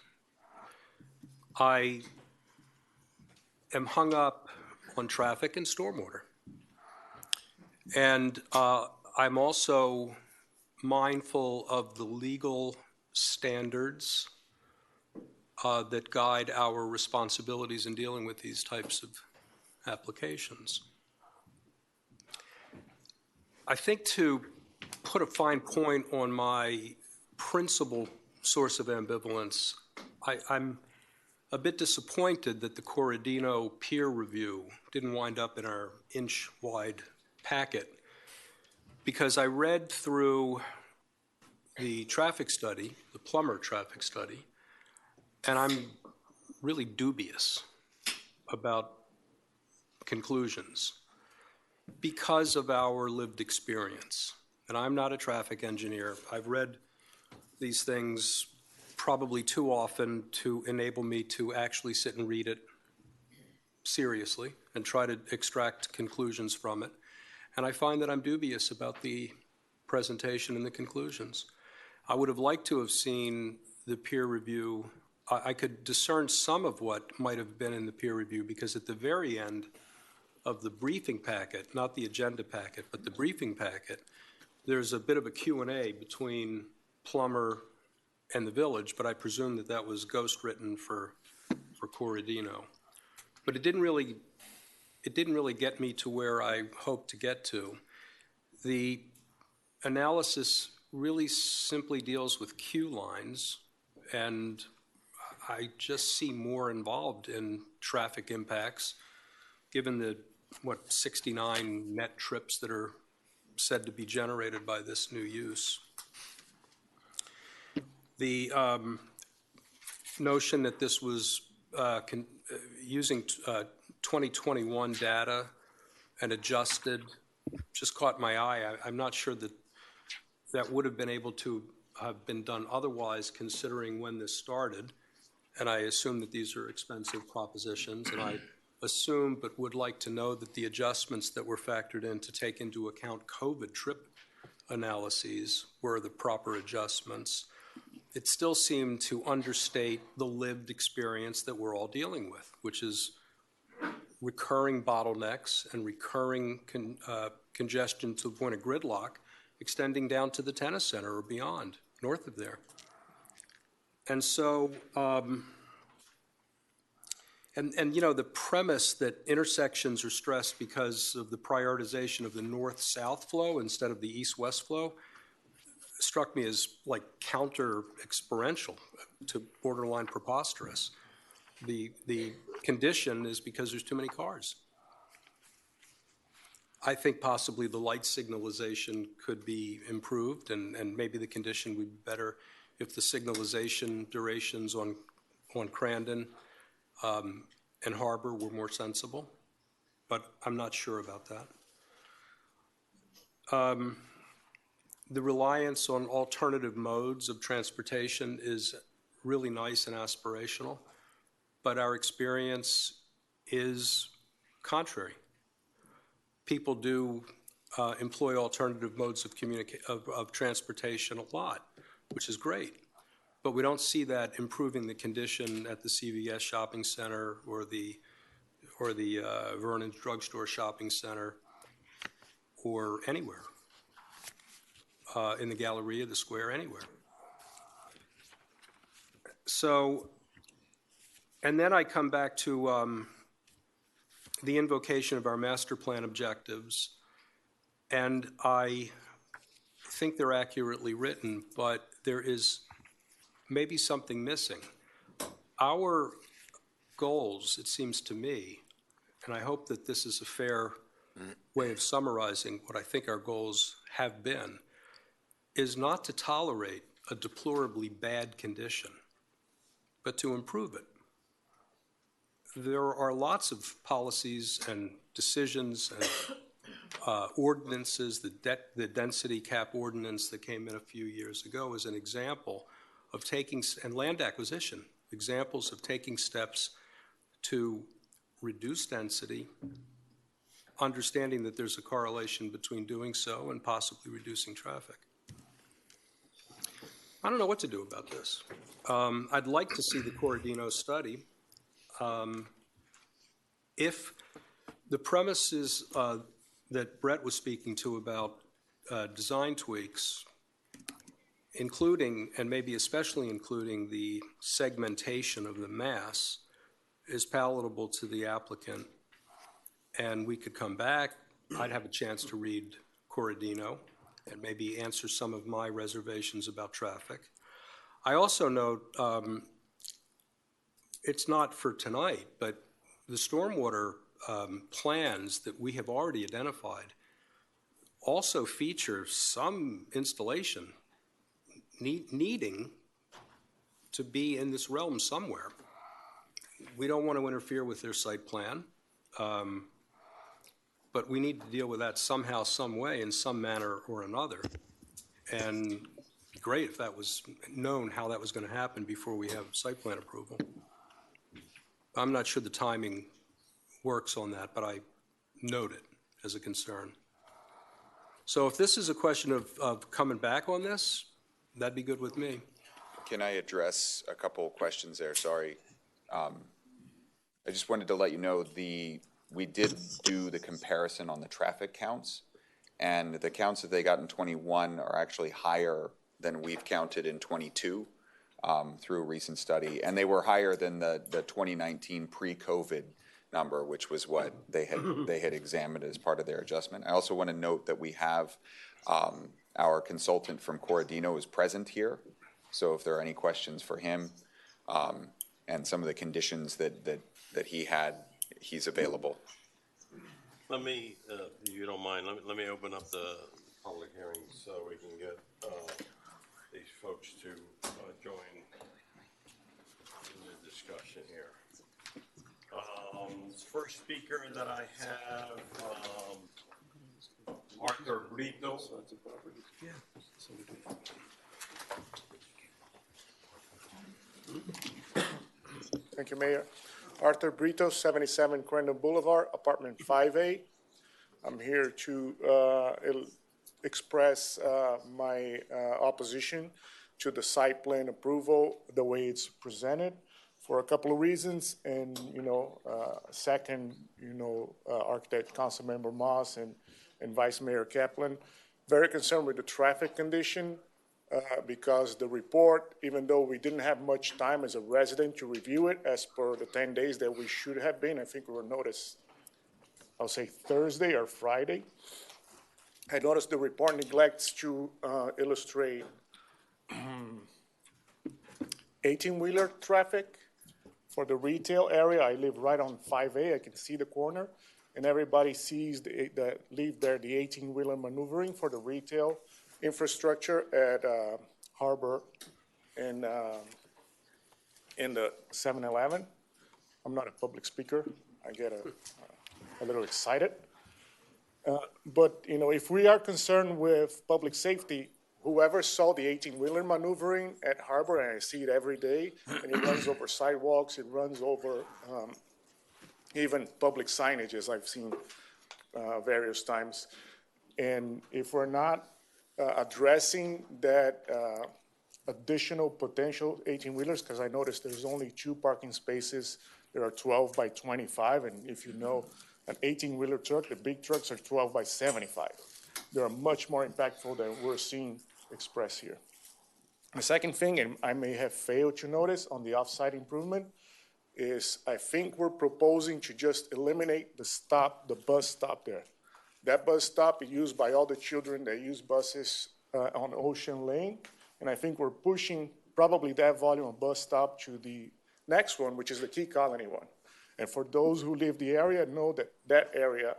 I am hung up on traffic and stormwater. And I'm also mindful of the legal standards that guide our responsibilities in dealing with these types of applications. I think to put a fine point on my principal source of ambivalence, I'm a bit disappointed that the Corradino peer review didn't wind up in our inch-wide packet, because I read through the traffic study, the Plummer traffic study, and I'm really dubious about conclusions because of our lived experience. And I'm not a traffic engineer. I've read these things probably too often to enable me to actually sit and read it seriously and try to extract conclusions from it. And I find that I'm dubious about the presentation and the conclusions. I would have liked to have seen the peer review. I could discern some of what might have been in the peer review, because at the very end of the briefing packet, not the agenda packet, but the briefing packet, there's a bit of a Q&A between Plummer and the village, but I presume that that was ghost-written for Corradino. But it didn't really get me to where I hoped to get to. The analysis really simply deals with queue lines, and I just see more involved in traffic impacts, given the, 69 net trips that are said to be generated by this new use. The notion that this was using 2021 data and adjusted just caught my eye. I'm not sure that that would have been able to have been done otherwise, considering when this started. And I assume that these are expensive propositions, and I assume but would like to know that the adjustments that were factored in to take into account COVID trip analyses were the proper adjustments. It still seemed to understate the lived experience that we're all dealing with, which is recurring bottlenecks and recurring congestion to the point of gridlock, extending down to the tennis center or beyond, north of there. And so, and you know, the premise that intersections are stressed because of the prioritization of the north-south flow instead of the east-west flow struck me as like counter-experiential to borderline preposterous. The condition is because there's too many cars. I think possibly the light signalization could be improved, and maybe the condition would be better if the signalization durations on Crandon and Harbor were more sensible, but I'm not sure about that. The reliance on alternative modes of transportation is really nice and aspirational, but our experience is contrary. People do employ alternative modes of transportation a lot, which is great. But we don't see that improving the condition at the CVS shopping center or the Vernon's drugstore shopping center or anywhere, in the Galleria, the square, anywhere. So, and then I come back to the invocation of our master plan objectives, and I think they're accurately written, but there is maybe something missing. Our goals, it seems to me, and I hope that this is a fair way of summarizing what I think our goals have been, is not to tolerate a deplorably bad condition, but to improve it. There are lots of policies and decisions and ordinances. The density cap ordinance that came in a few years ago is an example of taking, and land acquisition, examples of taking steps to reduce density, understanding that there's a correlation between doing so and possibly reducing traffic. I don't know what to do about this. I'd like to see the Corradino study. If the premises that Brett was speaking to about design tweaks, including, and maybe especially including, the segmentation of the mass, is palatable to the applicant, and we could come back, I'd have a chance to read Corradino and maybe answer some of my reservations about traffic. I also note, it's not for tonight, but the stormwater plans that we have already identified also feature some installation, needing to be in this realm somewhere. We don't want to interfere with their site plan, but we need to deal with that somehow, some way, in some manner or another. And it'd be great if that was known how that was going to happen before we have site plan approval. I'm not sure the timing works on that, but I note it as a concern. So if this is a question of coming back on this, that'd be good with me. Can I address a couple of questions there? Sorry. I just wanted to let you know we did do the comparison on the traffic counts, and the counts that they got in 21 are actually higher than we've counted in 22 through a recent study, and they were higher than the 2019 pre-COVID number, which was what they had examined as part of their adjustment. I also want to note that we have our consultant from Corradino is present here, so if there are any questions for him and some of the conditions that he had, he's available. Let me, if you don't mind, let me open up the public hearing so we can get these folks to join in the discussion here. First speaker that I have, Arthur Brito. Thank you, Mayor. Arthur Brito, 77 Crandon Boulevard, apartment 5A. I'm here to express my opposition to the site plan approval the way it's presented for a couple of reasons. And, second, Architect Councilmember Moss and Vice Mayor Kaplan, very concerned with the traffic condition because the report, even though we didn't have much time as a resident to review it as per the 10 days that we should have been, I think we were noticed, I'll say Thursday or Friday. I noticed the report neglects to illustrate 18-wheeler traffic. For the retail area, I live right on 5A. I can see the corner, and everybody sees the 18-wheeler maneuvering for the retail infrastructure at Harbor and in the 7-Eleven. I'm not a public speaker. I get a little excited. But if we are concerned with public safety, whoever saw the 18-wheeler maneuvering at Harbor, and I see it every day, and it runs over sidewalks, it runs over even public signage, as I've seen various times. And if we're not addressing that additional potential 18-wheelers, because I noticed there's only 2 parking spaces, there are 12 by 25, and if you know, an 18-wheeler truck, the big trucks are 12 by 75. They are much more impactful than we're seeing expressed here. The second thing, and I may have failed to notice on the off-site improvement, is I think we're proposing to just eliminate the bus stop there. That bus stop is used by all the children that use buses on Ocean Lane, and I think we're pushing probably that volume of bus stop to the next one, which is the Key Colony one. And for those who live the area, know that that area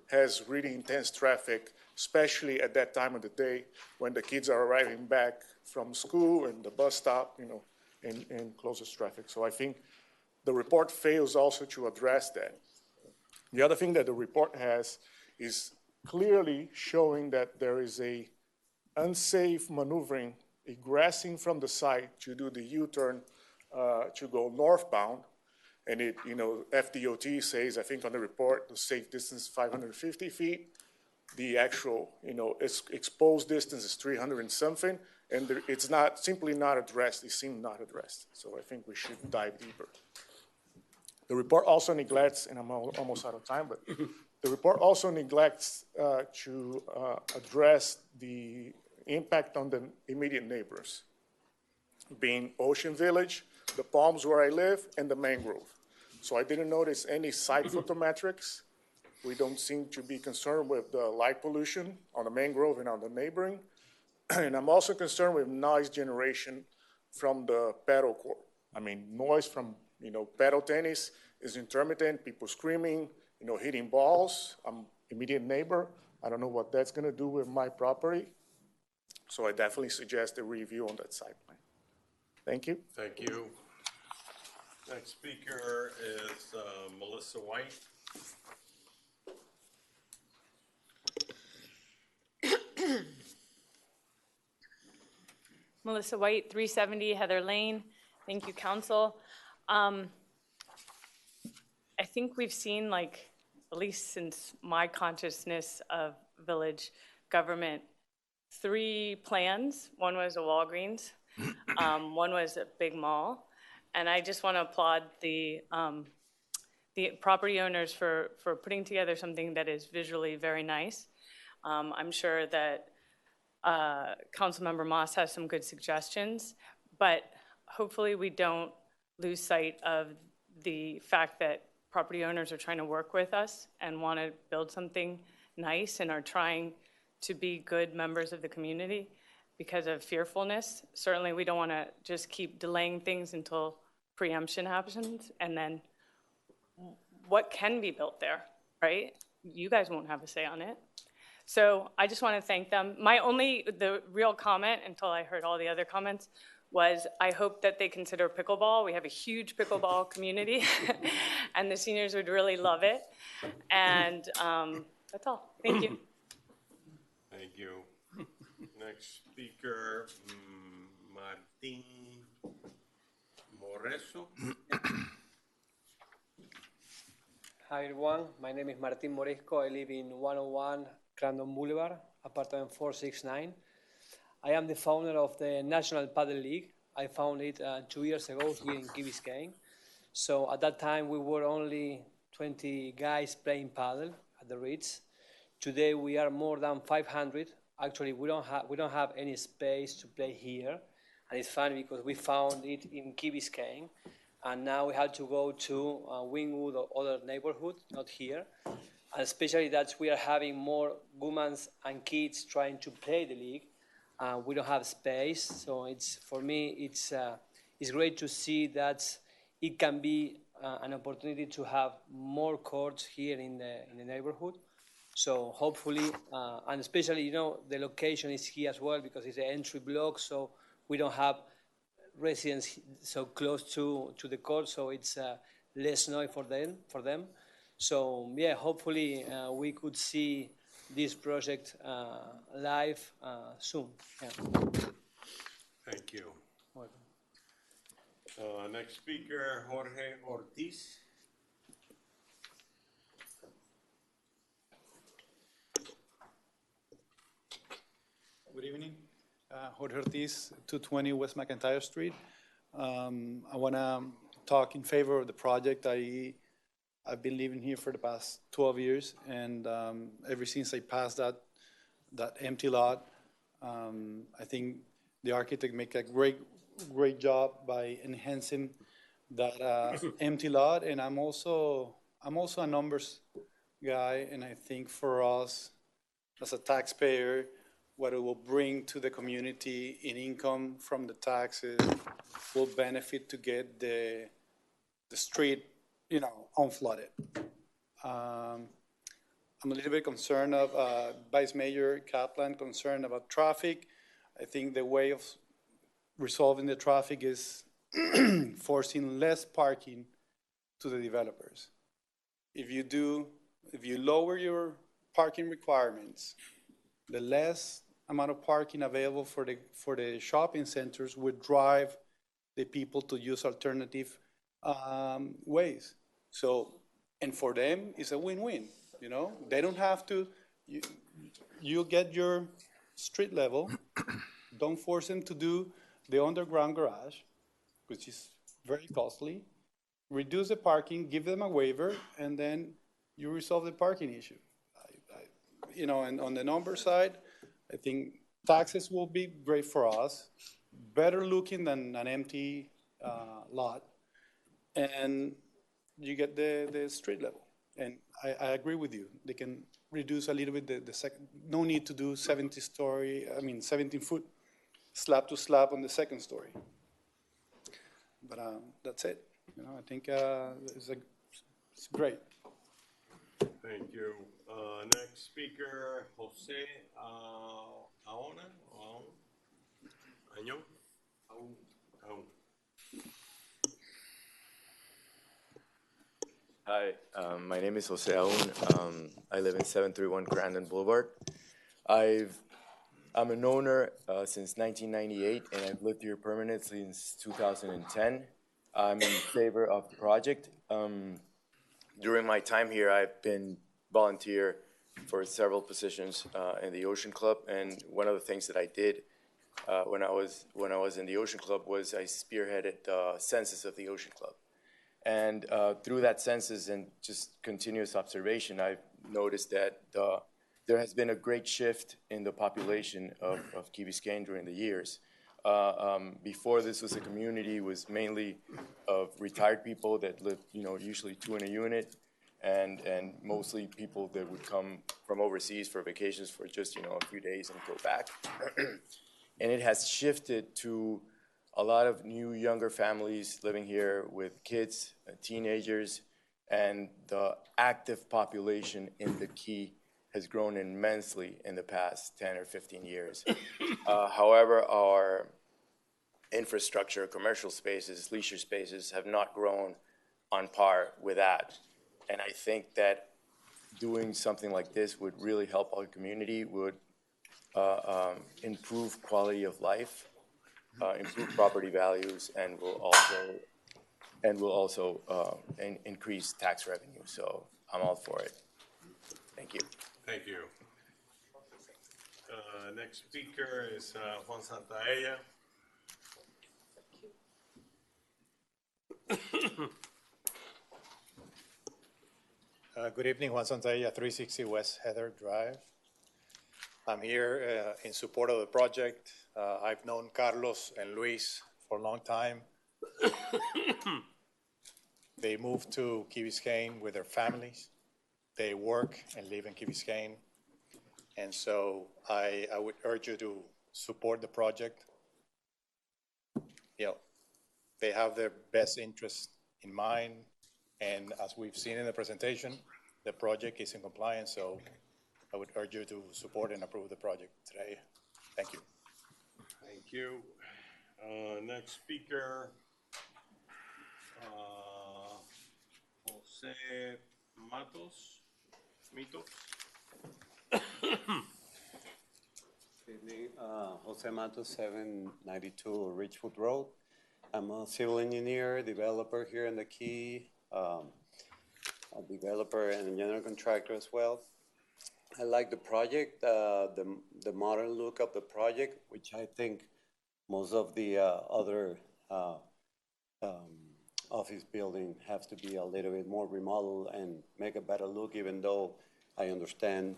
has really intense traffic, especially at that time of the day when the kids are arriving back from school and the bus stop, and closes traffic. So I think the report fails also to address that. The other thing that the report has is clearly showing that there is a unsafe maneuvering, egressing from the site to do the U-turn to go northbound. And it, FDOT says, I think on the report, the safe distance is 550 feet. The actual, exposed distance is 300 and something, and it's simply not addressed. It seemed not addressed. So I think we should dive deeper. The report also neglects, and I'm almost out of time, but the report also neglects to address the impact on the immediate neighbors, being Ocean Village, the Palms where I live, and the Mangrove. So I didn't notice any site photometrics. We don't seem to be concerned with the light pollution on the Mangrove and on the neighboring. And I'm also concerned with noise generation from the paddle court. I mean, noise from, paddle tennis is intermittent, people screaming, hitting balls. I'm immediate neighbor. I don't know what that's gonna do with my property. So I definitely suggest a review on that site plan. Thank you. Thank you. Next speaker is Melissa White. Melissa White, 370 Heather Lane. Thank you, council. I think we've seen, like, at least since my consciousness of village government, 3 plans. One was a Walgreens, one was a big mall, and I just want to applaud the property owners for putting together something that is visually very nice. I'm sure that Councilmember Moss has some good suggestions, but hopefully we don't lose sight of the fact that property owners are trying to work with us and want to build something nice and are trying to be good members of the community because of fearfulness. Certainly we don't want to just keep delaying things until preemption happens, and then what can be built there, right? You guys won't have a say on it. So I just want to thank them. The real comment, until I heard all the other comments, was I hope that they consider pickleball. We have a huge pickleball community, and the seniors would really love it. And that's all. Thank you. Thank you. Next speaker, Martin Moreso. Hi everyone, my name is Martin Moresco. I live in 101 Crandon Boulevard, apartment 469. I am the founder of the National Paddle League. I founded it 2 years ago here in Key Biscayne. So at that time we were only 20 guys playing paddle at the Ritz. Today we are more than 500. Actually, we don't have any space to play here, and it's funny because we found it in Key Biscayne, and now we had to go to Wynwood or other neighborhood, not here. And especially that we are having more women and kids trying to play the league. We don't have space, so for me it's great to see that it can be an opportunity to have more courts here in the neighborhood. So hopefully, and especially, the location is here as well because it's an entry block, so we don't have residents so close to the court, so it's less noise for them. So yeah, hopefully we could see this project live soon. Yeah. Thank you. Next speaker, Jorge Ortiz. Good evening. Jorge Ortiz, 220 West McIntyre Street. I want to talk in favor of the project. I've been living here for the past 12 years, and ever since I passed that empty lot, I think the architect make a great job by enhancing that empty lot. And I'm also a numbers guy, and I think for us as a taxpayer, what it will bring to the community in income from the taxes will benefit to get the street, unflooded. I'm a little bit concerned of Vice Mayor Kaplan concerned about traffic. I think the way of resolving the traffic is forcing less parking to the developers. If you lower your parking requirements, the less amount of parking available for the shopping centers would drive the people to use alternative ways. So, and for them, it's a win-win. They don't have to. You get your street level. Don't force them to do the underground garage, which is very costly. Reduce the parking, give them a waiver, and then you resolve the parking issue. And on the number side, I think taxes will be great for us, better looking than an empty lot, and you get the street level. And I agree with you. They can reduce a little bit the second. No need to do 17-foot slab to slab on the second story. But that's it. I think it's great. Thank you. Next speaker, Jose Aona? Año? Hi, my name is Jose Aoun. I live in 731 Grandin Boulevard. I'm an owner since 1998, and I've lived here permanently since 2010. I'm in favor of the project. During my time here, I've been volunteer for several positions in the Ocean Club, and one of the things that I did when I was in the Ocean Club was I spearheaded the census of the Ocean Club. And through that census and just continuous observation, I've noticed that there has been a great shift in the population of Key Biscayne during the years. Before this was a community, was mainly of retired people that lived, usually two in a unit, and mostly people that would come from overseas for vacations for just, a few days and go back. And it has shifted to a lot of new, younger families living here with kids, teenagers, and the active population in the Key has grown immensely in the past 10 or 15 years. However, our infrastructure, commercial spaces, leisure spaces have not grown on par with that. And I think that doing something like this would really help our community, would improve quality of life, improve property values, and will also increase tax revenue. So I'm all for it. Thank you. Thank you. Next speaker is Juan Santaella. Good evening, Juan Santaella, 360 West Heather Drive. I'm here in support of the project. I've known Carlos and Luis for a long time. They moved to Key Biscayne with their families. They work and live in Key Biscayne. And so I would urge you to support the project. They have their best interest in mind. And as we've seen in the presentation, the project is in compliance. So I would urge you to support and approve the project today. Thank you. Thank you. Next speaker, Jose Matos. Good evening, Jose Matos, 792 Ridgewood Road. I'm a civil engineer, developer here in the Key, a developer and a general contractor as well. I like the project, the modern look of the project, which I think most of the other office building have to be a little bit more remodeled and make a better look, even though I understand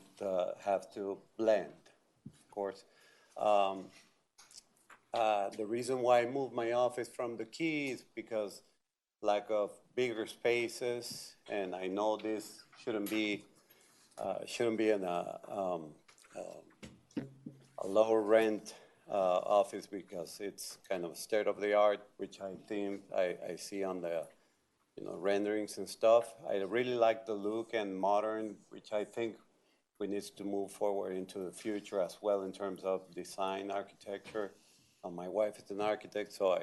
have to blend, of course. The reason why I moved my office from the Key is because lack of bigger spaces, and I know this shouldn't be in a lower rent office because it's kind of state of the art, which I think I see on the renderings and stuff. I really like the look and modern, which I think we need to move forward into the future as well in terms of design, architecture. My wife is an architect, so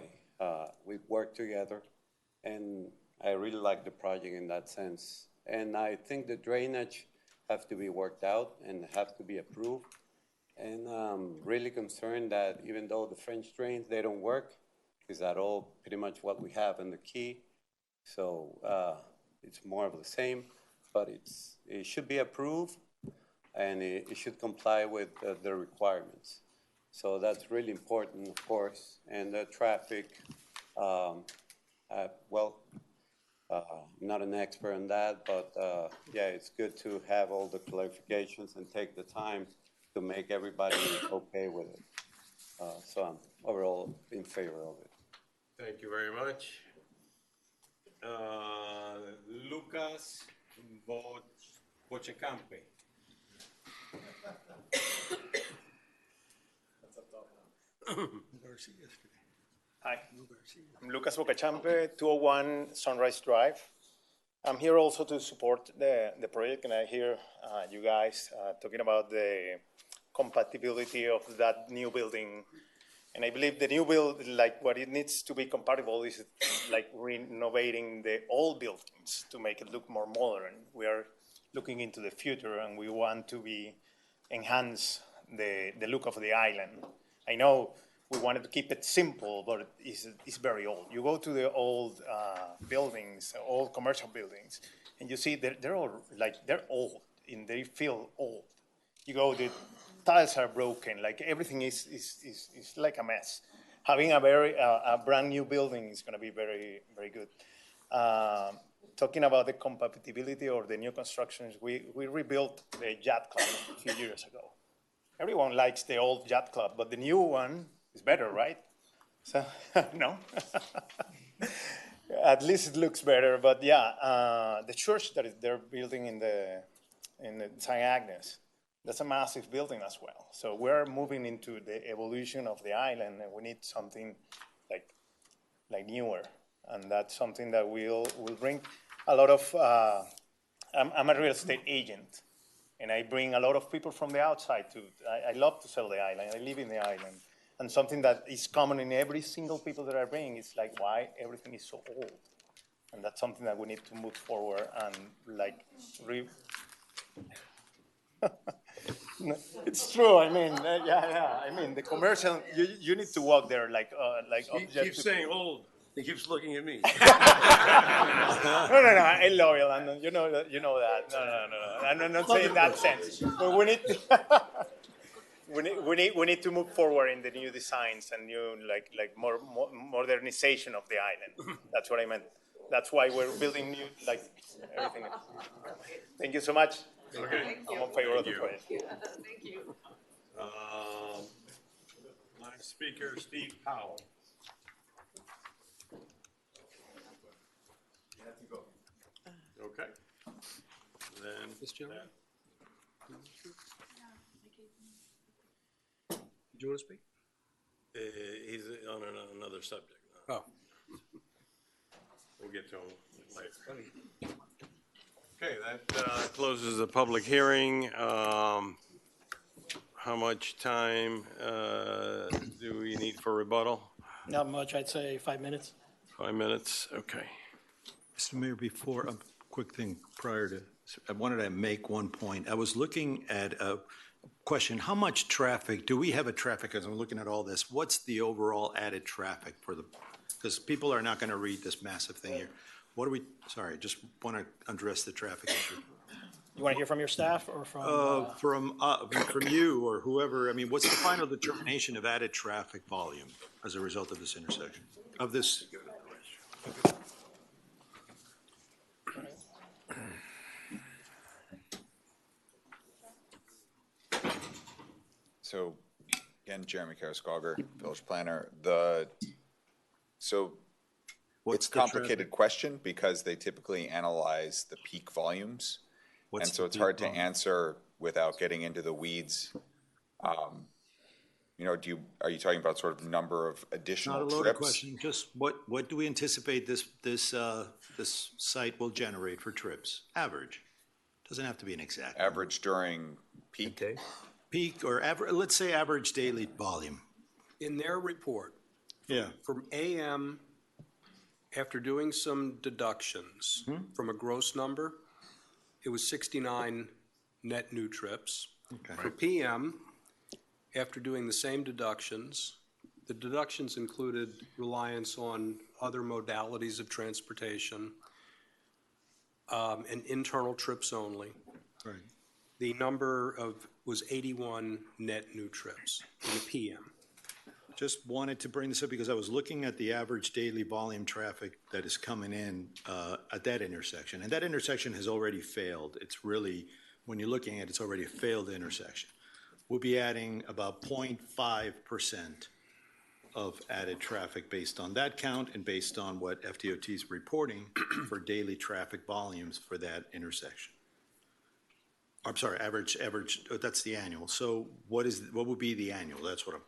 we work together, and I really like the project in that sense. And I think the drainage have to be worked out and have to be approved. And I'm really concerned that even though the French drains, they don't work, is that all pretty much what we have in the Key. So it's more of the same, but it should be approved, and it should comply with the requirements. So that's really important, of course. And the traffic, I'm not an expert on that, but yeah, it's good to have all the clarifications and take the time to make everybody okay with it. So I'm overall in favor of it. Thank you very much. Lucas Bochecampe. Hi, I'm Lucas Bocachampe, 201 Sunrise Drive. I'm here also to support the project, and I hear you guys talking about the compatibility of that new building. And I believe the new build, like what it needs to be compatible is like renovating the old buildings to make it look more modern. We are looking into the future, and we want to enhance the look of the island. I know we wanted to keep it simple, but it's very old. You go to the old buildings, old commercial buildings, and you see they're all they're old and they feel old. You go, the tiles are broken, like everything is like a mess. Having a brand new building is going to be very, very good. Talking about the compatibility or the new constructions, we rebuilt the Yacht Club a few years ago. Everyone likes the old Yacht Club, but the new one is better, right? So, no? At least it looks better, but yeah, the church that they're building in the St. Agnes, that's a massive building as well. So we're moving into the evolution of the island, and we need something like newer, and that's something that will bring a lot of. I'm a real estate agent, and I bring a lot of people from the outside too. I love to sell the island. I live in the island, and something that is common in every single people that I bring is like why everything is so old, and that's something that we need to move forward and like. It's true. I mean, yeah. I mean, the commercial. You need to walk there like. He keeps saying old. He keeps looking at me. No. I love it, Landon. You know that. No. I'm not saying that sense. But we need. We need to move forward in the new designs and new more modernization of the island. That's what I meant. That's why we're building new everything. Thank you so much. Okay. I'm in favor of the project. Thank you. Next speaker, Steve Powell. You have to go. Okay. Then. This gentleman? Do you want to speak? He's on another subject. Oh. We'll get to him later. Okay, that closes the public hearing. How much time do we need for rebuttal? Not much, I'd say 5 minutes. 5 minutes, okay. Mr. Mayor, before, a quick thing prior to, I wanted to make one point. I was looking at a question, how much traffic, do we have a traffic, as I'm looking at all this, what's the overall added traffic for the, because people are not going to read this massive thing here. What do we, sorry, just want to address the traffic issue. You want to hear from your staff or from? From you or whoever, I mean, what's the final determination of added traffic volume as a result of this intersection, of this? So, again, Jeremy Karascogger, village planner. It's a complicated question because they typically analyze the peak volumes. And so it's hard to answer without getting into the weeds. Are you talking about sort of number of additional trips? Not a loaded question, just what do we anticipate this site will generate for trips? Average. Doesn't have to be an exact. Average during peak? Okay. Peak or average, let's say average daily volume. In their report, Yeah. from AM, after doing some deductions from a gross number, it was 69 net new trips. Okay. For PM, after doing the same deductions, the deductions included reliance on other modalities of transportation and internal trips only. Right. The number was 81 net new trips in the PM. Just wanted to bring this up because I was looking at the average daily volume traffic that is coming in at that intersection. And that intersection has already failed. It's really, when you're looking at it, it's already a failed intersection. We'll be adding about 0.5% of added traffic based on that count and based on what FDOT is reporting for daily traffic volumes for that intersection. I'm sorry, average, that's the annual. So what would be the annual?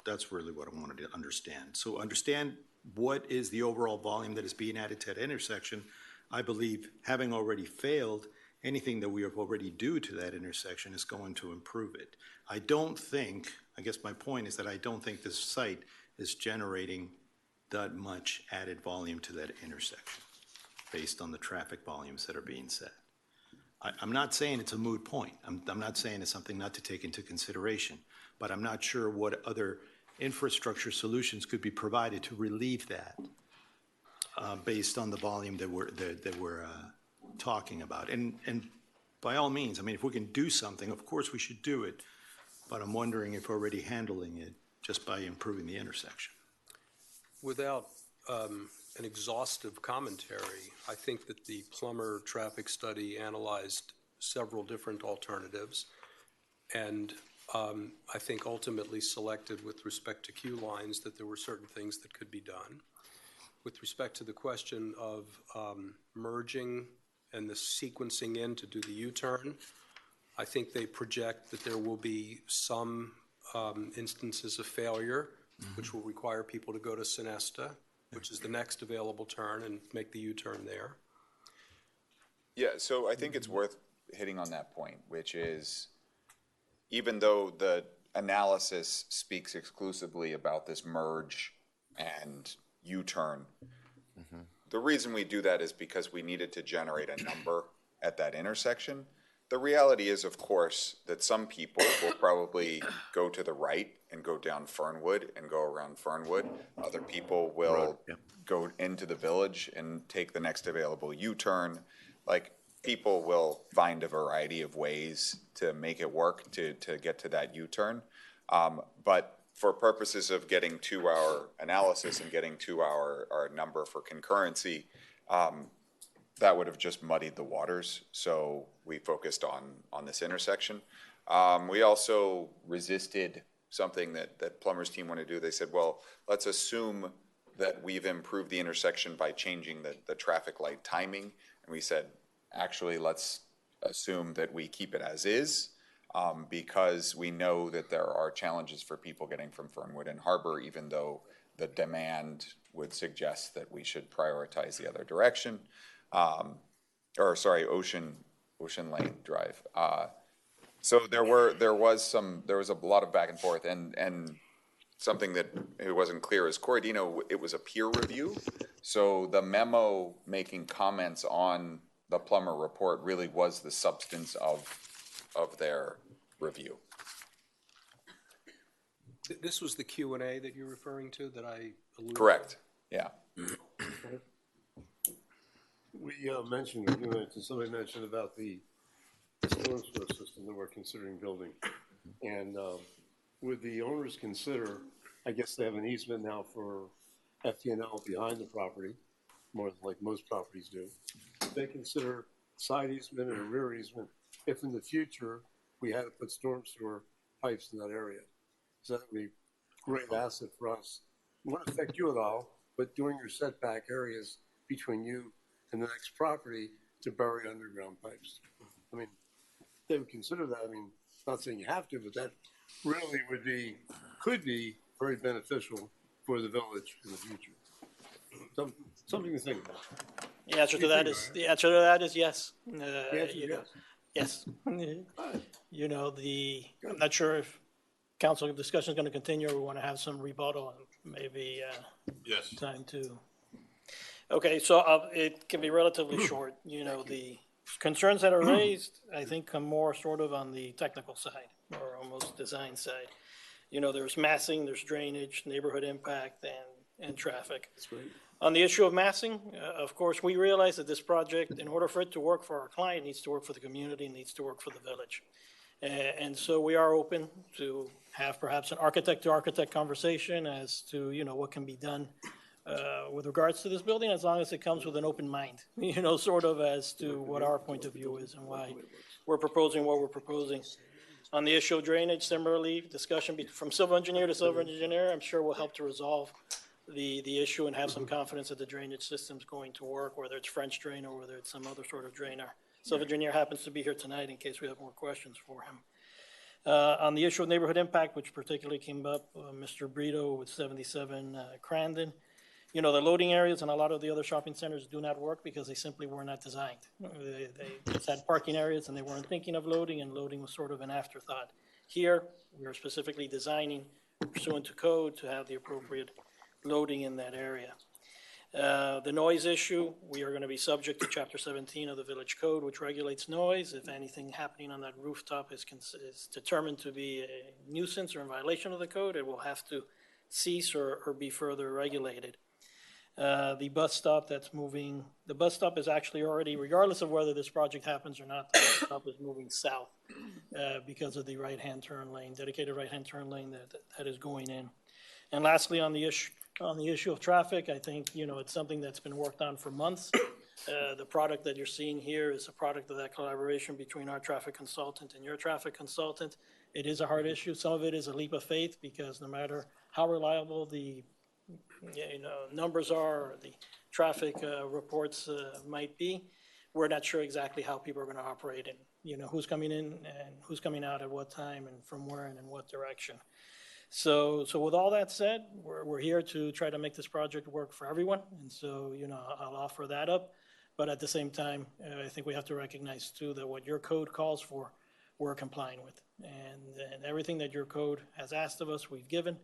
That's really what I wanted to understand. So understand what is the overall volume that is being added to that intersection I believe, having already failed, anything that we have already do to that intersection is going to improve it. I don't think, I guess my point is that I don't think this site is generating that much added volume to that intersection based on the traffic volumes that are being set. I'm not saying it's a moot point. I'm not saying it's something not to take into consideration, but I'm not sure what other infrastructure solutions could be provided to relieve that based on the volume that we're talking about. And by all means, I mean, if we can do something, of course we should do it, but I'm wondering if we're already handling it just by improving the intersection. Without an exhaustive commentary, I think that the Plummer traffic study analyzed several different alternatives, and I think ultimately selected with respect to queue lines that there were certain things that could be done. With respect to the question of merging and the sequencing in to do the U-turn, I think they project that there will be some instances of failure, which will require people to go to Sonesta, which is the next available turn, and make the U-turn there. Yeah, so I think it's worth hitting on that point, which is even though the analysis speaks exclusively about this merge and U-turn, the reason we do that is because we needed to generate a number at that intersection. The reality is, of course, that some people will probably go to the right and go down Fernwood and go around Fernwood. Other people will go into the village and take the next available U-turn. Like, people will find a variety of ways to make it work to get to that U-turn. But for purposes of getting to our analysis and getting to our number for concurrency, that would have just muddied the waters. So we focused on this intersection. We also resisted something that Plummer's team wanted to do. They said, well, let's assume that we've improved the intersection by changing the traffic light timing. And we said, actually, let's assume that we keep it as is, because we know that there are challenges for people getting from Fernwood and Harbor, even though the demand would suggest that we should prioritize the other direction. Ocean Lane Drive. So there was a lot of back and forth, and something that it wasn't clear is Corradino, it was a peer review. So the memo making comments on the Plummer report really was the substance of their review. This was the Q&A that you're referring to that I alluded to? Correct, yeah. We mentioned, somebody mentioned about the storm sewer system that we're considering building. And would the owners consider, I guess they have an easement now for FTNL behind the property, more like most properties do. They consider side easement and a rear easement if in the future we had to put storm sewer pipes in that area. So that would be a great asset for us. It won't affect you at all, but during your setback areas between you and the next property to bury underground pipes. I mean, they would consider that. I mean, not saying you have to, but that really could be very beneficial for the village in the future. Something to think about. The answer to that is yes. Yes. You know, I'm not sure if council discussion is going to continue or we want to have some rebuttal and maybe time to. Okay, so it can be relatively short. You know, the concerns that are raised, I think, come more sort of on the technical side or almost design side. You know, there's massing, there's drainage, neighborhood impact, and traffic. That's right. On the issue of massing, of course, we realize that this project, in order for it to work for our client, needs to work for the community, needs to work for the village. And so we are open to have perhaps an architect-to-architect conversation as to, you know, what can be done with regards to this building, as long as it comes with an open mind, you know, sort of as to what our point of view is and why we're proposing what we're proposing. On the issue of drainage, similarly, discussion from civil engineer to civil engineer, I'm sure will help to resolve the issue and have some confidence that the drainage system's going to work, whether it's French drain or whether it's some other sort of drain. Our civil engineer happens to be here tonight in case we have more questions for him. On the issue of neighborhood impact, which particularly came up, Mr. Brito with 77 Crandon, you know, the loading areas in a lot of the other shopping centers do not work because they simply were not designed. They just had parking areas and they weren't thinking of loading, and loading was sort of an afterthought. Here, we are specifically designing pursuant to code to have the appropriate loading in that area. The noise issue, we are going to be subject to Chapter 17 of the Village Code, which regulates noise. If anything happening on that rooftop is determined to be a nuisance or in violation of the code, it will have to cease or be further regulated. The bus stop that's moving, the bus stop is actually already, regardless of whether this project happens or not, the bus stop is moving south because of the right-hand turn lane, dedicated right-hand turn lane that is going in. And lastly, on the issue of traffic, I think, you know, it's something that's been worked on for months. The product that you're seeing here is a product of that collaboration between our traffic consultant and your traffic consultant. It is a hard issue. Some of it is a leap of faith because no matter how reliable the numbers are, or the traffic reports might be, we're not sure exactly how people are going to operate and, you know, who's coming in and who's coming out at what time and from where and in what direction. So with all that said, we're here to try to make this project work for everyone. And so, you know, I'll offer that up. But at the same time, I think we have to recognize too that what your code calls for, we're complying with. And everything that your code has asked of us, we've given.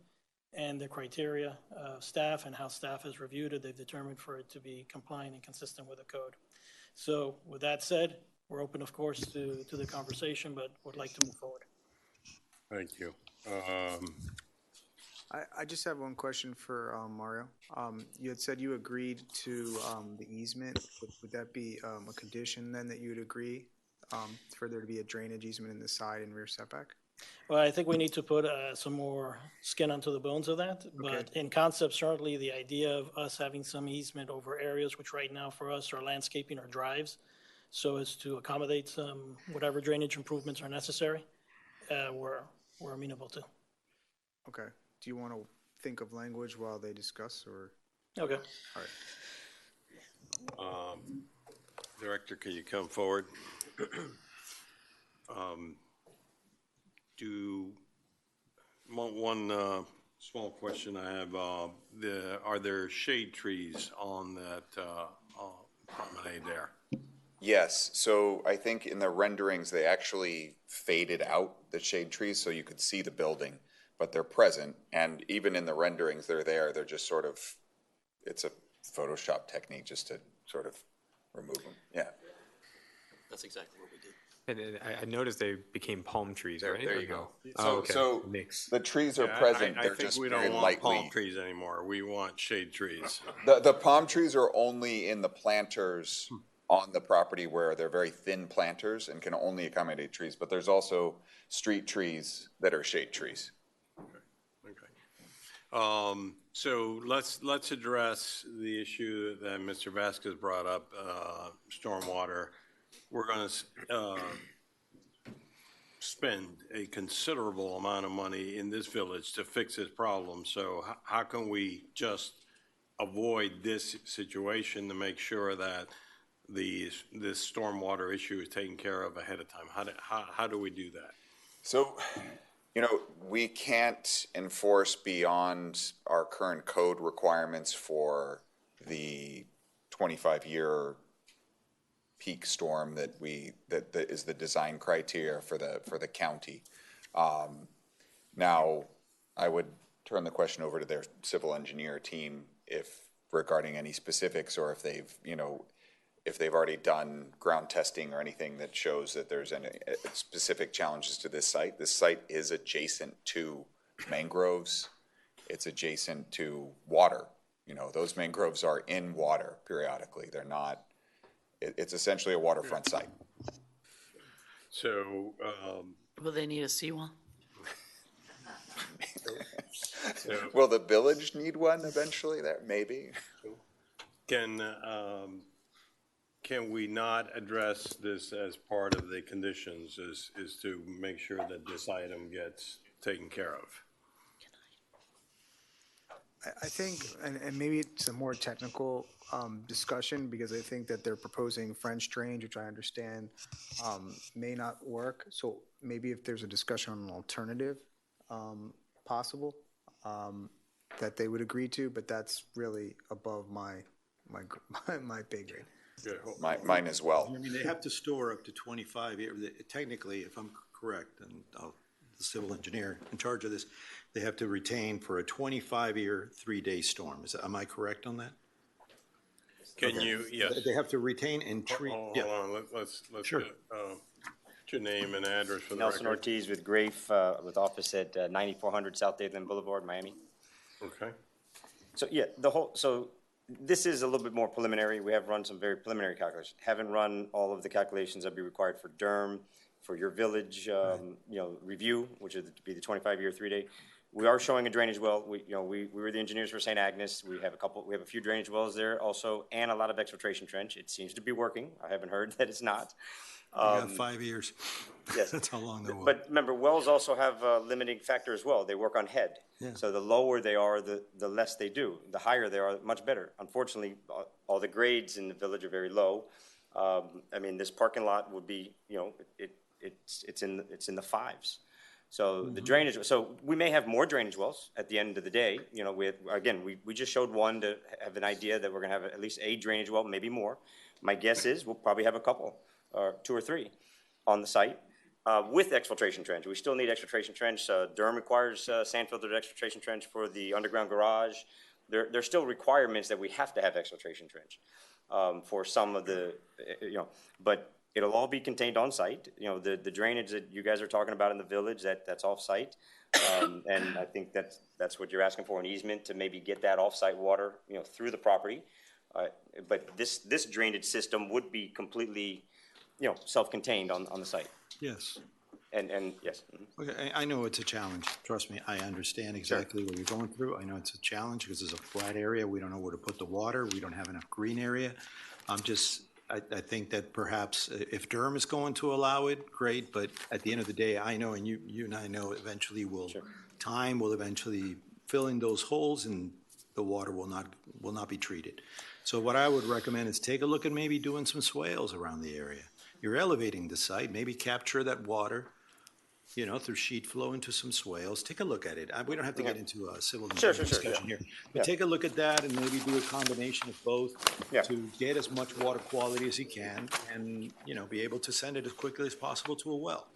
And the criteria of staff and how staff has reviewed it, they've determined for it to be compliant and consistent with the code. So with that said, we're open, of course, to the conversation, but would like to move forward. Thank you. I just have one question for Mario. You had said you agreed to the easement. Would that be a condition then that you would agree for there to be a drainage easement in the side and rear setback? Well, I think we need to put some more skin onto the bones of that. But in concept, certainly the idea of us having some easement over areas which right now for us are landscaping or drives, so as to accommodate some whatever drainage improvements are necessary, we're amenable to. Okay. Do you want to think of language while they discuss, or? Okay. All right. Director, can you come forward? One small question I have, are there shade trees on that promenade there? Yes, so I think in the renderings, they actually faded out the shade trees so you could see the building, but they're present. And even in the renderings, they're there. They're just sort of, it's a Photoshop technique just to sort of remove them. Yeah. That's exactly what we did. And I noticed they became palm trees, right? There you go. Oh, okay. So Mix. the trees are Yeah, present. I They're think just we very don't want lightly. palm trees anymore. We want shade trees. The palm trees are only in the planters on the property where they're very thin planters and can only accommodate trees, but there's also street trees that are shade trees. So let's address the issue that Mr. Vasquez brought up, stormwater. We're going to spend a considerable amount of money in this village to fix this problem. So how can we just avoid this situation to make sure that this stormwater issue is taken care of ahead of time? How do we do that? So, you know, we can't enforce beyond our current code requirements for the 25-year peak storm that is the design criteria for the county. Now, I would turn the question over to their civil engineer team if regarding any specifics, or if they've already done ground testing or anything that shows that there's any specific challenges to this site. This site is adjacent to mangroves. It's adjacent to water. You know, those mangroves are in water periodically. They're not, it's essentially a waterfront site. So, Will they need a seawall? Will the village need one eventually? There, maybe. Can we not address this as part of the conditions, is to make sure that this item gets taken care of? I think, and maybe it's a more technical discussion, because I think that they're proposing French drainage, which I understand may not work. So maybe if there's a discussion on an alternative possible, that they would agree to, but that's really above my pay grade. Mine as well. I mean, they have to store up to 25 years. Technically, if I'm correct, and the civil engineer in charge of this, they have to retain for a 25-year, 3-day storm. Am I correct on that? Can you, yes. They have to retain and treat. Hold on, let's Sure. get, your name and address for the Nelson record. Ortiz with Grafe, with office at 9400 South Dadeland Boulevard, Miami. Okay. So, yeah, so this is a little bit more preliminary. We have run some very preliminary calculations. Haven't run all of the calculations that would be required for DERM, for your village, review, which would be the 25-year, 3-day. We are showing a drainage well. We were the engineers for St. Agnes. We have a few drainage wells there also, and a lot of exfiltration trench. It seems to be working. I haven't heard that it's not. We got 5 years. Yes. That's how long they will. But remember, wells also have a limiting factor as well. They work on head. Yeah. So the lower they are, the less they do. The higher they are, much better. Unfortunately, all the grades in the village are very low. I mean, this parking lot would be, it's in the 5s. So the drainage, so we may have more drainage wells at the end of the day. We just showed one to have an idea that we're going to have at least a drainage well, maybe more. My guess is we'll probably have a couple, or 2 or 3 on the site with exfiltration trench. We still need exfiltration trench. Durham requires sand-filtered exfiltration trench for the underground garage. There's still requirements that we have to have exfiltration trench for some of the, but it'll all be contained on site. The drainage that you guys are talking about in the village, that's off site. And I think that's what you're asking for, an easement to maybe get that off-site water, through the property. But this drainage system would be completely, self-contained on the site. Yes. And yes. Okay, I know it's a challenge. Trust me, I understand exactly what you're going through. I know it's a challenge because it's a flat area. We don't know where to put the water. We don't have enough green area. I think that perhaps if Durham is going to allow it, great, but at the end of the day, I know, and you and I know eventually time will eventually fill in those holes and the water will not be treated. So what I would recommend is take a look at maybe doing some swales around the area. You're elevating the site, maybe capture that water, through sheet flow into some swales. Take a look at it. We don't have to get into a civil engineering discussion here. But take a look at that and maybe do a combination of both to get as much water quality as you can and, be able to send it as quickly as possible to a well.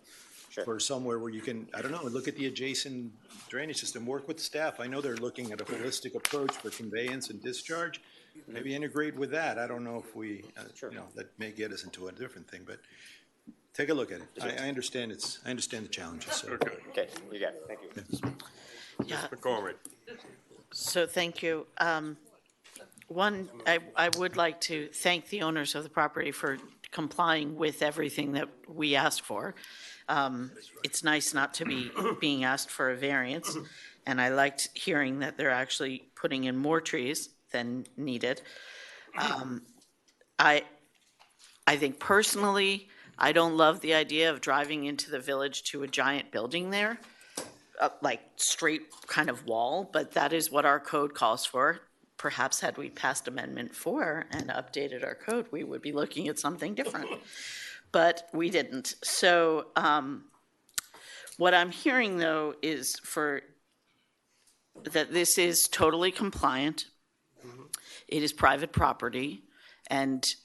For somewhere where you can, I don't know, look at the adjacent drainage system, work with staff. I know they're looking at a holistic approach for conveyance and discharge. Maybe integrate with that. I don't know if we, that may get us into a different thing, but take a look at it. I understand the challenges. So. Okay, you got it. Thank you. Yeah. McCormick. So thank you. I would like to thank the owners of the property for complying with everything that we asked for. It's nice not to be being asked for a variance, and I liked hearing that they're actually putting in more trees than needed. I think personally, I don't love the idea of driving into the village to a giant building there, like straight kind of wall, but that is what our code calls for. Perhaps had we passed Amendment 4 and updated our code, we would be looking at something different. But we didn't. So what I'm hearing, though, is that this is totally compliant. It is private property, and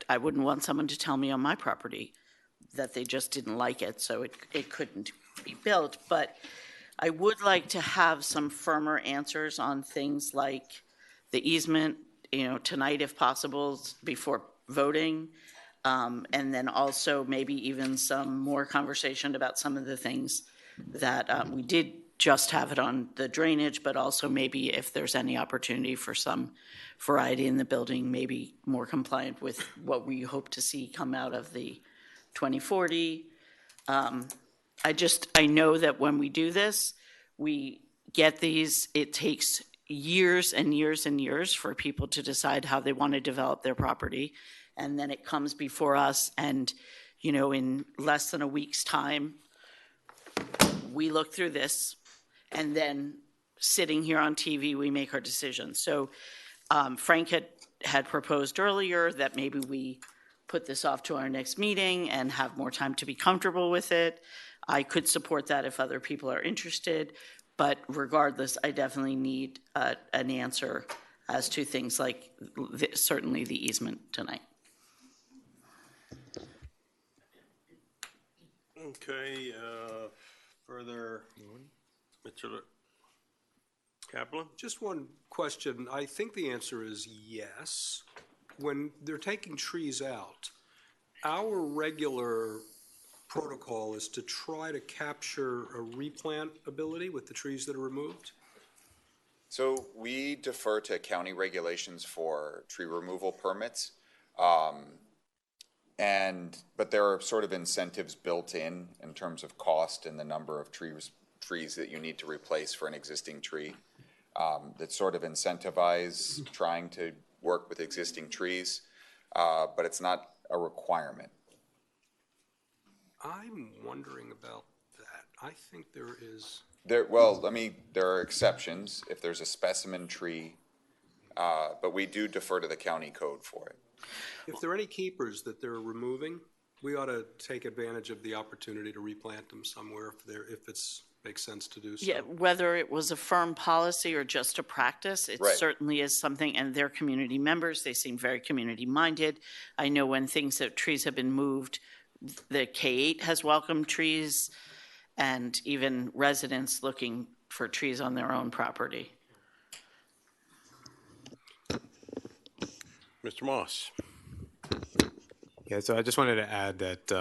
I wouldn't want someone to tell me on my property that they just didn't like it, so it couldn't be built. But I would like to have some firmer answers on things like the easement, tonight if possible, before voting, and then also maybe even some more conversation about some of the things that we did just have it on the drainage, but also maybe if there's any opportunity for some variety in the building, maybe more compliant with what we hope to see come out of the 2040. I know that when we do this, we get these, it takes years and years and years for people to decide how they want to develop their property. And then it comes before us and, in less than a week's time, we look through this, and then sitting here on TV, we make our decisions. So Frank had proposed earlier that maybe we put this off to our next meeting and have more time to be comfortable with it. I could support that if other people are interested. But regardless, I definitely need an answer as to things like certainly the easement tonight. Okay, further, Mr. Kaplan? Just one question. I think the answer is yes. When they're taking trees out, our regular protocol is to try to capture a replant ability with the trees that are removed? So we defer to county regulations for tree removal permits. But there are sort of incentives built in terms of cost and the number of trees that you need to replace for an existing tree that sort of incentivize trying to work with existing trees, but it's not a requirement. I'm wondering about that. I think there is. There are exceptions if there's a specimen tree, but we do defer to the county code for it. If there are any keepers that they're removing, we ought to take advantage of the opportunity to replant them somewhere if it's makes sense to do so. Yeah, whether it was a firm policy or just a practice, it Right. certainly is something, and they're community members, they seem very community-minded. I know when trees have been moved, the K-8 has welcomed trees, and even residents looking for trees on their own property. Mr. Moss? Yeah, so I just wanted to add that,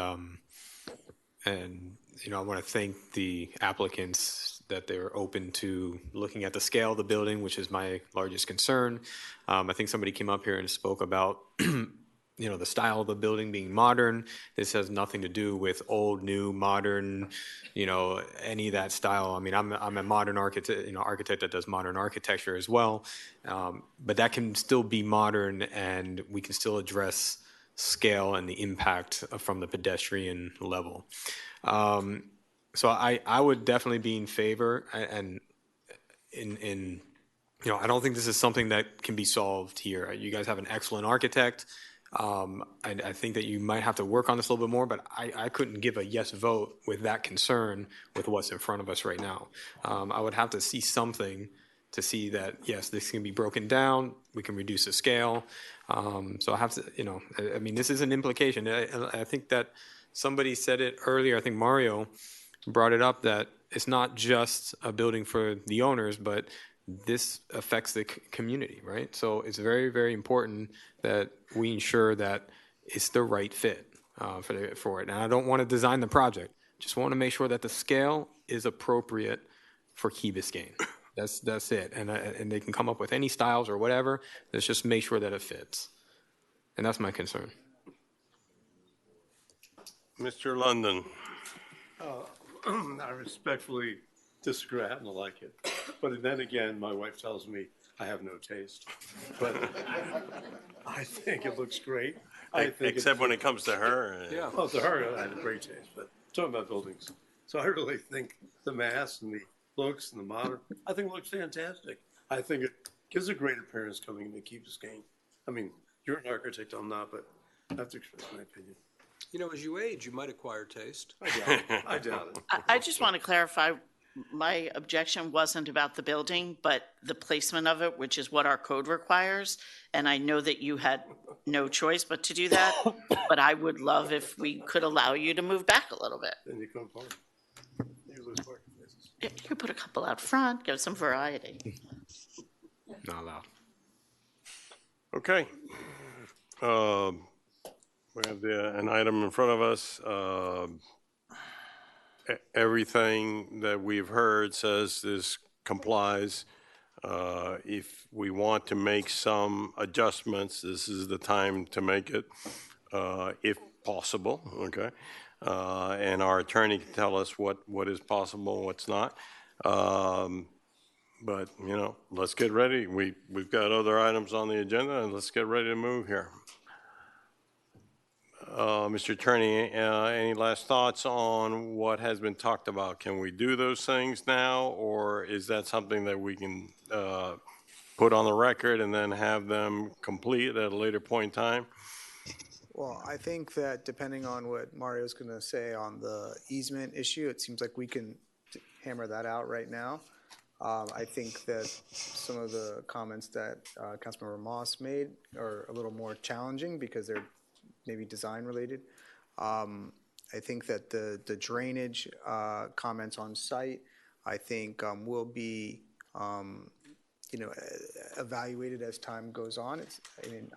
I want to thank the applicants that they were open to looking at the scale of the building, which is my largest concern. I think somebody came up here and spoke about, the style of the building being modern. This has nothing to do with old, new, modern, any of that style. I mean, I'm a modern architect, architect that does modern architecture as well. But that can still be modern, and we can still address scale and the impact from the pedestrian level. So I would definitely be in favor, and I don't think this is something that can be solved here. You guys have an excellent architect. I think that you might have to work on this a little bit more, but I couldn't give a yes vote with that concern with what's in front of us right now. I would have to see something to see that, yes, this can be broken down, we can reduce the scale. So I have to, this is an implication. I think that somebody said it earlier, I think Mario brought it up, that it's not just a building for the owners, but this affects the community, right? So it's very, very important that we ensure that it's the right fit for it. And I don't want to design the project, just want to make sure that the scale is appropriate for Key Biscayne. That's it. And they can come up with any styles or whatever. Let's just make sure that it fits. And that's my concern. Mr. London? I respectfully disagree. I happen to like it. But then again, my wife tells me I have no taste. But I think it looks great. Except when it comes to her. Yeah, well, to her, I have a great taste. But talking about buildings. So I really think the mass and the looks and the modern, I think it looks fantastic. I think it gives a great appearance coming into Key Biscayne. I mean, you're an architect, I'm not, but I have to express my opinion. As you age, you might acquire taste. I doubt it. I just want to clarify, my objection wasn't about the building, but the placement of it, which is what our code requires. And I know that you had no choice but to do that, but I would love if we could allow you to move back a little bit. Then you come park. You lose parking places. You could put a couple out front, give some variety. Not allowed. Okay. We have an item in front of us. Everything that we've heard says this complies. If we want to make some adjustments, this is the time to make it, if possible, okay? And our attorney can tell us what is possible and what's not. But, let's get ready. We've got other items on the agenda, and let's get ready to move here. Mr. Attorney, any last thoughts on what has been talked about? Can we do those things now, or is that something that we can put on the record and then have them complete at a later point in time? Well, I think that depending on what Mario's going to say on the easement issue, it seems like we can hammer that out right now. I think that some of the comments that Councilmember Moss made are a little more challenging because they're maybe design related. I think that the drainage comments on site, I think will be evaluated as time goes on.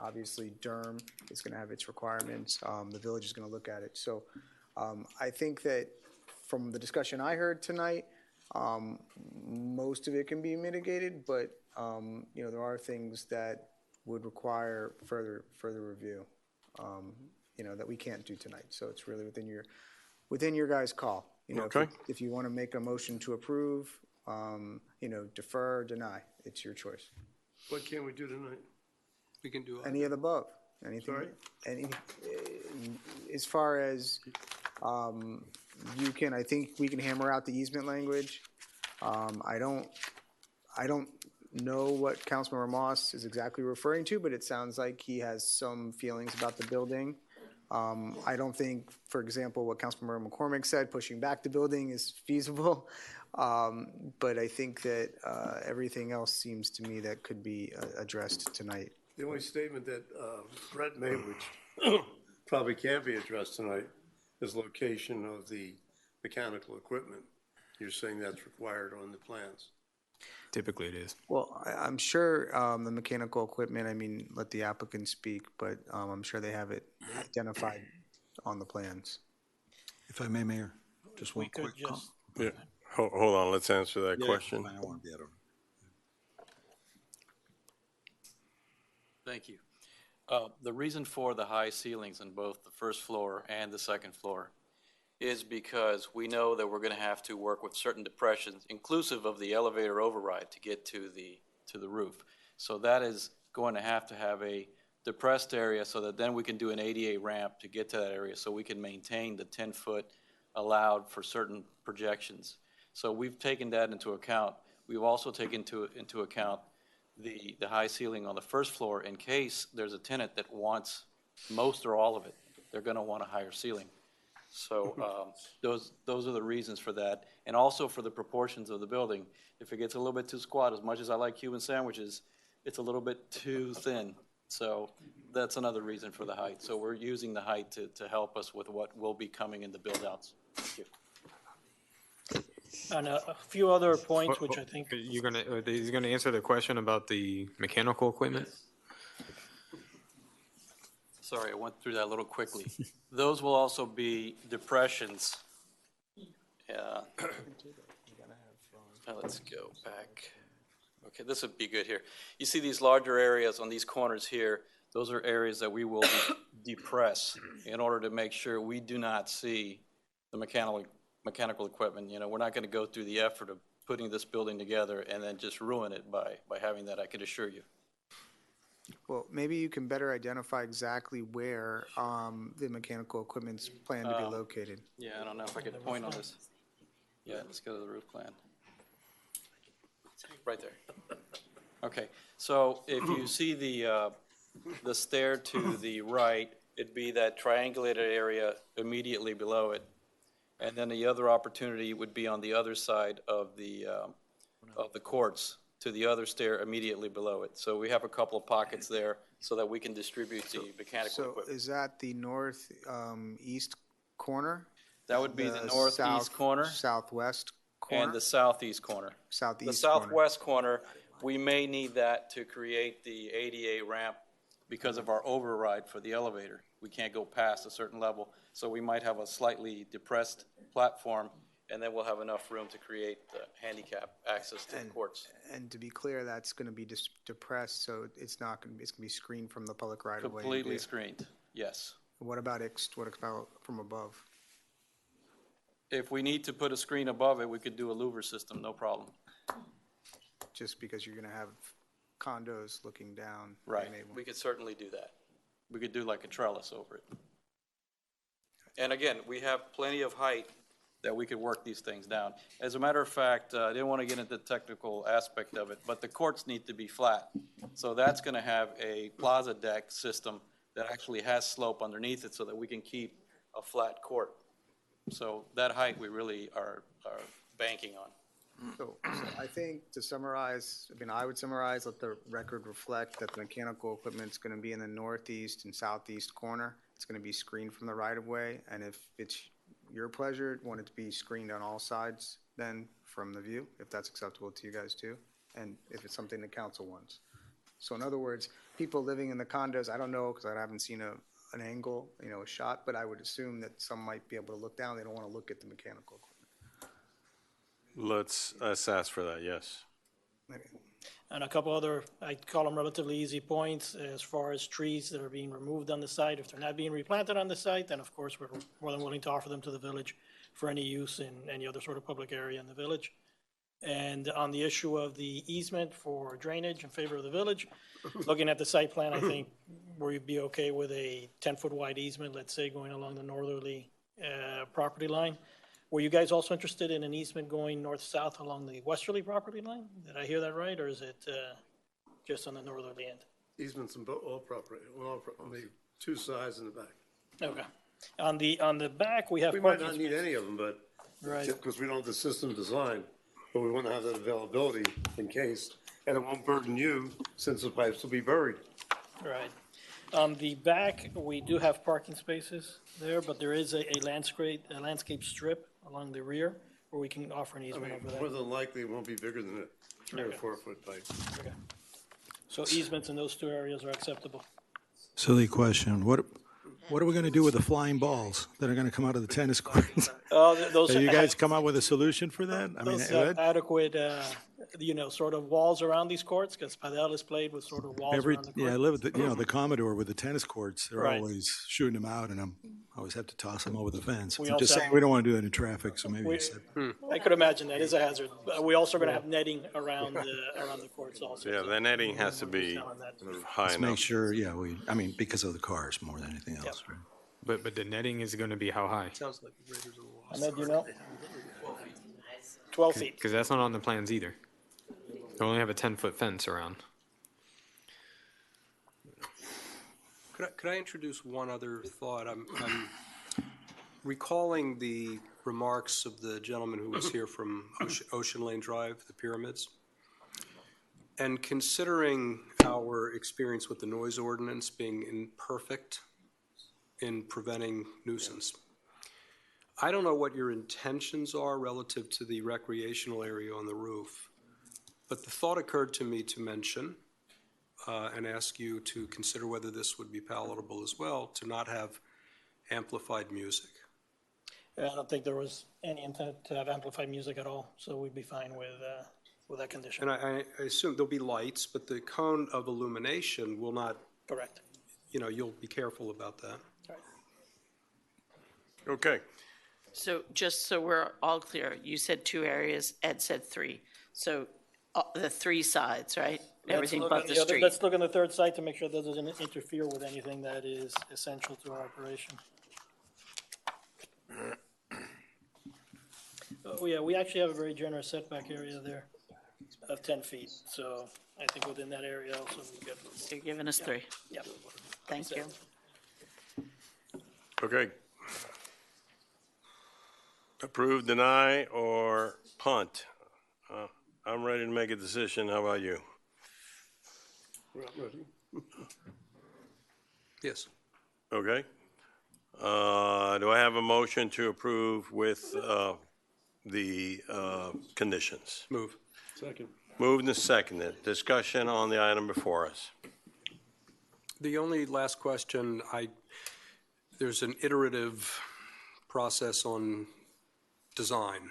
Obviously Durham is going to have its requirements. The village is going to look at it. So I think that from the discussion I heard tonight, most of it can be mitigated, but there are things that would require further review, that we can't do tonight. So it's really within your guys' call. Okay. If you want to make a motion to approve, defer, deny, it's your choice. What can we do tonight? We can do Any of the above. Anything. Sorry? As far as you can, I think we can hammer out the easement language. I don't know what Councilmember Moss is exactly referring to, but it sounds like he has some feelings about the building. I don't think, for example, what Councilmember McCormick said, pushing back the building is feasible. But I think that everything else seems to me that could be addressed tonight. The only statement that Brett made, which probably can't be addressed tonight, is location of the mechanical equipment. You're saying that's required on the plans. Typically it is. Well, I'm sure the mechanical equipment, let the applicant speak, but I'm sure they have it identified on the plans. If I may, Mayor, just one quick comment. Yeah. Hold on, let's answer that question. I want to be able to. Thank you. The reason for the high ceilings in both the first floor and the second floor is because we know that we're going to have to work with certain depressions, inclusive of the elevator override, to get to the roof. So that is going to have a depressed area so that then we can do an ADA ramp to get to that area so we can maintain the 10-foot allowed for certain projections. So we've taken that into account. We've also taken into account the high ceiling on the first floor in case there's a tenant that wants most or all of it. They're going to want a higher ceiling. So those are the reasons for that. And also for the proportions of the building. If it gets a little bit too squat, as much as I like Cuban sandwiches, it's a little bit too thin. So that's another reason for the height. So we're using the height to help us with what will be coming in the build-outs. Thank you. And a few other points, which I think. He's gonna answer the question about the mechanical equipment? Sorry, I went through that a little quickly. Those will also be depressions. Let's go back. Okay, this would be good here. You see these larger areas on these corners here, those are areas that we will depress in order to make sure we do not see the mechanical equipment. We're not going to go through the effort of putting this building together and then just ruin it by having that, I can assure you. Well, maybe you can better identify exactly where the mechanical equipment's planned to be located. Yeah, I don't know if I could point on this. Yeah, let's go to the roof plan. Right there. Okay, so if you see the stair to the right, it'd be that triangulated area immediately below it. And then the other opportunity would be on the other side of the courts to the other stair immediately below it. So we have a couple of pockets there so that we can distribute the mechanical equipment. So is that the north east corner? That would be the northeast corner. Southwest corner? And the southeast corner. Southeast The southwest corner, we may need that to create the ADA ramp because of our override for the elevator. We can't go past a certain level. So we might have a slightly depressed platform, and then we'll have enough room to create the handicap access to the courts. And to be clear, that's going to be depressed, so it's not going to be, it's going to be screened from the public right of way. Completely screened, yes. What about from above? If we need to put a screen above it, we could do a louver system, no problem. Just because you're going to have condos looking down. Right, we could certainly do that. We could do like a trellis over it. And again, we have plenty of height that we could work these things down. As a matter of fact, I didn't want to get into the technical aspect of it, but the courts need to be flat. So that's going to have a plaza deck system that actually has slope underneath it so that we can keep a flat court. So that height we really are banking on. So I think to summarize, I would summarize, let the record reflect that the mechanical equipment's going to be in the northeast and southeast corner. It's going to be screened from the right-of-way, and if it's your pleasure, want it to be screened on all sides then from the view, if that's acceptable to you guys too, and if it's something the council wants. So in other words, people living in the condos, I don't know, because I haven't seen an angle, a shot, but I would assume that some might be able to look down. They don't want to look at the mechanical equipment. Let's ask for that, yes. And a couple other, I call them relatively easy points, as far as trees that are being removed on the site. If they're not being replanted on the site, then of course, we're more than willing to offer them to the village for any use in any other sort of public area in the village. And on the issue of the easement for drainage in favor of the village, looking at the site plan, I think we'd be okay with a 10-foot wide easement, let's say, going along the northerly property line. Were you guys also interested in an easement going north-south along the westerly property line? Did I hear that right, or is it just on the northerly end? Easements on all property, on the two sides and the back. Okay. On the back, we have We might parking not need spaces. any of them, but, Right. because we don't have the system designed, but we want to have that availability in case, and it won't burden you since the pipes will be buried. Right. On the back, we do have parking spaces there, but there is a landscape strip along the rear where we can offer an I easement mean, over more there. than likely, it won't be bigger than a 3 or Okay. 4 foot pipe. Okay. So easements in those two areas are acceptable. Silly question. What are we going to do with the flying balls that are going to come out of the tennis courts? Those Have you guys come up with a solution for that? I mean, those have adequate, sort of walls around these courts, because Padel is played with sort of walls around the court. I live at the Commodore with the tennis courts. They're Right. always shooting them out, and I always have to toss them over the fence. We I'm just also saying have- we don't want to do that in traffic, so maybe you said. I could imagine that is a hazard. We also going to have netting around the courts also. Yeah, the netting has to be high Let's make enough. sure, because of the cars more than anything else, right? But the netting is going to be how high? Sounds like the Raiders of the Lost. Ahmed, do you know? 12 feet. Because that's not on the plans either. They only have a 10-foot fence around. Could I introduce one other thought? I'm recalling the remarks of the gentleman who was here from Ocean Lane Drive, the pyramids. And considering our experience with the noise ordinance being imperfect in preventing nuisance, I don't know what your intentions are relative to the recreational area on the roof, but the thought occurred to me to mention and ask you to consider whether this would be palatable as well, to not have amplified music. I don't think there was any intent to have amplified music at all, so we'd be fine with that condition. And I assume there'll be lights, but the cone of illumination will not. Correct. You'll be careful about that. Okay. So just so we're all clear, you said 2 areas, Ed said 3. So the 3 sides, right? Everything but the street. Let's look on the third site to make sure that doesn't interfere with anything that is essential to our operation. Oh, yeah, we actually have a very generous setback area there of 10 feet. So I think within that area also we get. So you're giving us 3. Yep. Thank you. Okay. Approve, deny, or punt? I'm ready to make a decision. How about you? Yes. Okay. Do I have a motion to approve with the conditions? Move. Second. Moved and seconded. Discussion on the item before us. The only last question, there's an iterative process on design,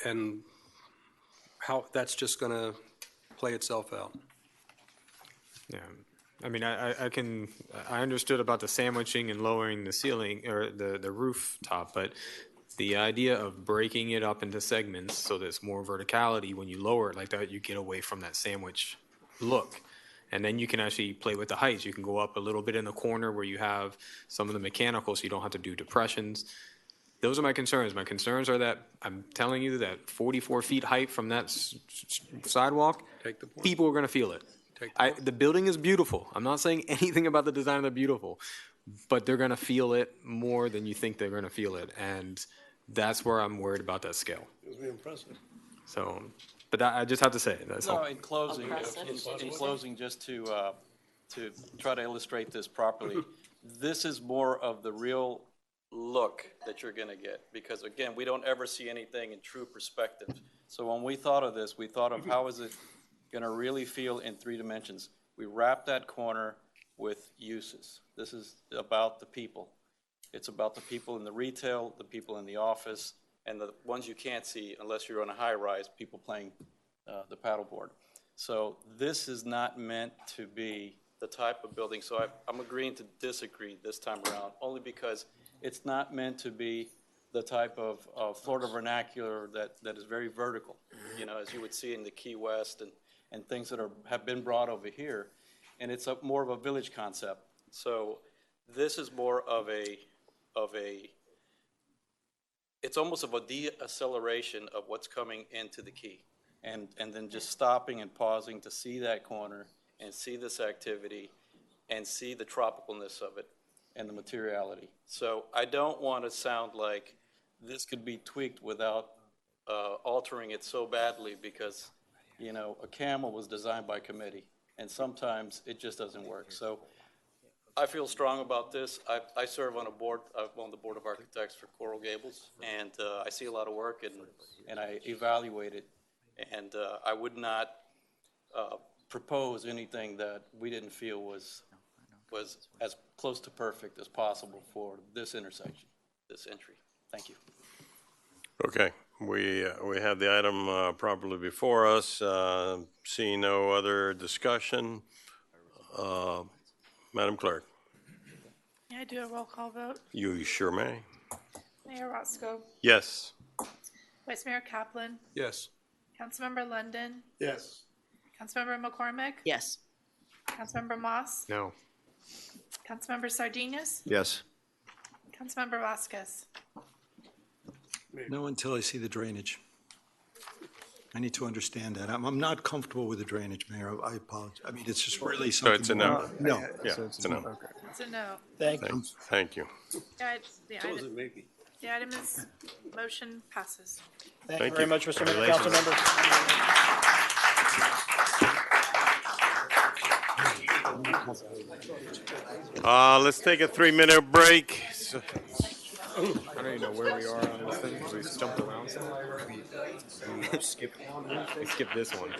and how that's just going to play itself out. Yeah. I mean, I understood about the sandwiching and lowering the ceiling or the rooftop, but the idea of breaking it up into segments so there's more verticality when you lower it like that, you get away from that sandwich look. And then you can actually play with the heights. You can go up a little bit in the corner where you have some of the mechanicals, so you don't have to do depressions. Those are my concerns. My concerns are that I'm telling you that 44 feet height from that sidewalk, Take the point. people are going to feel it. The building is beautiful. I'm not saying anything about the design of the beautiful, but they're going to feel it more than you think they're going to feel it. And That's where I'm worried about that scale. It was impressive. So, but I just have to say, that's No, all. in closing, just to try to illustrate this properly, this is more of the real look that you're gonna get, because again, we don't ever see anything in true perspective. So when we thought of this, we thought of how is it gonna really feel in 3 dimensions. We wrapped that corner with uses. This is about the people. It's about the people in the retail, the people in the office, and the ones you can't see unless you're on a high-rise, people playing the paddleboard. So this is not meant to be the type of building, so I'm agreeing to disagree this time around, only because it's not meant to be the type of Florida vernacular that is very vertical, you know, as you would see in the Key West and things that have been brought over here, and it's more of a village concept. So this is more of a it's almost of a de-acceleration of what's coming into the Key, and then just stopping and pausing to see that corner and see this activity and see the tropicalness of it and the materiality. So I don't want to sound like this could be tweaked without altering it so badly, because, you know, a camel was designed by committee, and sometimes it just doesn't work. So I feel strong about this. I serve on a board, I'm on the board of architects for Coral Gables, and I see a lot of work, and I evaluate it, and I would not propose anything that we didn't feel was as close to perfect as possible for this intersection, this entry. Thank you. Okay, we have the item properly before us. Seeing no other discussion, Madam Clerk. May I do a roll call vote? You sure may. Mayor Roscoe, Yes. Vice Mayor Kaplan, Yes. Councilmember London, Yes. Councilmember McCormick, Yes. Councilmember Moss, No. Councilmember Sardinez, Yes. Councilmember Vasquez. No, until I see the drainage. I need to understand that. I'm not comfortable with the drainage, Mayor. I apologize. I mean, it's just really So something. it's a no? No. Yeah, it's a no. It's a no. Thank you. Thank you. The item is, motion passes. Thank you Thank very you. much, Mr. Mayor, Congratulations. council members. Let's take a 3-minute break. I don't even know where we are on this thing, because we jumped around so much. We skipped this one.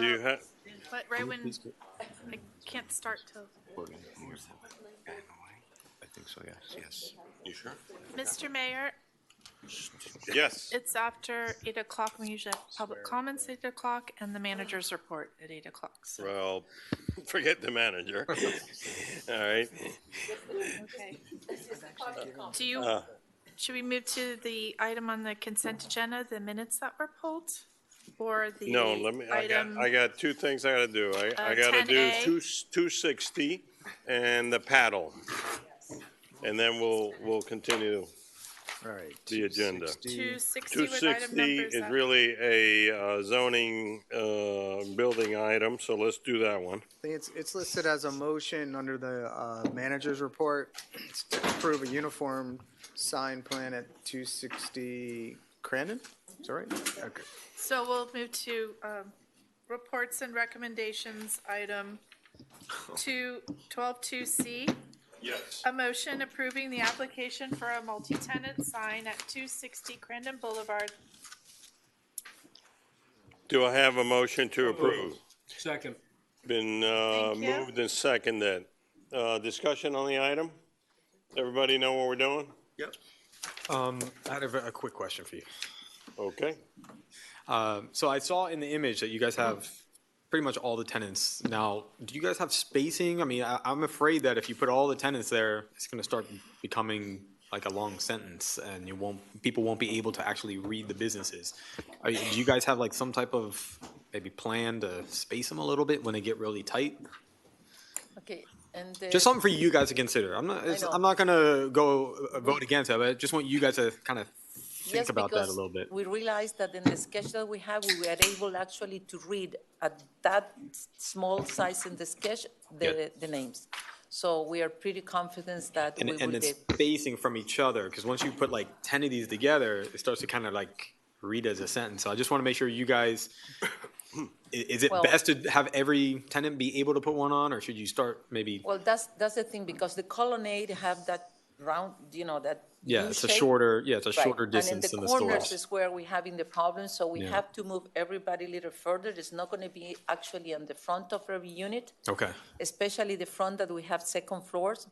Do you have? But right when, I can't start till. I think so, yes. You sure? Mr. Mayor, Yes. it's after 8 o'clock. We usually have public comments at 8 o'clock and the manager's report at 8 o'clock. So. Well, forget the manager. All right. Okay. Do you, should we move to the item on the consent agenda, the minutes that were pulled? Or the No, let me, item? I got two things I gotta do. I gotta do 10A. 260 and the paddle. And then we'll continue All right. the agenda. 260 with item 260 numbers. is really a zoning, building item, so let's do that one. I think it's listed as a motion under the manager's report. It's to approve a uniform sign plan at 260 Crandon? Is that right? Okay. So we'll move to reports and recommendations, item 122C. Yes. A motion approving the application for a multi-tenant sign at 260 Crandon Boulevard. Do I have a motion to approve? Second. Been Thank you. moved and seconded. Discussion on the item? Everybody know what we're doing? Yep. I have a quick question for you. Okay. So I saw in the image that you guys have pretty much all the tenants. Now, do you guys have spacing? I mean, I'm afraid that if you put all the tenants there, it's going to start becoming like a long sentence, and people won't be able to actually read the businesses. Do you guys have like some type of maybe plan to space them a little bit when they get really tight? Okay, and Just something for you guys to consider. I'm not going to go vote against it, but I just want you guys to kind of think about that a little bit. We realized that in the sketch that we have, we were able actually to read at that small size in the sketch, the names. So we are pretty confident that we will And be. it's spacing from each other, because once you put like 10 of these together, it starts to kind of like read as a sentence. So I just want to make sure you guys, is it Well- best to have every tenant be able to put one on, or should you start maybe? Well, that's the thing, because the colonnade have that round, that Yeah, U it's a shape. shorter, it's a Right. shorter distance And than in the the corners stores. is where we're having the problem, so we Yeah. have to move everybody a little further. It's not going to be actually on the front of every unit, Okay, especially the front that we have second floors.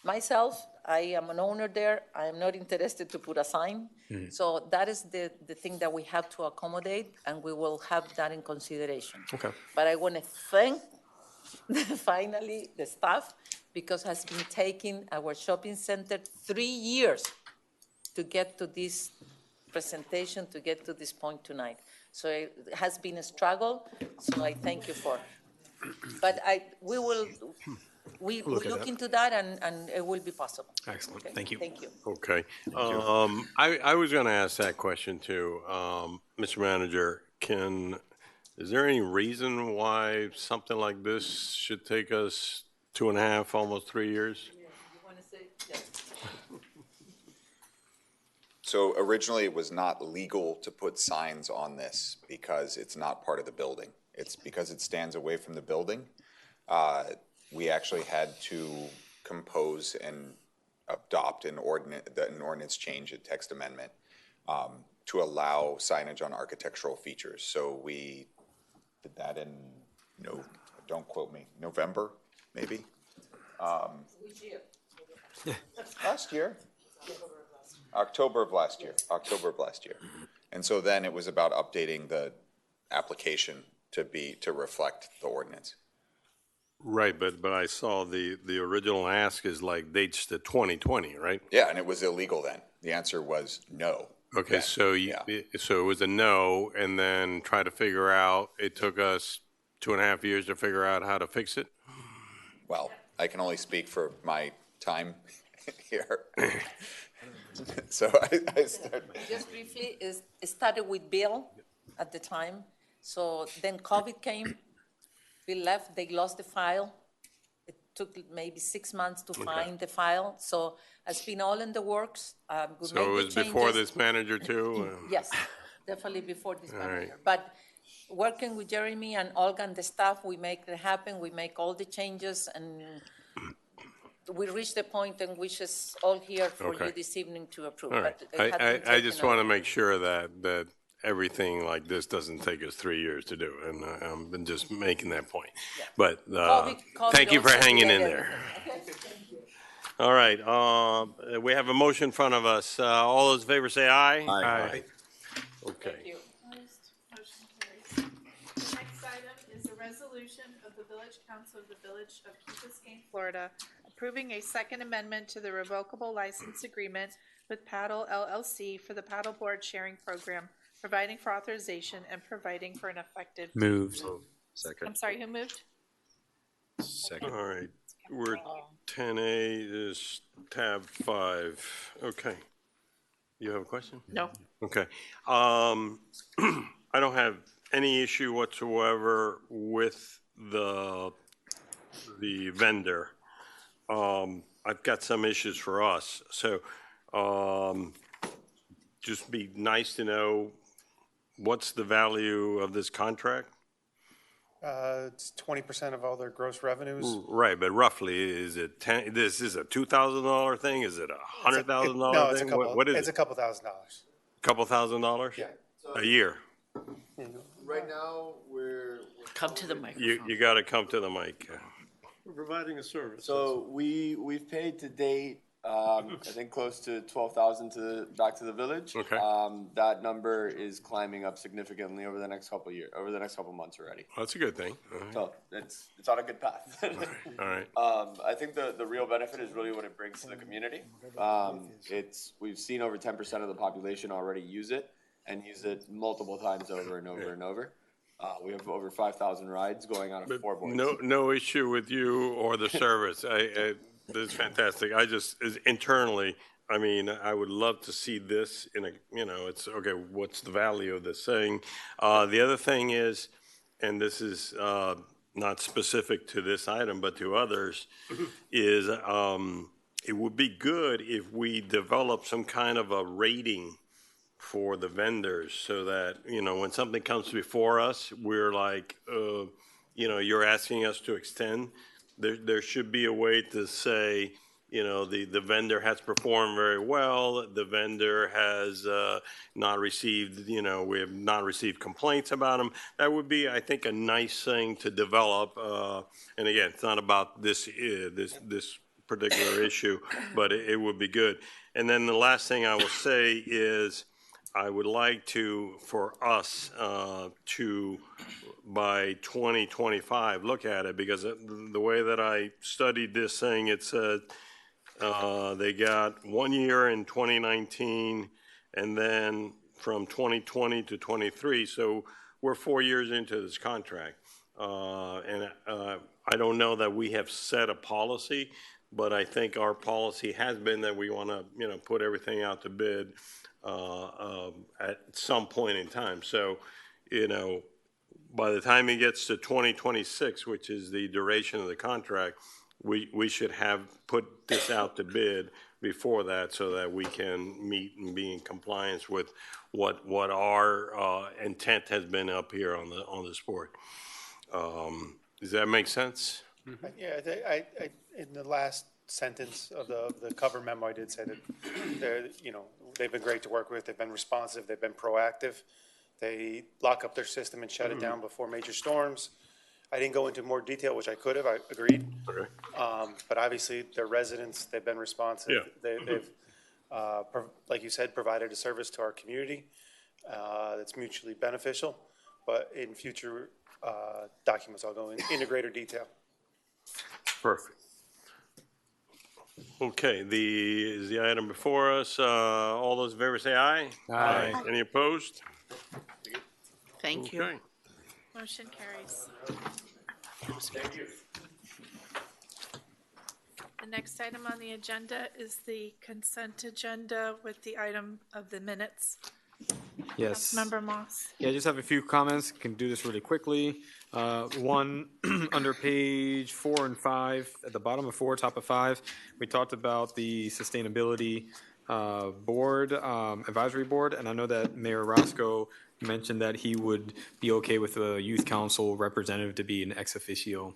Myself, I am an owner there. I am not interested to put a sign. Mhm. So that is the thing that we have to accommodate, and we will have that in consideration. okay. But I want to thank finally the staff, because has been taking our shopping center 3 years to get to this presentation, to get to this point tonight. So it has been a struggle, so I thank you for. But we Look at look that. into that, and it will be possible. Excellent, Okay? thank you. Thank you. Okay. I was going to ask that question too. Mr. Manager, is there any reason why something like this should take us 2.5, almost 3 years? You want to say? Yes. So originally, it was not legal to put signs on this because it's not part of the building. It's because it stands away from the building. We actually had to compose and adopt an ordinance change, a text amendment, to allow signage on architectural features. So we did that in, don't quote me, November, maybe? Which year? Last year. October of last year. And so then it was about updating the application to reflect the ordinance. Right, but I saw the original ask is like dates to 2020, right? Yeah, and it was illegal then. The answer was no. Okay, then. so so it was a no, and then try to figure out, it took us 2.5 years to figure out how to fix it? Well, I can only speak for my time here. So I started. Just briefly, it started with Bill at the time. So then COVID came. Bill left. They lost the file. It took maybe 6 months to find the file. So it's been all in the works. We So made it the was before changes. this manager too? Yes, definitely before this All manager. right. But working with Jeremy and Olga and the staff, we make it happen. We make all the changes, and we reach the point in which is all here for Okay. you this evening to approve. All right. But it had been I taken just over. want to make sure that everything like this doesn't take us 3 years to do, and I've been just making that point. But thank you for hanging in there. All right, we have a motion in front of us. All those in favor say aye. Aye. Okay. Motion carries. The next item is a resolution of the Village Council of the Village of Key Biscayne, Florida, approving a second amendment to the revocable license agreement with Paddle LLC for the paddleboard sharing program, providing for authorization and providing for an effective. Moved. I'm sorry, who moved? Second. All right, we're 10A is tab 5. Okay. You have a question? No. Okay. I don't have any issue whatsoever with the vendor. I've got some issues for us. So just be nice to know what's the value of this contract? It's 20% of all their gross revenues. Right, but roughly, is it this is a $2,000 thing? Is it a $100,000 No, it's a thing? couple. What is It's a it? couple $1,000. Couple $1,000? Yeah. A year? Right now, we're. Come to the microphone. You got to come to the mic. We're providing a service. So we've paid to date, I think close to 12,000 back to the village. Okay. That number is climbing up significantly over the next couple months already. That's a good thing. All right. So it's on a good path. All right. I think the real benefit is really what it brings to the community. We've seen over 10% of the population already use it and use it multiple times over and over and over. We have over 5,000 rides going on 4 boards. No issue with you or the service. It's fantastic. I just, internally, I mean, I would love to see this in a, it's, okay, what's the value of this thing? The other thing is, and this is not specific to this item, but to others, is it would be good if we develop some kind of a rating for the vendors so that, when something comes before us, we're like, you're asking us to extend. There should be a way to say, the vendor has performed very well. The vendor has not received, we have not received complaints about them. That would be, I think, a nice thing to develop. And again, it's not about this particular issue, but it would be good. And then the last thing I will say is, I would like for us to, by 2025, look at it, because the way that I studied this thing, it said they got 1 year in 2019, and then from 2020 to 23. So we're 4 years into this contract. And I don't know that we have set a policy, but I think our policy has been that we want to, put everything out to bid at some point in time. So, by the time it gets to 2026, which is the duration of the contract, we should have put this out to bid before that so that we can meet and be in compliance with what our intent has been up here on the sport. Does that make sense? Yeah, in the last sentence of the cover memo, I did say that they've been great to work with. They've been responsive. They've been proactive. They lock up their system and shut it down before major storms. I didn't go into more detail, which I could have. I agreed. Okay. But obviously, they're residents. They've been responsive. Yeah. They've like you said, provided a service to our community that's mutually beneficial. But in future documents, I'll go into greater detail. Perfect. Okay, is the item before us. All those in favor say aye. Aye. Any opposed? Thank you. Okay. Motion carries. Thank you. The next item on the agenda is the consent agenda with the item of the minutes. Yes. Councilmember Moss. Yeah, I just have a few comments. Can do this really quickly. One, under page 4 and 5, at the bottom of 4, top of 5, we talked about the sustainability board, advisory board, and I know that Mayor Roscoe mentioned that he would be okay with the youth council representative to be an ex officio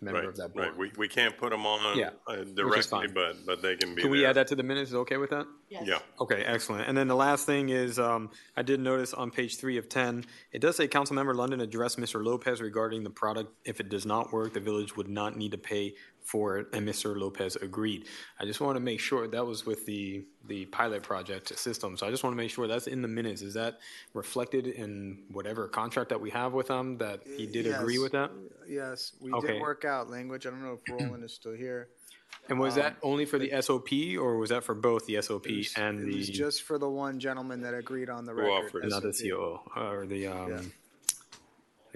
member of that board. Right, we can't put them on Yeah, which is directly, fine. but they can be Can we there. add that to the minutes? Is it okay with that? Yes. Yeah. Okay, excellent. And then the last thing is, I did notice on page 3 of 10, it does say Councilmember London addressed Mr. Lopez regarding the product. If it does not work, the village would not need to pay for it, and Mr. Lopez agreed. I just want to make sure that was with the pilot project system. So I just want to make sure that's in the minutes. Is that reflected in whatever contract that we have with him, that he did agree with that? Yes, we Okay. did work out language. I don't know if Roland is still here. And was that only for the SOP, or was that for both the SOP and It was the, just for the one gentleman that agreed on the Who record. offered it? not the SOP. COO, or the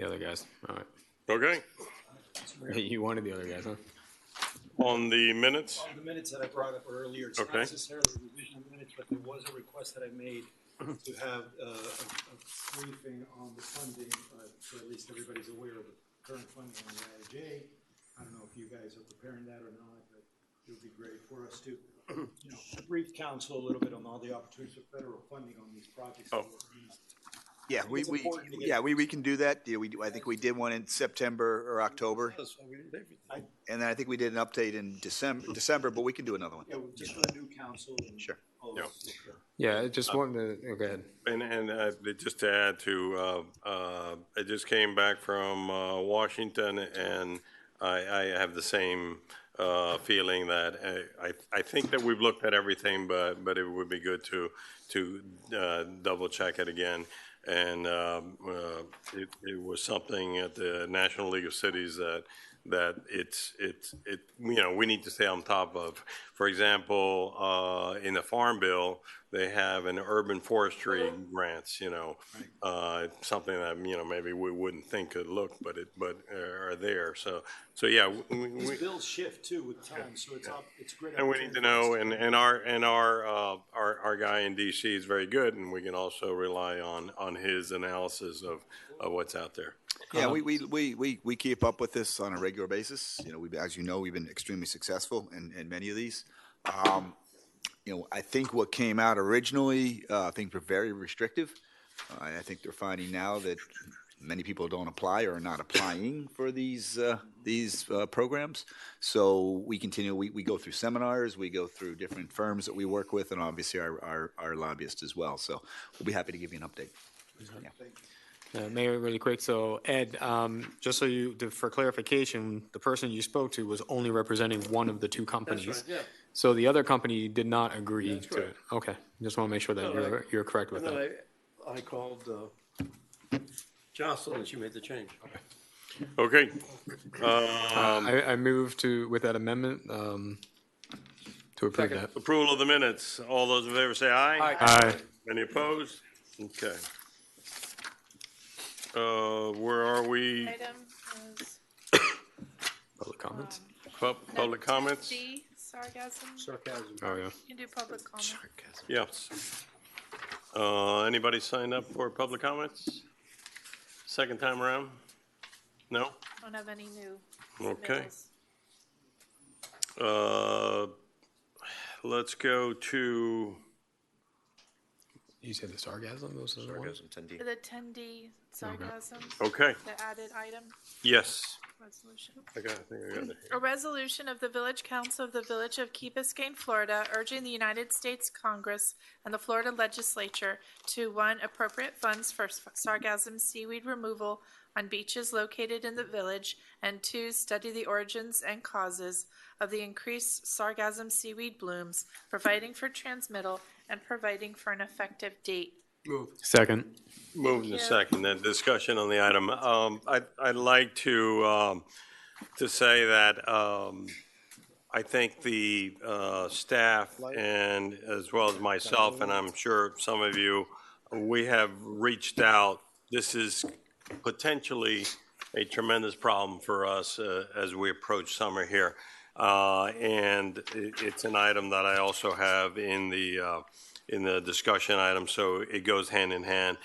other guys? All right. Okay, You wanted the other guys, huh? on the minutes, On the minutes that I brought up earlier, it's not Okay. necessarily a revision of the minutes, but there was a request that I made to have a briefing on the funding, so at least everybody's aware of the current funding on the IIJ. I don't know if you guys are preparing that or not, but it would be great for us to, brief council a little bit on all the opportunities for federal funding on these projects. Oh. Yeah, I think it's important to get- we can do that. Yeah, I think we did one in September or October. That's why we did everything. And then I think we did an update in December, but we can do another one. Yeah, just for the new council and Sure. all Yeah. those. Yeah, I just wanted to, go ahead. and just to add to, I just came back from Washington, and I have the same feeling that I think that we've looked at everything, but it would be good to double check it again. And it was something at the National League of Cities that we need to stay on top of. For example, in the Farm Bill, they have an urban forestry grants, something that, maybe we wouldn't think could look, but are there. So yeah. These bills shift too with time, so it's great. And we need to know, and our guy in DC is very good, and we can also rely on his analysis of what's out there. Yeah, we keep up with this on a regular basis. As you know, we've been extremely successful in many of these. I think what came out originally, things were very restrictive. I think they're finding now that many people don't apply or are not applying for these programs. So we continue. We go through seminars. We go through different firms that we work with, and obviously our lobbyists as well. So we'll be happy to give you an update. Yeah. Mayor, really quick. So Ed, just so for clarification, the person you spoke to was only representing one of the two companies. That's right, yeah. So the other company did not agree That's to it. correct. Okay, just want to make sure that No, you're correct with And that. then I called Jocelyn, and she made the change. Okay. I move with that amendment, to approve that. Approval of the minutes. All those in favor say aye. Aye. Any opposed? Okay. Where are we? Item is Public comments? Public comments? D, sarcasm. Oh, yeah. You can do public comment. Yes. Anybody signed up for public comments? Second time around? No? Don't have any new. Okay. submittals. Let's go to, You said the sarcasm? Those are the ones? For the 10D sarcasm. Okay. The added item. yes. Resolution. I think I got it. A resolution of the Village Council of the Village of Key Biscayne, Florida, urging the United States Congress and the Florida Legislature to, 1, appropriate funds for sargassum seaweed removal on beaches located in the village, and 2, study the origins and causes of the increased sargassum seaweed blooms, providing for transmittal and providing for an effective date. Move. Second. Moved to second, then discussion on the item. I'd like to say that I think the staff and as well as myself, and I'm sure some of you, we have reached out. This is potentially a tremendous problem for us as we approach summer here. And it's an item that I also have in the discussion item, so it goes hand in hand.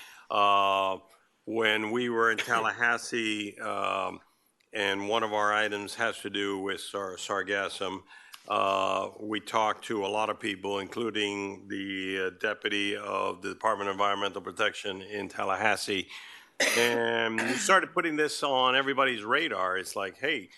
When we were in Tallahassee, and one of our items has to do with sargassum, We talked to a lot of people, including the deputy of the Department of Environmental Protection in Tallahassee. And we started putting this on everybody's radar. It's like, hey,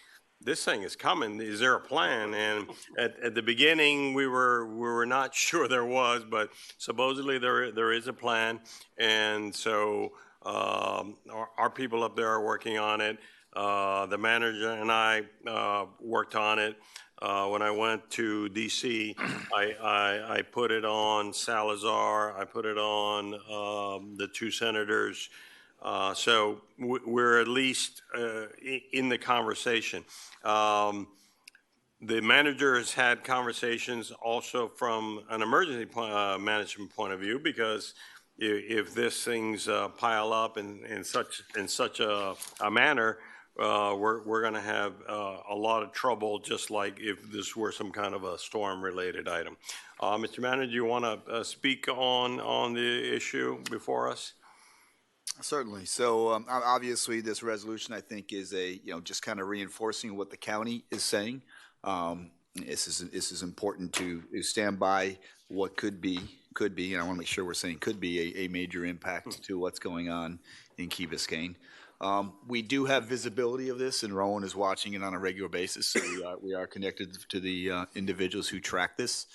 this thing is coming. Is there a plan? And at the beginning, we were not sure there was, but supposedly there is a plan. And so our people up there are working on it. The manager and I worked on it. When I went to DC, I put it on Salazar. I put it on the two senators. So we're at least in the conversation. The manager has had conversations also from an emergency management point of view, because if this things pile up in such a manner, we're going to have a lot of trouble, just like if this were some kind of a storm-related item. Mr. Manager, do you want to speak on the issue before us? Certainly. So obviously, this resolution, I think, is just kind of reinforcing what the county is saying. This is important to stand by what could be, and I want to make sure we're saying could be a major impact to what's going on in Key Biscayne. We do have visibility of this, and Rowan is watching it on a regular basis, so we are connected to the individuals who track this.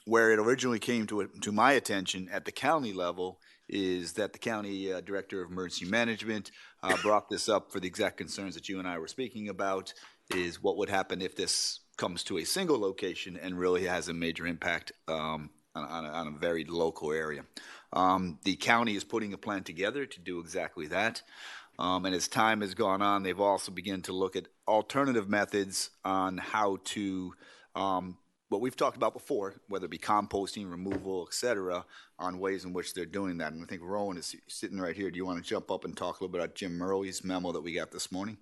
Where it originally came to my attention at the county level is that the county director of emergency management brought this up for the exact concerns that you and I were speaking about, is what would happen if this comes to a single location and really has a major impact on a very local area. The county is putting a plan together to do exactly that. And as time has gone on, they've also begun to look at alternative methods on how to, what we've talked about before, whether it be composting, removal, et cetera, on ways in which they're doing that. And I think Rowan is sitting right here. Do you want to jump up and talk a little bit about Jim Murley's memo that we got this morning?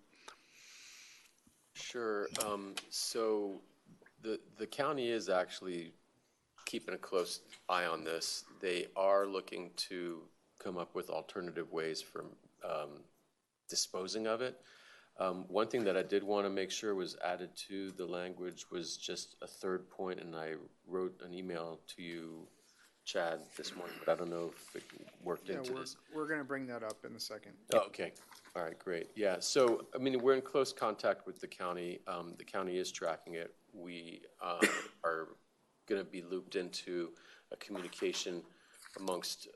Sure. So the county is actually keeping a close eye on this. They are looking to come up with alternative ways for disposing of it. One thing that I did want to make sure was added to the language was just a third point, and I wrote an email to you, Chad, this morning, but I don't know if it worked into this. We're going to bring that up in a second. Oh, okay. All right, great. Yeah, so, I mean, we're in close contact with the county. The county is tracking it. We are going to be looped into a communication amongst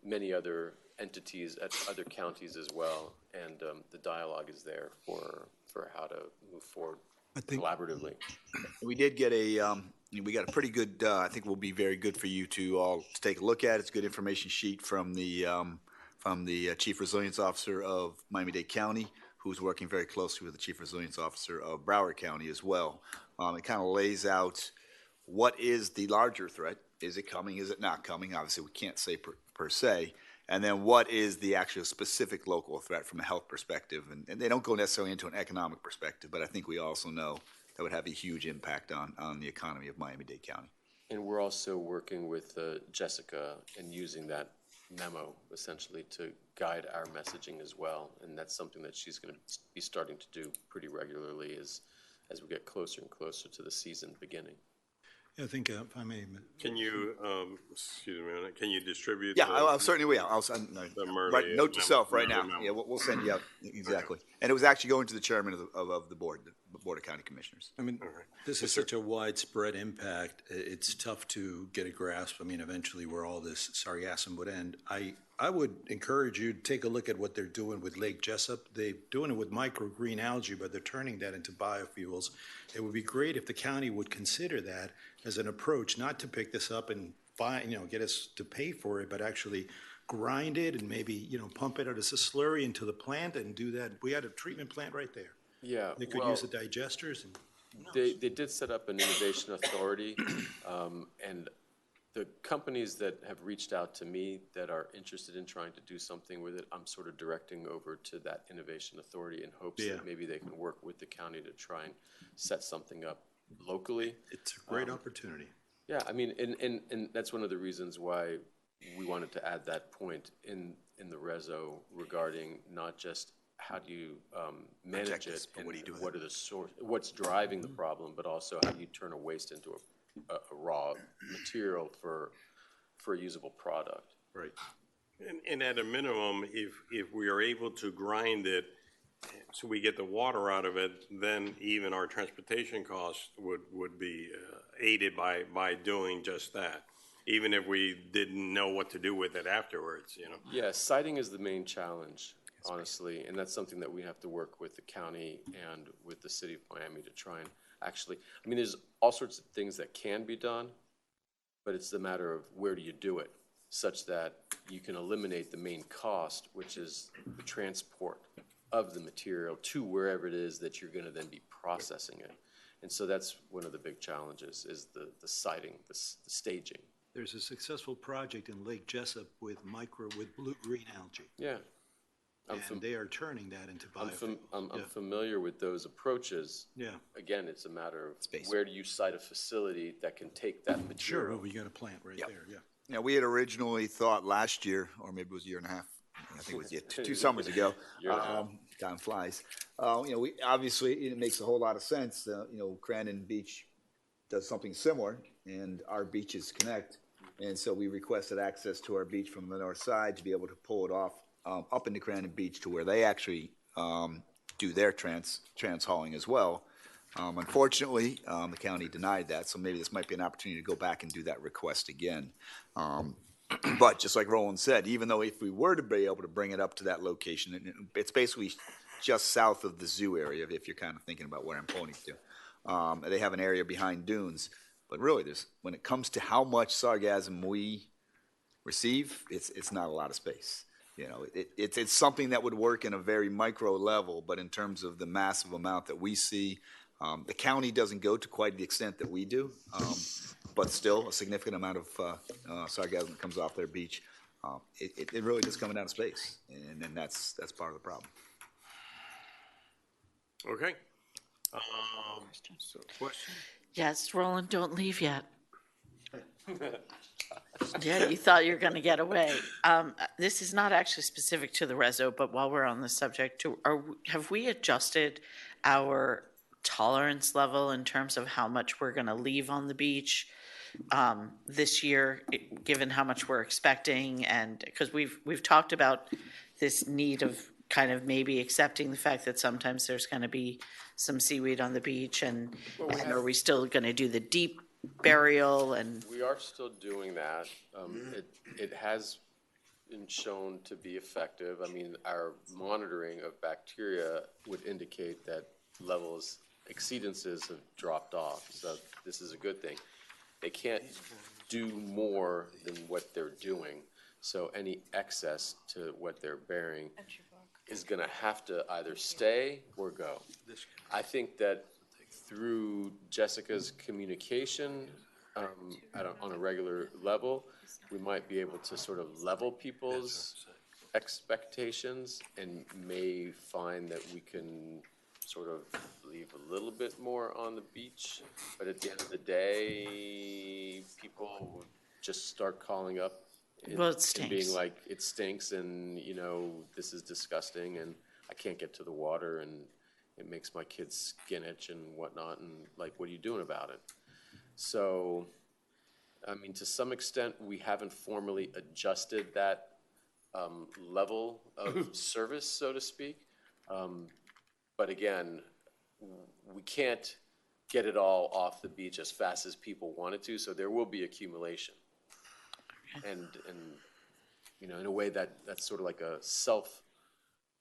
many other entities at other counties as well, and the dialogue is there for how to move forward collaboratively. We did get we got a pretty good, I think will be very good for you to all to take a look at. It's a good information sheet from the Chief Resilience Officer of Miami-Dade County, who's working very closely with the Chief Resilience Officer of Broward County as well. It kind of lays out what is the larger threat. Is it coming? Is it not coming? Obviously, we can't say per se. And then what is the actual specific local threat from a health perspective? And they don't go necessarily into an economic perspective, but I think we also know that would have a huge impact on the economy of Miami-Dade County. And we're also working with Jessica and using that memo essentially to guide our messaging as well. And that's something that she's going to be starting to do pretty regularly as we get closer and closer to the season beginning. I think if I may. Can you, excuse me a minute, can you distribute? Yeah, I certainly will. I'll send, Murray note to self right now. memo. Yeah, we'll send you out, exactly. And it was actually going to the chairman of the board, the Board of County Commissioners. I mean, this is such a widespread impact, it's tough to get a grasp. I mean, eventually where all this sargassum would end. I would encourage you to take a look at what they're doing with Lake Jessup. They're doing it with microgreen algae, but they're turning that into biofuels. It would be great if the county would consider that as an approach, not to pick this up and get us to pay for it, but actually grind it and maybe, pump it out as a slurry into the plant and do that. We had a treatment plant right there. Yeah. They could use the digesters. And They did set up an innovation authority, and the companies that have reached out to me that are interested in trying to do something with it, I'm sort of directing over to that innovation authority in hopes that maybe they can work with the county to try and set something up locally. It's a great opportunity. Yeah, I mean, and that's one of the reasons why we wanted to add that point in the reso regarding not just how do you manage Project it? this, but what do you do with What are the source, what's driving the problem, but also how do you turn a waste into a raw material for a usable product? Right. And at a minimum, if we are able to grind it so we get the water out of it, then even our transportation costs would be aided by doing just that, even if we didn't know what to do with it afterwards, you know? Yeah, siting is the main challenge, honestly, and that's something that we have to work with the county and with the city of Miami to try and actually, I mean, there's all sorts of things that can be done, but it's the matter of where do you do it, such that you can eliminate the main cost, which is the transport of the material to wherever it is that you're going to then be processing it. And so that's one of the big challenges is the siting, the staging. There's a successful project in Lake Jessup with blue-green algae. Yeah. And they are turning that into biofuels. I'm familiar with those approaches. Yeah. Again, it's a matter of where do you site a facility that can take that material. Sure, well, you got a plant right there, yeah. Yeah, we had originally thought last year, or maybe it was a year and a half, I think it was two summers ago. Time flies. We obviously, it makes a whole lot of sense. Crandon Beach does something similar, and our beaches connect. And so we requested access to our beach from the north side to be able to pull it off up into Crandon Beach to where they actually do their trans hauling as well. Unfortunately, the county denied that, so maybe this might be an opportunity to go back and do that request again. But just like Roland said, even though if we were to be able to bring it up to that location, it's basically just south of the zoo area, if you're kind of thinking about where I'm pointing to. They have an area behind dunes, but really, when it comes to how much sargassum we receive, it's not a lot of space. It's something that would work in a very micro level, but in terms of the massive amount that we see, the county doesn't go to quite the extent that we do, but still a significant amount of sargassum that comes off their beach. It really does come down to space, and then that's part of the problem. Okay. So, question? Yes, Roland, don't leave yet. Yeah, you thought you were going to get away. This is not actually specific to the reso, but while we're on the subject, have we adjusted our tolerance level in terms of how much we're going to leave on the beach this year, given how much we're expecting? And because we've talked about this need of kind of maybe accepting the fact that sometimes there's going to be some seaweed on the beach, and are we still going to do the deep burial? And we are still doing that. It has been shown to be effective. I mean, our monitoring of bacteria would indicate that levels, exceedances have dropped off. So this is a good thing. They can't do more than what they're doing. So any excess to what they're bearing is going to have to either stay or go. I think that through Jessica's communication on a regular level, we might be able to sort of level people's expectations and may find that we can sort of leave a little bit more on the beach. But at the end of the day, people would just start calling up and being like, it stinks, and this is disgusting, and I can't get to the water, and it makes my kids skin itch and whatnot, and like, what are you doing about it? So, I mean, to some extent, we haven't formally adjusted that level of service, so to speak. But again, we can't get it all off the beach as fast as people wanted to, so there will be accumulation. And in a way that's sort of like a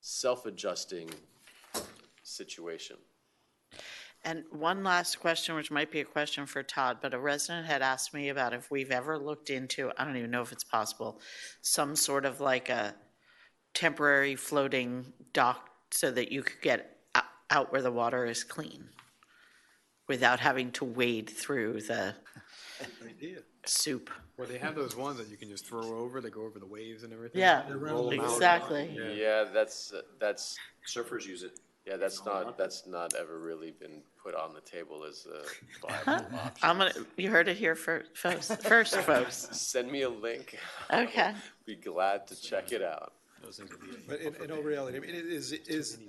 self-adjusting situation. And one last question, which might be a question for Todd, but a resident had asked me about if we've ever looked into, I don't even know if it's possible, some sort of like a temporary floating dock so that you could get out where the water is clean without having to wade through the soup. Well, they have those ones that you can just throw over that go over the waves and everything. Yeah, exactly. Yeah, that's surfers use it. Yeah, that's not ever really been put on the table as a viable option. You heard it here first, folks. Send me a link. Okay. Be glad to check it out. But in all reality, I mean,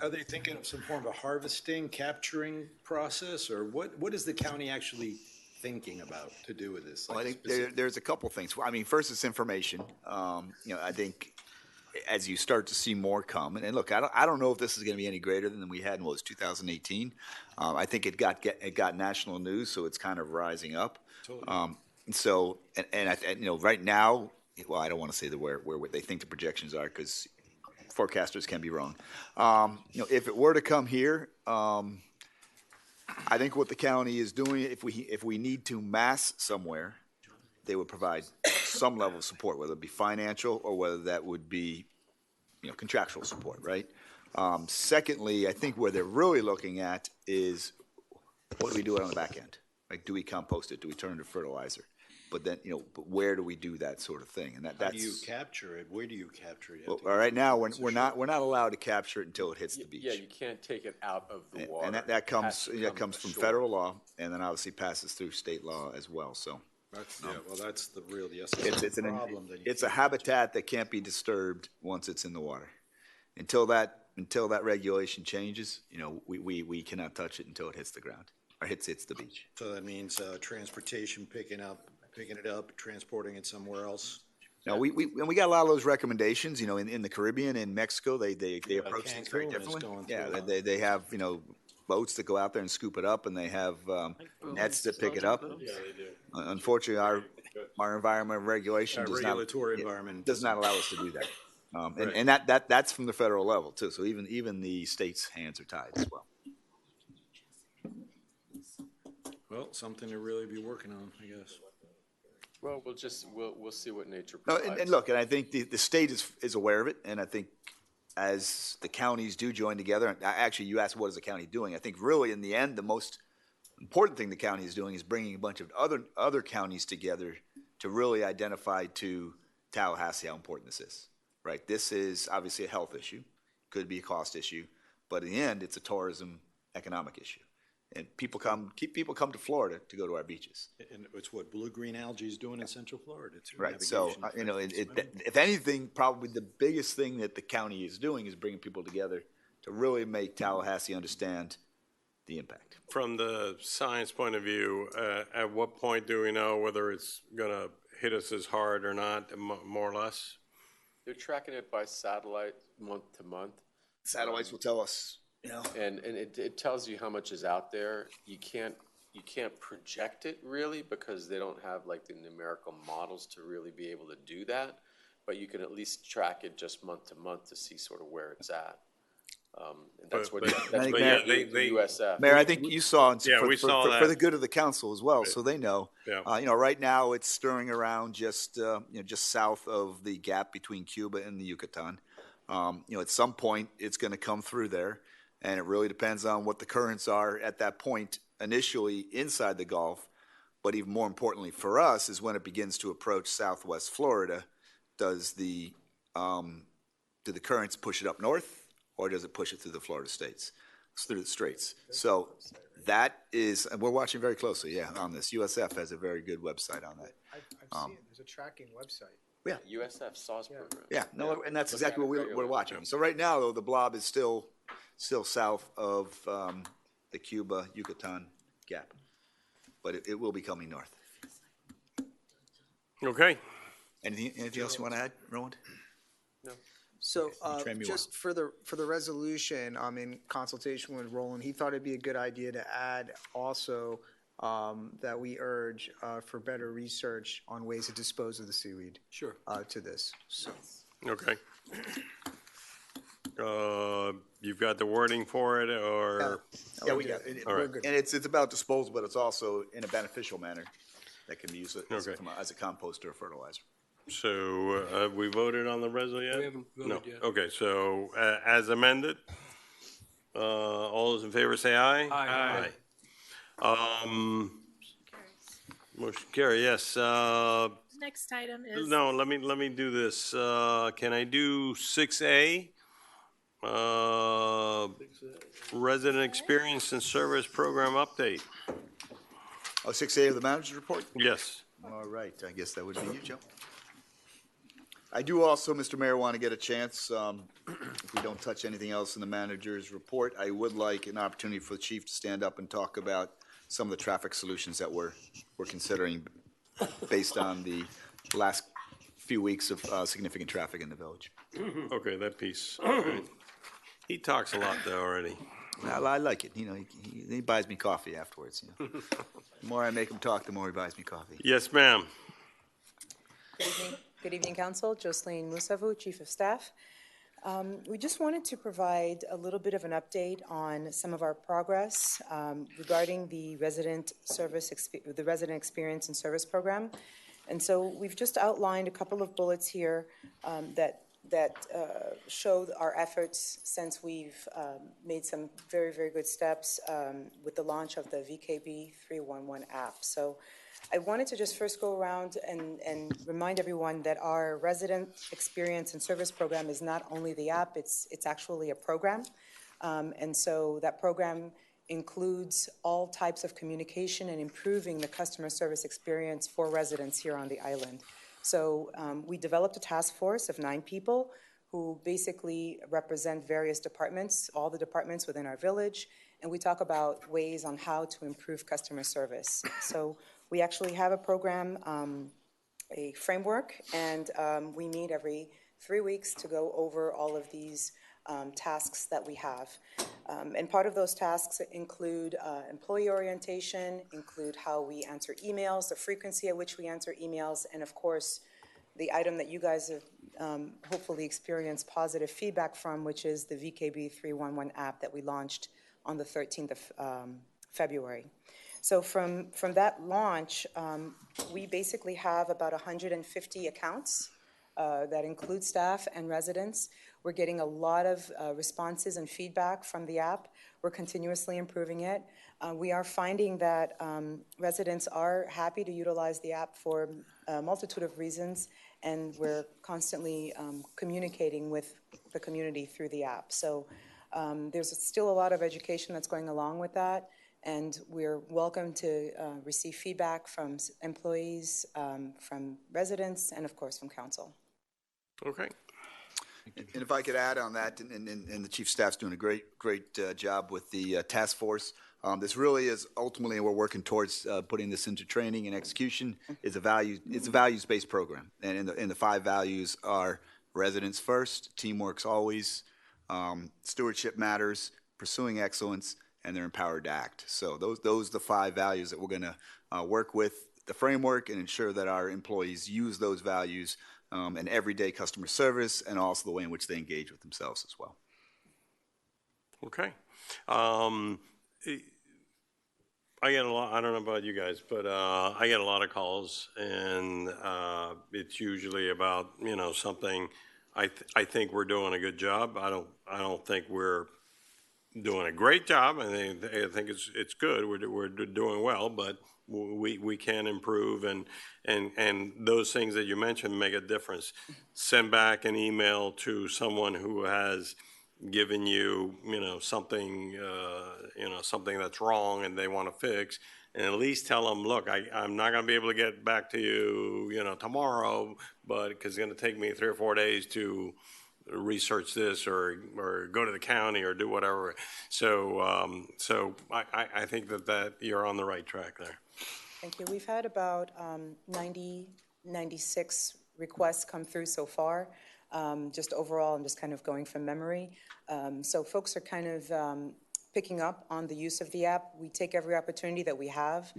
are they thinking of some form of a harvesting, capturing process, or what is the county actually thinking about to do with this? Well, I Like, think there's a couple things. I mean, first, it's information. I think as you start to see more come, and look, I don't know if this is going to be any greater than we had in, 2018. I think it got national news, so it's kind of rising up. Totally. And so, right now, well, I don't want to say where they think the projections are, because forecasters can be wrong. If it were to come here, I think what the county is doing, if we need to mass somewhere, they would provide some level of support, whether it be financial or whether that would be, contractual support, right? Secondly, I think where they're really looking at is what do we do on the back end? Like, do we compost it? Do we turn it into fertilizer? But then, but where do we do that sort of thing? And How that's. do you capture it? Where do you capture it? Well, right now, we're not allowed to capture it until it hits the beach. Yeah, you can't take it out of the water. And that It comes, has to that come comes from ashore. federal law, and then obviously passes through state law as well, so. That's the real, the essence It's of the problem. that you it's a habitat that can't be disturbed once it's in the water. Until that regulation changes, we cannot touch it until it hits the ground, or hits the beach. So that means transportation, picking it up, transporting it somewhere else. No, we got a lot of those recommendations, in the Caribbean, in Mexico, they approach things very Cancun is differently. going Yeah, through they have, boats that go out there and scoop it up, and they have nets that pick it up. Yeah, they do. Unfortunately, our environmental regulation Our regulatory environment does not allow us to do that. Right. And that's from the federal level too. So even the state's hands are tied as well. Well, something to really be working on, I guess. Well, we'll see what nature No, provides. and look, and I think the state is aware of it, and I think as the counties do join together, and actually you asked what is the county doing? I think really in the end, the most important thing the county is doing is bringing a bunch of other counties together to really identify to Tallahassee how important this is, right? This is obviously a health issue, could be a cost issue, but in the end, it's a tourism economic issue. And people come to Florida to go to our beaches. And it's what blue-green algae is doing in Central Florida, too. Right, so, navigation. if anything, probably the biggest thing that the county is doing is bringing people together to really make Tallahassee understand the impact. From the science point of view, at what point do we know whether it's going to hit us as hard or not, more or less? They're tracking it by satellite month to month. Satellites will tell us, And it tells you how much is out there. You can't project it really because they don't have like the numerical models to really be able to do that. But you can at least track it just month to month to see sort of where it's at. And that's what USF. Mayor, I think you saw, we saw that. for the good of the council as well, so they know. Yeah. Right now it's stirring around just south of the gap between Cuba and the Yucatan. At some point it's going to come through there. And it really depends on what the currents are at that point initially inside the Gulf. But even more importantly for us is when it begins to approach southwest Florida, do the currents push it up north or does it push it through the Florida states, through the straits? So that is, and we're watching very closely, on this. USF has a very good website on that. I've seen it. There's a tracking website. Yeah. USF SAWS program. Yeah, no, and that's exactly what we're watching. So right now, though, the blob is still south of the Cuba Yucatan gap, but it will be coming north. Okay. Anything else you want to add, Roland? No. So Tramiwa. just for the resolution, in consultation with Roland, he thought it'd be a good idea to add also that we urge for better research on ways to dispose of the seaweed. Sure. To this. So. Okay. You've got the wording for it, or? Yeah, we got it. All right. And it's about disposal, but it's also in a beneficial manner that can be used as a compost or fertilizer. So, we voted on the resolution yet? We haven't voted No. yet. Okay, so, as amended, all those in favor say aye. Aye. Motion carry, yes. Next item is. No, let me do this. Can I do 6A? Resident Experience and Service Program Update. Oh, 6A of the manager's report? Yes. All right, I guess that would be you, Joe. I do also, Mr. Mayor, want to get a chance, if we don't touch anything else in the manager's report, I would like an opportunity for the chief to stand up and talk about some of the traffic solutions that we're considering based on the last few weeks of significant traffic in the village. Okay, that piece. Right. He talks a lot though already. I like it. You know, he buys me coffee afterwards. You know. The more I make him talk, the more he buys me coffee. Yes, ma'am. Good evening. Good evening, Council. Jocelyn Musavu, Chief of Staff. We just wanted to provide a little bit of an update on some of our progress regarding the resident experience and service program. And so we've just outlined a couple of bullets here that show our efforts since we've made some very, very good steps with the launch of the VKB 311 app. So I wanted to just first go around and remind everyone that our resident experience and service program is not only the app, it's actually a program. And so that program includes all types of communication and improving the customer service experience for residents here on the island. So we developed a task force of 9 people who basically represent various departments, all the departments within our village, and we talk about ways on how to improve customer service. So we actually have a program, a framework, and we meet every 3 weeks to go over all of these tasks that we have. And part of those tasks include employee orientation, include how we answer emails, the frequency at which we answer emails, and of course, the item that you guys have hopefully experienced positive feedback from, which is the VKB 311 app that we launched on the 13th of February. So from that launch, we basically have about 150 accounts that include staff and residents. We're getting a lot of responses and feedback from the app. We're continuously improving it. We are finding that residents are happy to utilize the app for a multitude of reasons, and we're constantly communicating with the community through the app. So there's still a lot of education that's going along with that, and we're welcome to receive feedback from employees, from residents, and of course from council. Okay. And if I could add on that, and the chief staff's doing a great job with the task force. This really is ultimately, we're working towards putting this into training and execution. It's a values-based program, and the 5 values are residents first, teamwork's always, stewardship matters, pursuing excellence, and they're empowered to act. So those are the 5 values that we're going to work with the framework and ensure that our employees use those values in everyday customer service, and also the way in which they engage with themselves as well. Okay. I get a lot, I don't know about you guys, but I get a lot of calls, and it's usually about, you know, something. I think we're doing a good job. I don't think we're doing a great job. I think it's good. We're doing well, but we can improve, and those things that you mentioned make a difference. Send back an email to someone who has given you, something, something that's wrong and they want to fix, and at least tell them, look, I'm not going to be able to get back to you, tomorrow, but because it's going to take me 3 or 4 days to research this or go to the county or do whatever. So, I think that you're on the right track there. Thank you. We've had about 96 requests come through so far. Just overall, I'm just kind of going from memory. So folks are kind of picking up on the use of the app. We take every opportunity that we have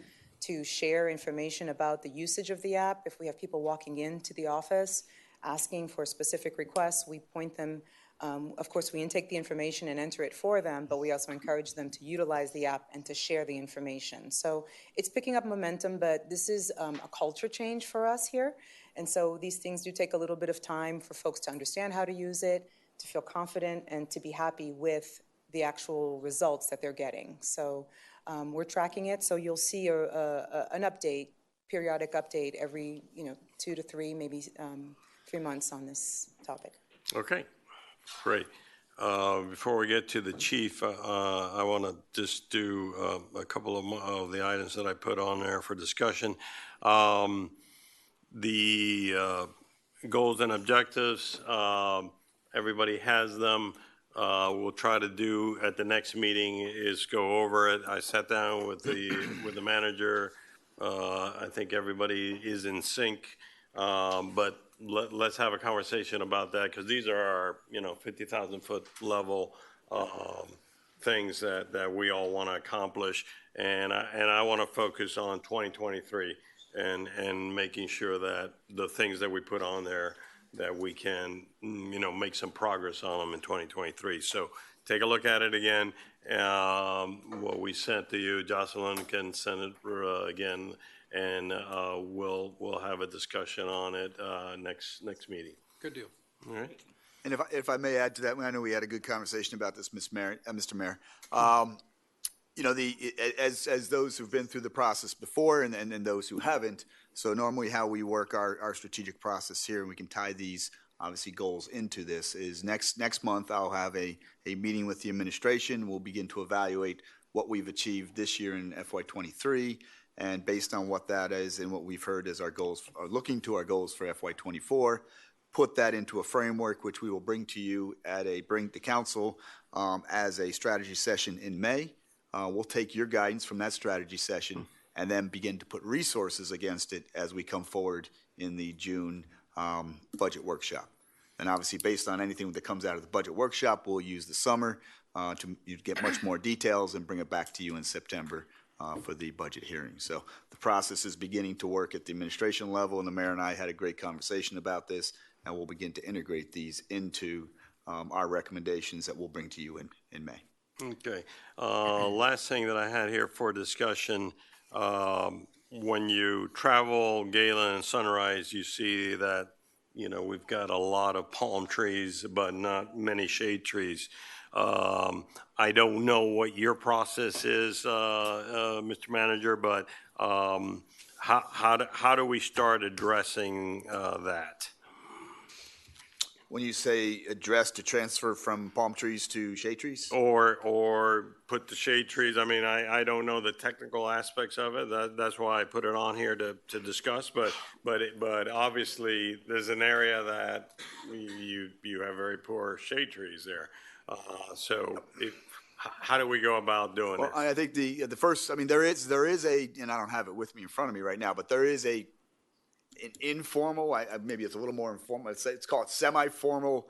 to share information about the usage of the app. If we have people walking into the office asking for specific requests, we point them. Of course, we intake the information and enter it for them, but we also encourage them to utilize the app and to share the information. So it's picking up momentum, but this is a culture change for us here. And so these things do take a little bit of time for folks to understand how to use it, to feel confident, and to be happy with the actual results that they're getting. So we're tracking it. So you'll see an update, periodic update every 2 to 3, maybe 3 months on this topic. Okay, great. Before we get to the chief, I want to just do a couple of the items that I put on there for discussion. goals and objectives. Everybody has them. We'll try to do at the next meeting is go over it. I sat down with the manager. I think everybody is in sync, but let's have a conversation about that, because these are our 50,000-foot level things that we all want to accomplish, and I want to focus on 2023 and making sure that the things that we put on there, that we can make some progress on them in 2023. So take a look at it again. What we sent to you, Jocelyn can send it again, and we'll have a discussion on it next meeting. Good deal. All right. And if I may add to that, I know we had a good conversation about this, Mr. Mayor. As those who've been through the process before and those who haven't, so normally how we work our strategic process here, and we can tie these obviously goals into this, is next month I'll have a meeting with the administration. We'll begin to evaluate what we've achieved this year in FY23, and based on what that is and what we've heard as our goals, are looking to our goals for FY24, put that into a framework which we will bring to you bring to council as a strategy session in May. We'll take your guidance from that strategy session and then begin to put resources against it as we come forward in the June budget workshop. And obviously, based on anything that comes out of the budget workshop, we'll use the summer to get much more details and bring it back to you in September for the budget hearing. So the process is beginning to work at the administration level, and the mayor and I had a great conversation about this, and we'll begin to integrate these into our recommendations that we'll bring to you in May. Okay. Last thing that I had here for discussion, when you travel Galen and Sunrise, you see that, we've got a lot of palm trees, but not many shade trees. I don't know what your process is, Mr. Manager, but how do we start addressing that? When you say address to transfer from palm trees to shade trees? Or put the shade trees, I don't know the technical aspects of it. That's why I put it on here to discuss, but obviously there's an area that you have very poor shade trees there. How do we go about doing Well, this? I think the first, there is a, and I don't have it with me in front of me right now, but there is an informal, maybe it's a little more informal, it's called semi-formal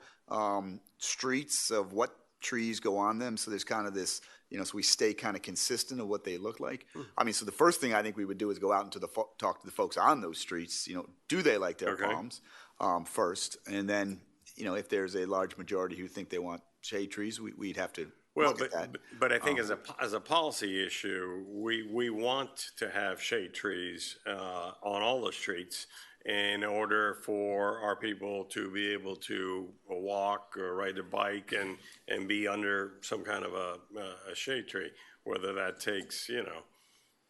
streets of what trees go on them. So there's kind of this, so we stay kind of consistent of what they look like. So the first thing I think we would do is go out and talk to the folks on those streets, do they like their palms first? And then, if there's a large majority who think they want shade trees, we'd have to look at that. But I think as a policy issue, we want to have shade trees on all the streets in order for our people to be able to walk or ride a bike and be under some kind of a shade tree, whether that takes,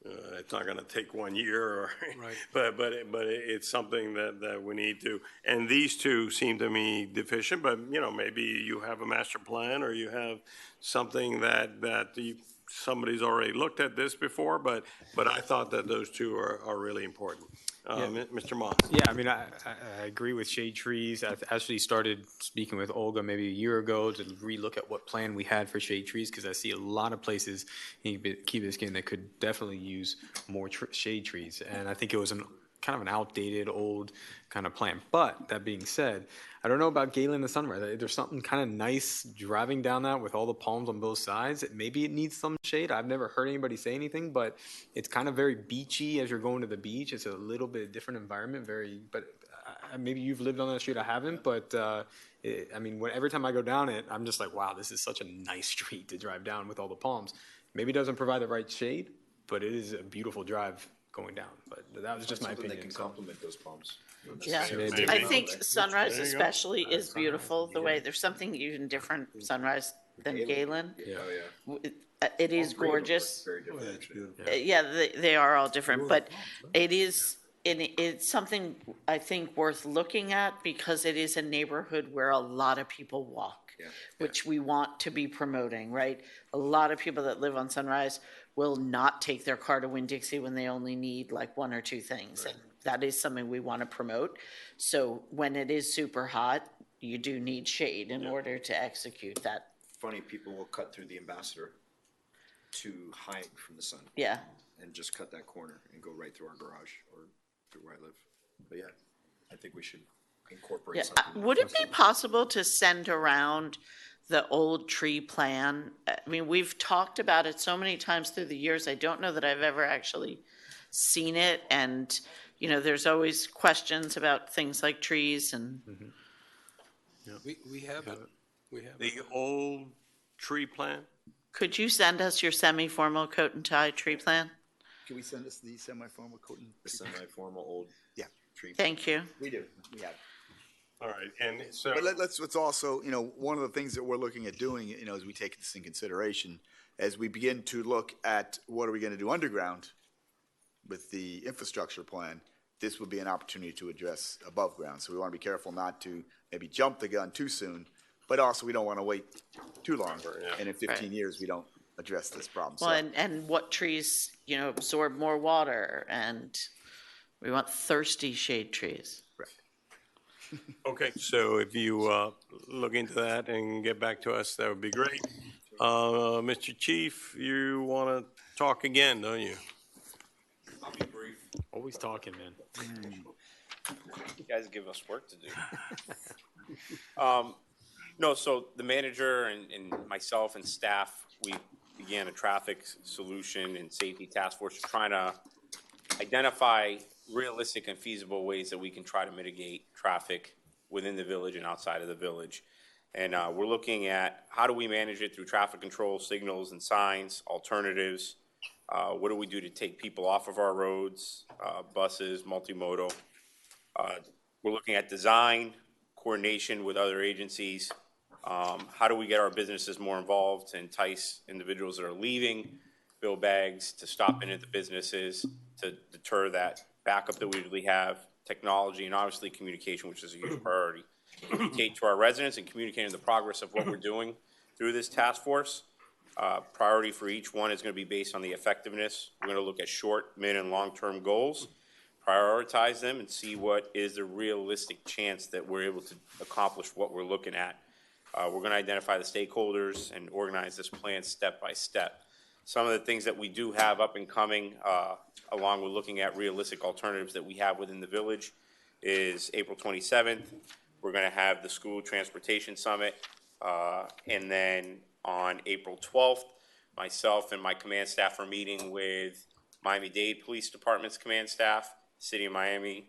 it's not going to take 1 year, Right. but it's something that we need to. And these two seem to me deficient. But maybe you have a master plan, or you have something that somebody's already looked at this before. But I thought that those two are really important. Mr. Moss. Yeah, I agree with shade trees. I actually started speaking with Olga maybe a year ago to relook at what plan we had for shade trees, because I see a lot of places in Key Biscayne that could definitely use more shade trees. And I think it was kind of an outdated, old kind of plan. But that being said, I don't know about Galen and Sunrise. There's something kind of nice driving down that with all the palms on both sides. Maybe it needs some shade. I've never heard anybody say anything, but it's kind of very beachy as you're going to the beach. It's a little bit different environment. But maybe you've lived on that street. I haven't, but every time I go down it, I'm just like, wow, this is such a nice street to drive down with all the palms. Maybe it doesn't provide the right shade, but it is a beautiful drive going down. But that was just my opinion. They can complement those palms. Yeah, Maybe. I think Sunrise There you go. especially is beautiful, the way, there's something even different Sunrise than Galen. It is gorgeous. Very different. Yeah, they are all different, but it's something I think worth looking at, because it is a neighborhood where a lot of people walk, which we want to be promoting, right? A lot of people that live on Sunrise will not take their car to Winn-Dixie when they only need like one or two things. And that is something we want to promote. So when it is super hot, you do need shade in order to execute that. Funny, people will cut through the Ambassador to hide from the sun. Yeah. And just cut that corner and go right through our garage or through where I live. But yeah, I think we should incorporate Yeah. something. Would it be possible to send around the old tree plan? I mean, we've talked about it so many times through the years. I don't know that I've ever actually seen it. And, you know, there's always questions about things like trees and. We have it. We have The old tree plan? Could you send us your semi-formal coat and tie tree plan? Can we send us the semi-formal coat and? The semi-formal old Yeah. tree. Thank you. We do. We have. All right, and so. But let's also, you know, one of the things that we're looking at doing, you know, as we take this in consideration, as we begin to look at what are we going to do underground with the infrastructure plan, this would be an opportunity to address above ground. So we want to be careful not to maybe jump the gun too soon, but also we don't want to wait too long. And in 15 years, we don't address this problem. Well, So- and what trees, you know, absorb more water, and we want thirsty shade trees. Okay, so if you look into that and get back to us, that would be great. Mr. Chief, you want to talk again, don't you? I'll be brief. Always talking, man. You guys give us work to do. No, so the manager and myself and staff, we began a traffic solution and safety task force trying to identify realistic and feasible ways that we can try to mitigate traffic within the village and outside of the village. And we're looking at how do we manage it through traffic control, signals and signs, alternatives. What do we do to take people off of our roads, buses, multimodal? We're looking at design, coordination with other agencies. How do we get our businesses more involved to entice individuals that are leaving bill bags to stop in at the businesses to deter that backup that we usually have, technology, and obviously communication, which is a huge priority. Communicate to our residents and communicating the progress of what we're doing through this task force. Priority for each one is going to be based on the effectiveness. We're going to look at short, mid, and long-term goals, prioritize them, and see what is the realistic chance that we're able to accomplish what we're looking at. We're going to identify the stakeholders and organize this plan step by step. Some of the things that we do have up and coming, along with looking at realistic alternatives that we have within the village, is April 27th. We're going to have the School Transportation Summit. And then on April 12th, myself and my command staff are meeting with Miami-Dade Police Department's command staff, City of Miami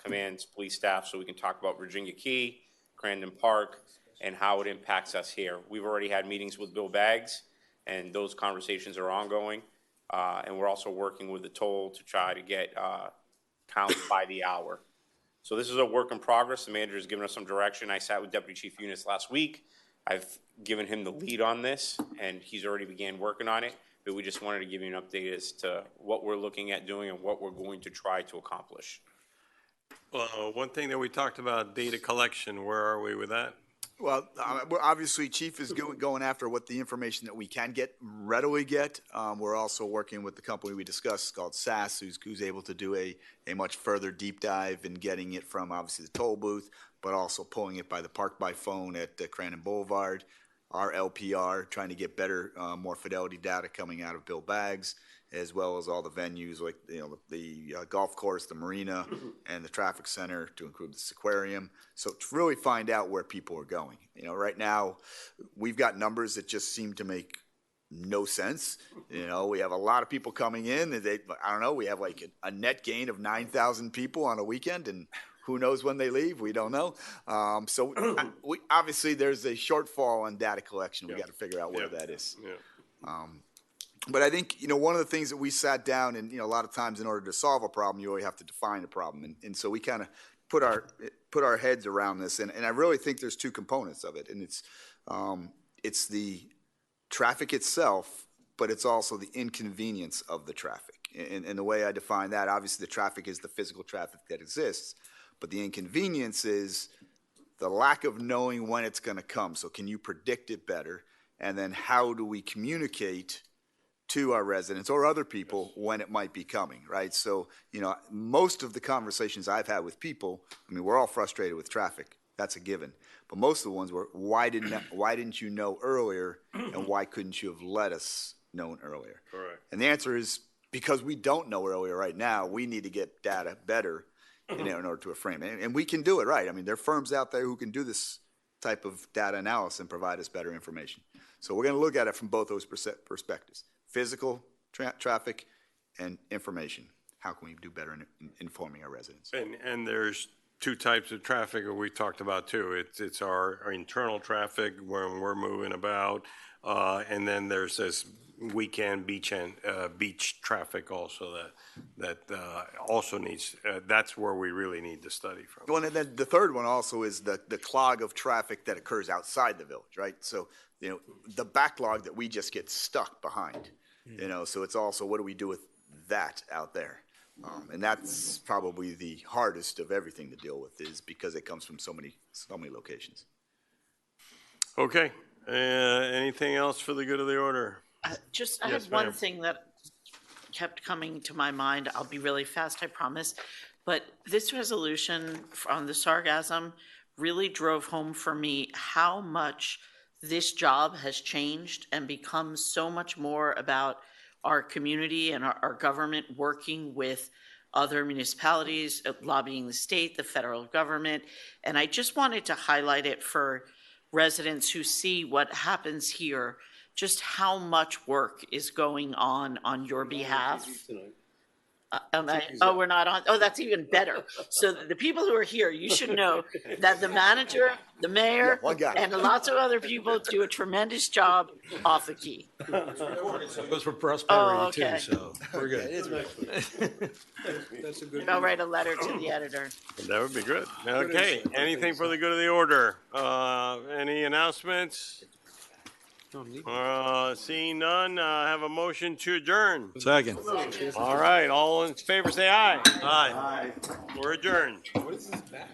Command's police staff, so we can talk about Virginia Key, Crandon Park, and how it impacts us here. We've already had meetings with Bill Baggs, and those conversations are ongoing. And we're also working with the toll to try to get counts by the hour. So this is a work in progress. The manager has given us some direction. I sat with Deputy Chief Eunice last week. I've given him the lead on this, and he's already began working on it. But we just wanted to give you an update as to what we're looking at doing and what we're going to try to accomplish. One thing that we talked about, data collection, where are we with that? Well, we're obviously, Chief is going after what the information that we can readily get. We're also working with the company we discussed called SAS, who's able to do a much further deep dive in getting it from obviously the toll booth, but also pulling it by the park by phone at Crandon Boulevard, our LPR, trying to get better, more fidelity data coming out of Bill Baggs, as well as all the venues like the golf course, the marina, and the traffic center, to include the Sequarium. So to really find out where people are going. Right now we've got numbers that just seem to make no sense. We have a lot of people coming in, and I don't know, we have like a net gain of 9,000 people on a weekend, and who knows when they leave? We don't know. So obviously there's a shortfall on data collection. We got to figure out where that is. But I think, one of the things that we sat down and, a lot of times in order to solve a problem, you always have to define a problem. And so we kind of put our heads around this. And I really think there's two components of it. And it's the traffic itself, but it's also the inconvenience of the traffic. And the way I define that, obviously the traffic is the physical traffic that exists, but the inconvenience is the lack of knowing when it's going to come. So can you predict it better? And then how do we communicate to our residents or other people when it might be coming, right? So, most of the conversations I've had with people, I mean, we're all frustrated with traffic. That's a given. But most of the ones were, why didn't you know earlier, and why couldn't you have let us know earlier? Correct. And the answer is because we don't know earlier right now, we need to get data better in order to frame it. And we can do it, right? I mean, there are firms out there who can do this type of data analysis and provide us better information. So we're going to look at it from both those perspectives, physical traffic and information. How can we do better in informing our residents? And there's two types of traffic that we talked about too. It's our internal traffic when we're moving about, and then there's this weekend beach traffic also that also needs. That's where we really need to study from. Well, and then the third one also is the clog of traffic that occurs outside the village, right? So the backlog that we just get stuck behind. So it's also what do we do with that out there? And that's probably the hardest of everything to deal with, is because it comes from so many locations. Okay. Anything else for the good of the order? I Yes, have one ma'am. thing that kept coming to my mind. I'll be really fast, I promise. But this resolution on the sargassum really drove home for me how much this job has changed and become so much more about our community and our government working with other municipalities, lobbying the state, the federal government. And I just wanted to highlight it for residents who see what happens here, just how much work is going on your behalf. We're not on. Oh, that's even better. So the people who are here, you should know that the manager, the mayor, and lots of other people do a tremendous job off the key. Goes for prosperity Oh, okay. too, so we're good. I'll write a letter to the editor. That would be good. Okay. Anything for the good of the order? Any announcements? Seeing none, have a motion to adjourn. Second. All right, all in favor say aye. Aye. We're adjourned. What is this bag?